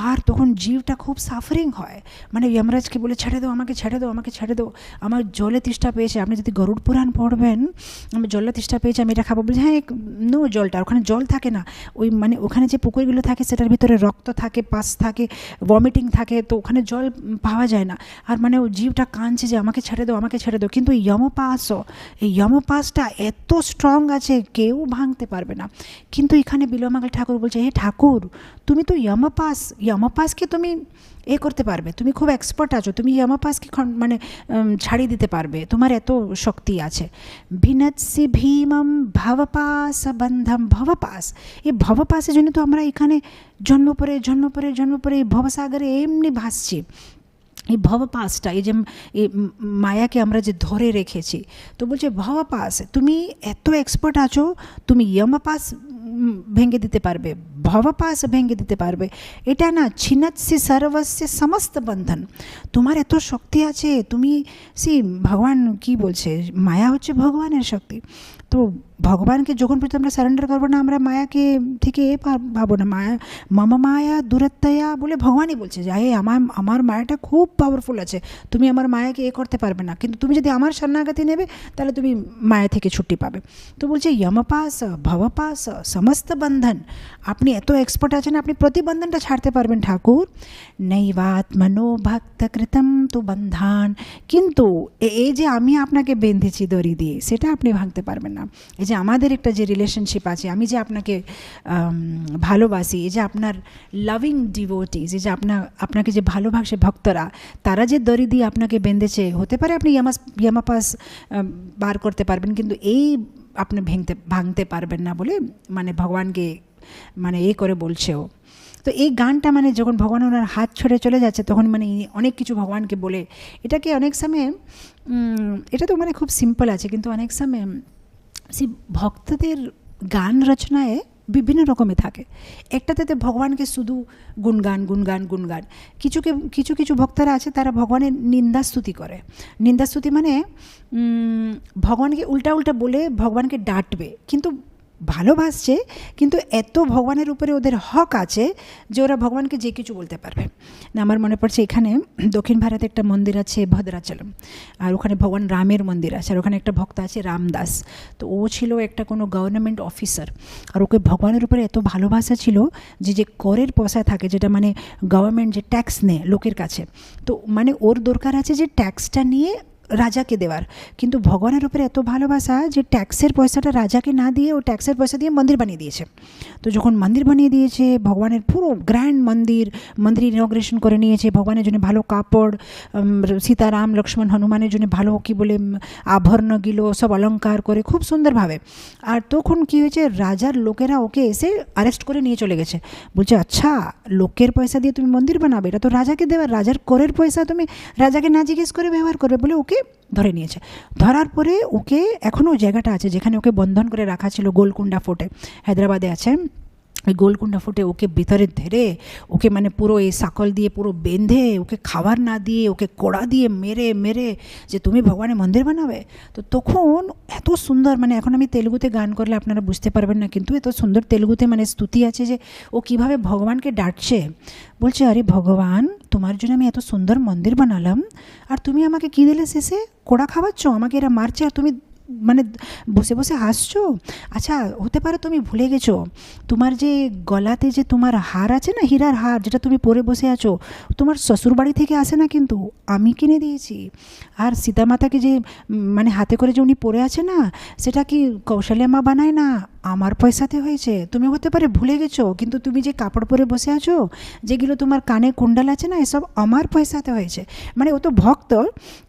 আর তখন জীবটা খুব সাফারিং হয়। মানে যমরাজকে বলে ছেড়ে দাও, আমাকে ছেড়ে দাও, আমাকে ছেড়ে দাও, আমার জলে তৃষ্ণা পেয়েছে। আপনি যদি গরুড় পুরাণ পড়বেন, আমি জলে তৃষ্ণা পেয়েছে, আমি এটা খাবো, বলছি হ্যাঁ নো জলটা, ওখানে জল থাকে না, ওই মানে ওখানে যে পুকুরগুলো থাকে সেটার ভিতরে রক্ত থাকে, পাস থাকে, ভমিটিং থাকে, তো ওখানে জল পাওয়া যায় না। আর মানে ও জীবটা কাঁদছে যে আমাকে ছেড়ে দাও, আমাকে ছেড়ে দাও। কিন্তু এই যমপাসটা এত স্ট্রং আছে কেউ ভাঙতে পারবে না। কিন্তু এখানে বিল্বমঙ্গল ঠাকুর বলছে, হে ঠাকুর তুমি তো যমপাসকে তুমি করতে পারবে, তুমি খুব এক্সপার্ট আছো, তুমি যমপাসকে মানে ছাড়িয়ে দিতে পারবে, তোমার এত শক্তি আছে। ভিনৎসি ভীমম ভবপাস বন্ধম। ভবপাস, এই ভবপাসের জন্য তো আমরা এখানে জন্ম পরে এই ভবসাগরে এমনি ভাসছি। এই ভবপাসটা, এই যে এই মায়াকে আমরা যে ধরে রেখেছি, তো বলছে ভবপাস তুমি এত এক্সপার্ট আছো, তুমি যমপাস ভেঙে দিতে পারবে, ভবপাস ভেঙে দিতে পারবে। এটা না ছিনৎসি সর্বস্য সমস্ত বন্ধন, তোমার এত শক্তি আছে। তুমি ভগবান কি বলছে, মায়া হচ্ছে ভগবানের শক্তি। তো ভগবানকে যখন পর্যন্ত আমরা সারেন্ডার করবো না, আমরা মায়াকে থেকে ভাবো না, মায়া মম মায়া দূরত্বয়া বলে ভগবানই বলছে যে আমার মায়াটা খুব পাওয়ারফুল আছে, তুমি আমার মায়াকে করতে পারবে না, কিন্তু তুমি যদি আমার শরণাগতি নেবে তাহলে তুমি মায়া থেকে ছুটি পাবে। তো বলছে যমপাস ভবপাস সমস্ত বন্ধন, আপনি এত এক্সপার্ট আছেন, আপনি প্রতিবন্ধনটা ছাড়তে পারবেন ঠাকুর। নৈবাত্মনো ভক্ত কৃতম তু বন্ধান, কিন্তু এই যে আমি আপনাকে বেঁধেছি দড়ি দিয়ে, সেটা আপনি ভাঙতে পারবেন না। এই যে আমাদের একটা যে রিলেশনশিপ আছে, আমি যে আপনাকে ভালোবাসি, এই যে আপনার লাভিং ডিভোটিস, এই যে আপনাকে যে ভালোবাসে ভক্তরা, তারা যে দড়ি দিয়ে আপনাকে বেঁধেছে, হতে পারে আপনি যমপাস বার করতে পারবেন, কিন্তু এই আপনি ভাঙতে পারবেন না বলে মানে ভগবানকে মানে করে বলছেও। তো এই গানটা মানে যখন ভগবান ওনার হাত ছড়ে চলে যাচ্ছে, তখন মানে অনেক কিছু ভগবানকে বলে, এটাকে অনেক সময় এটা তো মানে খুব সিম্পল আছে, কিন্তু অনেক সময় ভক্তদের গান রচনায় বিভিন্ন রকমের থাকে। একটাতে ভগবানকে শুধু গুণগান, কিছু ভক্তরা আছে তারা ভগবানের নিন্দাস্তুতি করে। নিন্দাস্তুতি মানে ভগবানকে উল্টা বলে ভগবানকে ডাঁটবে, কিন্তু ভালোবাসছে, কিন্তু এত ভগবানের উপরে ওদের হক আছে যে ওরা ভগবানকে যে কিছু বলতে পারবে না। আমার মনে পড়ছে এখানে দক্ষিণ ভারতে একটা মন্দির আছে ভদ্রাচলম, আর ওখানে ভগবান রামের মন্দির আছে, আর ওখানে একটা ভক্ত আছে রামদাস। তো ও ছিল একটা কোনো গভর্নমেন্ট অফিসার, আর ওকে ভগবানের উপরে এত ভালোবাসা ছিল যে করের পয়সা থাকে, যেটা মানে গভর্নমেন্ট যে ট্যাক্স নেয় লোকের কাছে, তো মানে ওর দরকার আছে যে ট্যাক্সটা নিয়ে রাজাকে দেওয়ার, কিন্তু ভগবানের উপরে এত ভালোবাসা যে ট্যাক্সের পয়সাটা রাজাকে না দিয়ে ও ট্যাক্সের পয়সা দিয়ে মন্দির বানিয়ে দিয়েছে। তো যখন মন্দির বানিয়ে দিয়েছে, ভগবানের পুরো গ্র্যান্ড মন্দির ইনগ্রেশন করে নিয়েছে, ভগবানের জন্য ভালো কাপড়, সীতারাম লক্ষ্মণ হনুমানের জন্য ভালো কী বলে আভরণগুলো সব অলঙ্কার করে খুব সুন্দরভাবে। আর তখন কী হয়েছে, রাজার লোকেরা ওকে এসে অ্যারেস্ট করে নিয়ে চলে গেছে। বলছে আচ্ছা, লোকের পয়সা দিয়ে তুমি মন্দির বানাবে, এটা তো রাজাকে দেওয়ার, রাজার করের পয়সা তুমি রাজাকে না জিজ্ঞেস করে ব্যবহার করবে বলে ওকে ধরে নিয়েছে। ধরার পরে ওকে এখনও জায়গাটা আছে যেখানে ওকে বন্ধন করে রাখা ছিল, গোলকুন্ডা ফোর্টে হায়দ্রাবাদে আছে। ওই গোলকুন্ডা ফোর্টে ওকে ভিতরে ধরে ওকে মানে পুরো এই সাকল দিয়ে পুরো বেঁধে ওকে খাবার না দিয়ে ওকে কোড়া দিয়ে মেরে মেরে যে তুমি ভগবানের মন্দির বানাবে। তো তখন এত সুন্দর, মানে এখন আমি তেলুগুতে গান করলে আপনারা বুঝতে পারবেন না, কিন্তু এত সুন্দর তেলুগুতে মানে স্তুতি আছে যে ও কীভাবে ভগবানকে ডাঁটছে। বলছে আরে ভগবান, তোমার জন্য আমি এত সুন্দর মন্দির বানালাম আর তুমি আমাকে কী দিলে শেষে? কোড়া খাওয়াচ্ছ, আমাকে এরা মারছে আর তুমি মানে বসে বসে হাসছো। আচ্ছা, হতে পারে তুমি ভুলে গেছো তোমার যে গলাতে যে তোমার হার আছে না, হীরার হার, যেটা তুমি পরে বসে আছো, তোমার শ্বশুরবাড়ি থেকে আসে না, কিন্তু আমি কিনে দিয়েছি। আর সীতামাতাকে যে মানে হাতে করে যে উনি পরে আছে না, সেটা কি কৌশল্যা মা বানায় না, আমার পয়সাতে হয়েছে। তুমি হতে পারে ভুলে গেছো, কিন্তু তুমি যে কাপড় পরে বসে আছো, যেগুলো তোমার কানে কুণ্ডাল আছে না, এসব আমার পয়সাতে হয়েছে। মানে ও তো ভক্ত,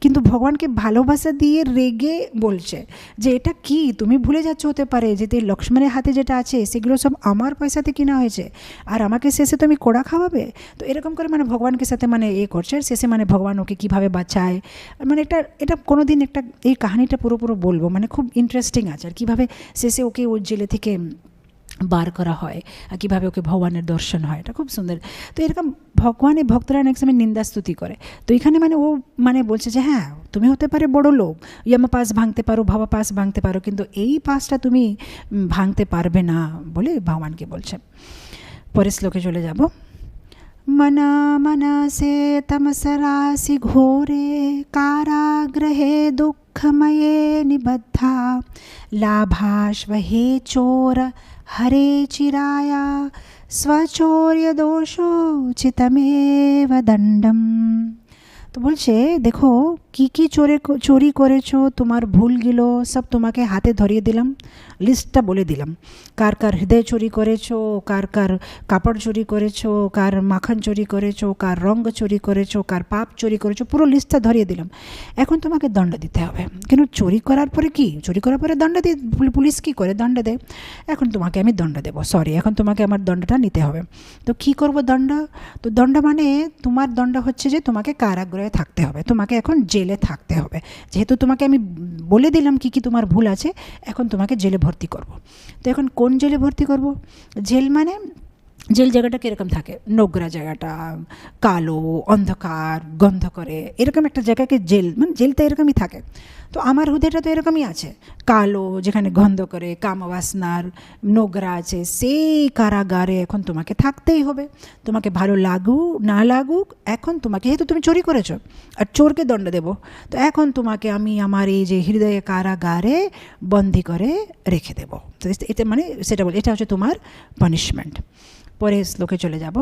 কিন্তু ভগবানকে ভালোবাসা দিয়ে রেগে বলছে যে এটা কি তুমি ভুলে যাচ্ছ, হতে পারে যে লক্ষ্মণের হাতে যেটা আছে সেগুলো সব আমার পয়সাতে কিনা হয়েছে, আর আমাকে শেষে তুমি কোড়া খাওয়াবে। তো এরকম করে মানে ভগবানকে সাথে মানে করছে। আর শেষে মানে ভগবান ওকে কীভাবে বাঁচায়, মানে এটা কোনো দিন একটা এই কাহিনিটা পুরো বলবো, মানে খুব ইন্টারেস্টিং আছে। আর কীভাবে শেষে ওকে ওর জেলে থেকে বার করা হয় আর কীভাবে ওকে ভগবানের দর্শন হয়, এটা খুব সুন্দর। তো এরকম ভগবানের ভক্তরা অনেক সময় নিন্দাস্তুতি করে। তো এখানে মানে ও মানে বলছে যে হ্যাঁ, তুমি হতে পারে বড় লোক, ইয়ামা পাস ভাঙতে পারো, ভাবা পাস ভাঙতে পারো, কিন্তু এই পাসটা তুমি ভাঙতে পারবে না বলে ভগবানকে বলছে। পরের শ্লোকে চলে যাব। মনা মনসে তমসরাসি ঘোরে কারাগ্রহে দুঃখময়ে নিবদ্ধা লাভাশ্বহে চোর হরে চিরায়া স্বচৌর্য দোষোচিতমেব দণ্ডম। তো বলছে দেখো কি কি চুরি করেছো, তোমার ভুলগুলো সব তোমাকে হাতে ধরিয়ে দিলাম, লিস্টটা বলে দিলাম। কার কার হৃদয় চুরি করেছো, কার কার কাপড় চুরি করেছো, কার মাখন চুরি করেছো, কার রঙ চুরি করেছো, কার পাপ চুরি করেছো, পুরো লিস্টটা ধরিয়ে দিলাম। এখন তোমাকে দণ্ড দিতে হবে। কিন্তু চুরি করার পরে কি, চুরি করার পরে দণ্ড দিয়ে পুলিশ কী করে দণ্ড দেয়, এখন তোমাকে আমি দণ্ড দেবো, সরি এখন তোমাকে আমার দণ্ডটা নিতে হবে। তো কী করবো দণ্ড? তো দণ্ড মানে তোমার দণ্ড হচ্ছে যে তোমাকে কারাগৃহে থাকতে হবে, তোমাকে এখন জেলে থাকতে হবে। যেহেতু তোমাকে আমি বলে দিলাম কি কি তোমার ভুল আছে, এখন তোমাকে জেলে ভর্তি করব। তো এখন কোন জেলে ভর্তি করব? জেল মানে জেল জায়গাটা কীরকম থাকে, নোংরা জায়গাটা, কালো, অন্ধকার, গন্ধ করে, এরকম একটা জায়গাকে জেল, মানে জেলটা এরকমই থাকে। তো আমার হৃদয়টা তো এরকমই আছে, কালো, যেখানে গন্ধ করে, কামবাসনার, নোংরা আছে, সেই কারাগারে এখন তোমাকে থাকতেই হবে। তোমাকে ভালো লাগুক না লাগুক, এখন তোমাকে, যেহেতু তুমি চুরি করেছো আর চোরকে দণ্ড দেবো, তো এখন তোমাকে আমি আমার এই যে হৃদয়ে কারাগারে বন্দি করে রেখে দেবো। তো এতে মানে সেটা বলে, এটা হচ্ছে তোমার পানিশমেন্ট। পরে শ্লোকে চলে যাব।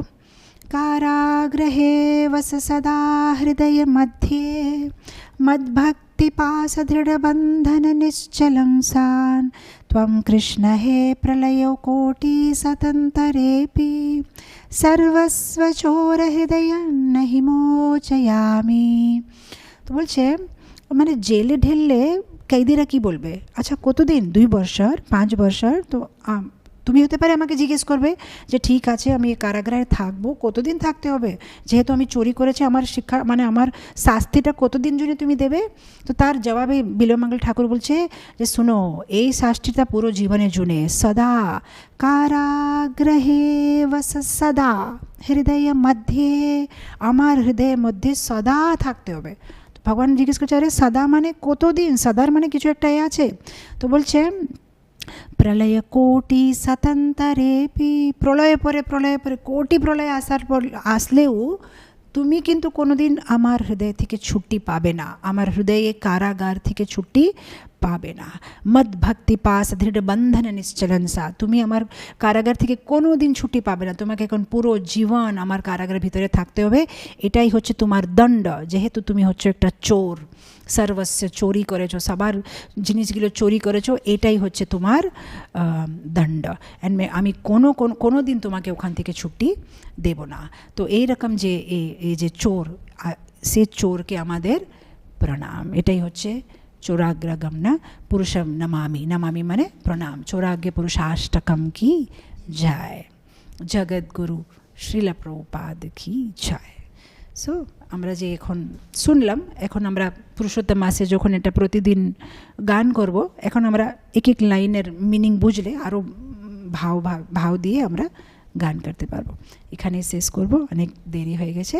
কারাগ্রহে বস সদা হৃদয় মধ্যে মদ্ভক্তি পাশ দৃঢ় বন্ধন নিশ্চলং সান ত্বং কৃষ্ণ হে প্রলয় কোটি সতন্তরেপি সর্বস্ব চোর হৃদয় নহি মোচয়ামি। তো বলছে মানে জেলে ঢেললে कैदीरा কি বলবে, আচ্ছা কতদিন, 2 বছর 5 বছর? তো তুমি হতে পারে আমাকে জিজ্ঞেস করবে যে ঠিক আছে আমি এই কারাগারে থাকবো, কতদিন থাকতে হবে, যেহেতু আমি চুরি করেছি, আমার শিক্ষা মানে আমার শাস্তিটা কতদিন জন্য তুমি দেবে? তো তার জবাবে বিল্বমঙ্গল ঠাকুর বলছে যে শোনো, এই শাস্তিটা পুরো জীবনের জন্য, সদা কারাগ্রহে বস সদা হৃদয় মধ্যে, আমার হৃদয়ের মধ্যে সদা থাকতে হবে। ভগবান জিজ্ঞেস করছে আরে সদা মানে কতদিন, সদার মানে কিছু একটা আছে। তো বলছে প্রলয় কোটি সতন্তরেপি, প্রলয় পরে কোটি প্রলয় আসলেও তুমি কিন্তু কোনোদিন আমার হৃদয় থেকে ছুটি পাবে না, আমার হৃদয়ে কারাগার থেকে ছুটি পাবে না। মদ ভক্তি পাস দৃঢ় বন্ধন নিশ্চলন সা, তুমি আমার কারাগার থেকে কোনো দিন ছুটি পাবে না, তোমাকে এখন পুরো জীবন আমার কারাগারের ভিতরে থাকতে হবে। এটাই হচ্ছে তোমার দণ্ড, যেহেতু তুমি হচ্ছে একটা চোর, সর্বস্ব চুরি করেছো, সবার জিনিসগুলো চুরি করেছো, এটাই হচ্ছে তোমার দণ্ড। অ্যান্ড আমি কোনো দিন তোমাকে ওখান থেকে ছুটি দেব না। তো এইরকম যে এই যে চোর, সে চোরকে আমাদের প্রণাম। এটাই হচ্ছে চোরাগ্রগম্য পুরুষম নমামি। নমামি মানে প্রণাম। চোরাগ্য পুরুষাষ্টকম কি জয়। জগৎগুরু শ্রীল প্রভুপাদ কি জয়। সো আমরা যে এখন শুনলাম, এখন আমরা পুরুষোত্তম মাসে যখন এটা প্রতিদিন গান করব, এখন আমরা এক এক লাইনের মিনিং বুঝলে আরও ভাব দিয়ে আমরা গান করতে পারবো। এখানেই শেষ করব, অনেক দেরি হয়ে গেছে।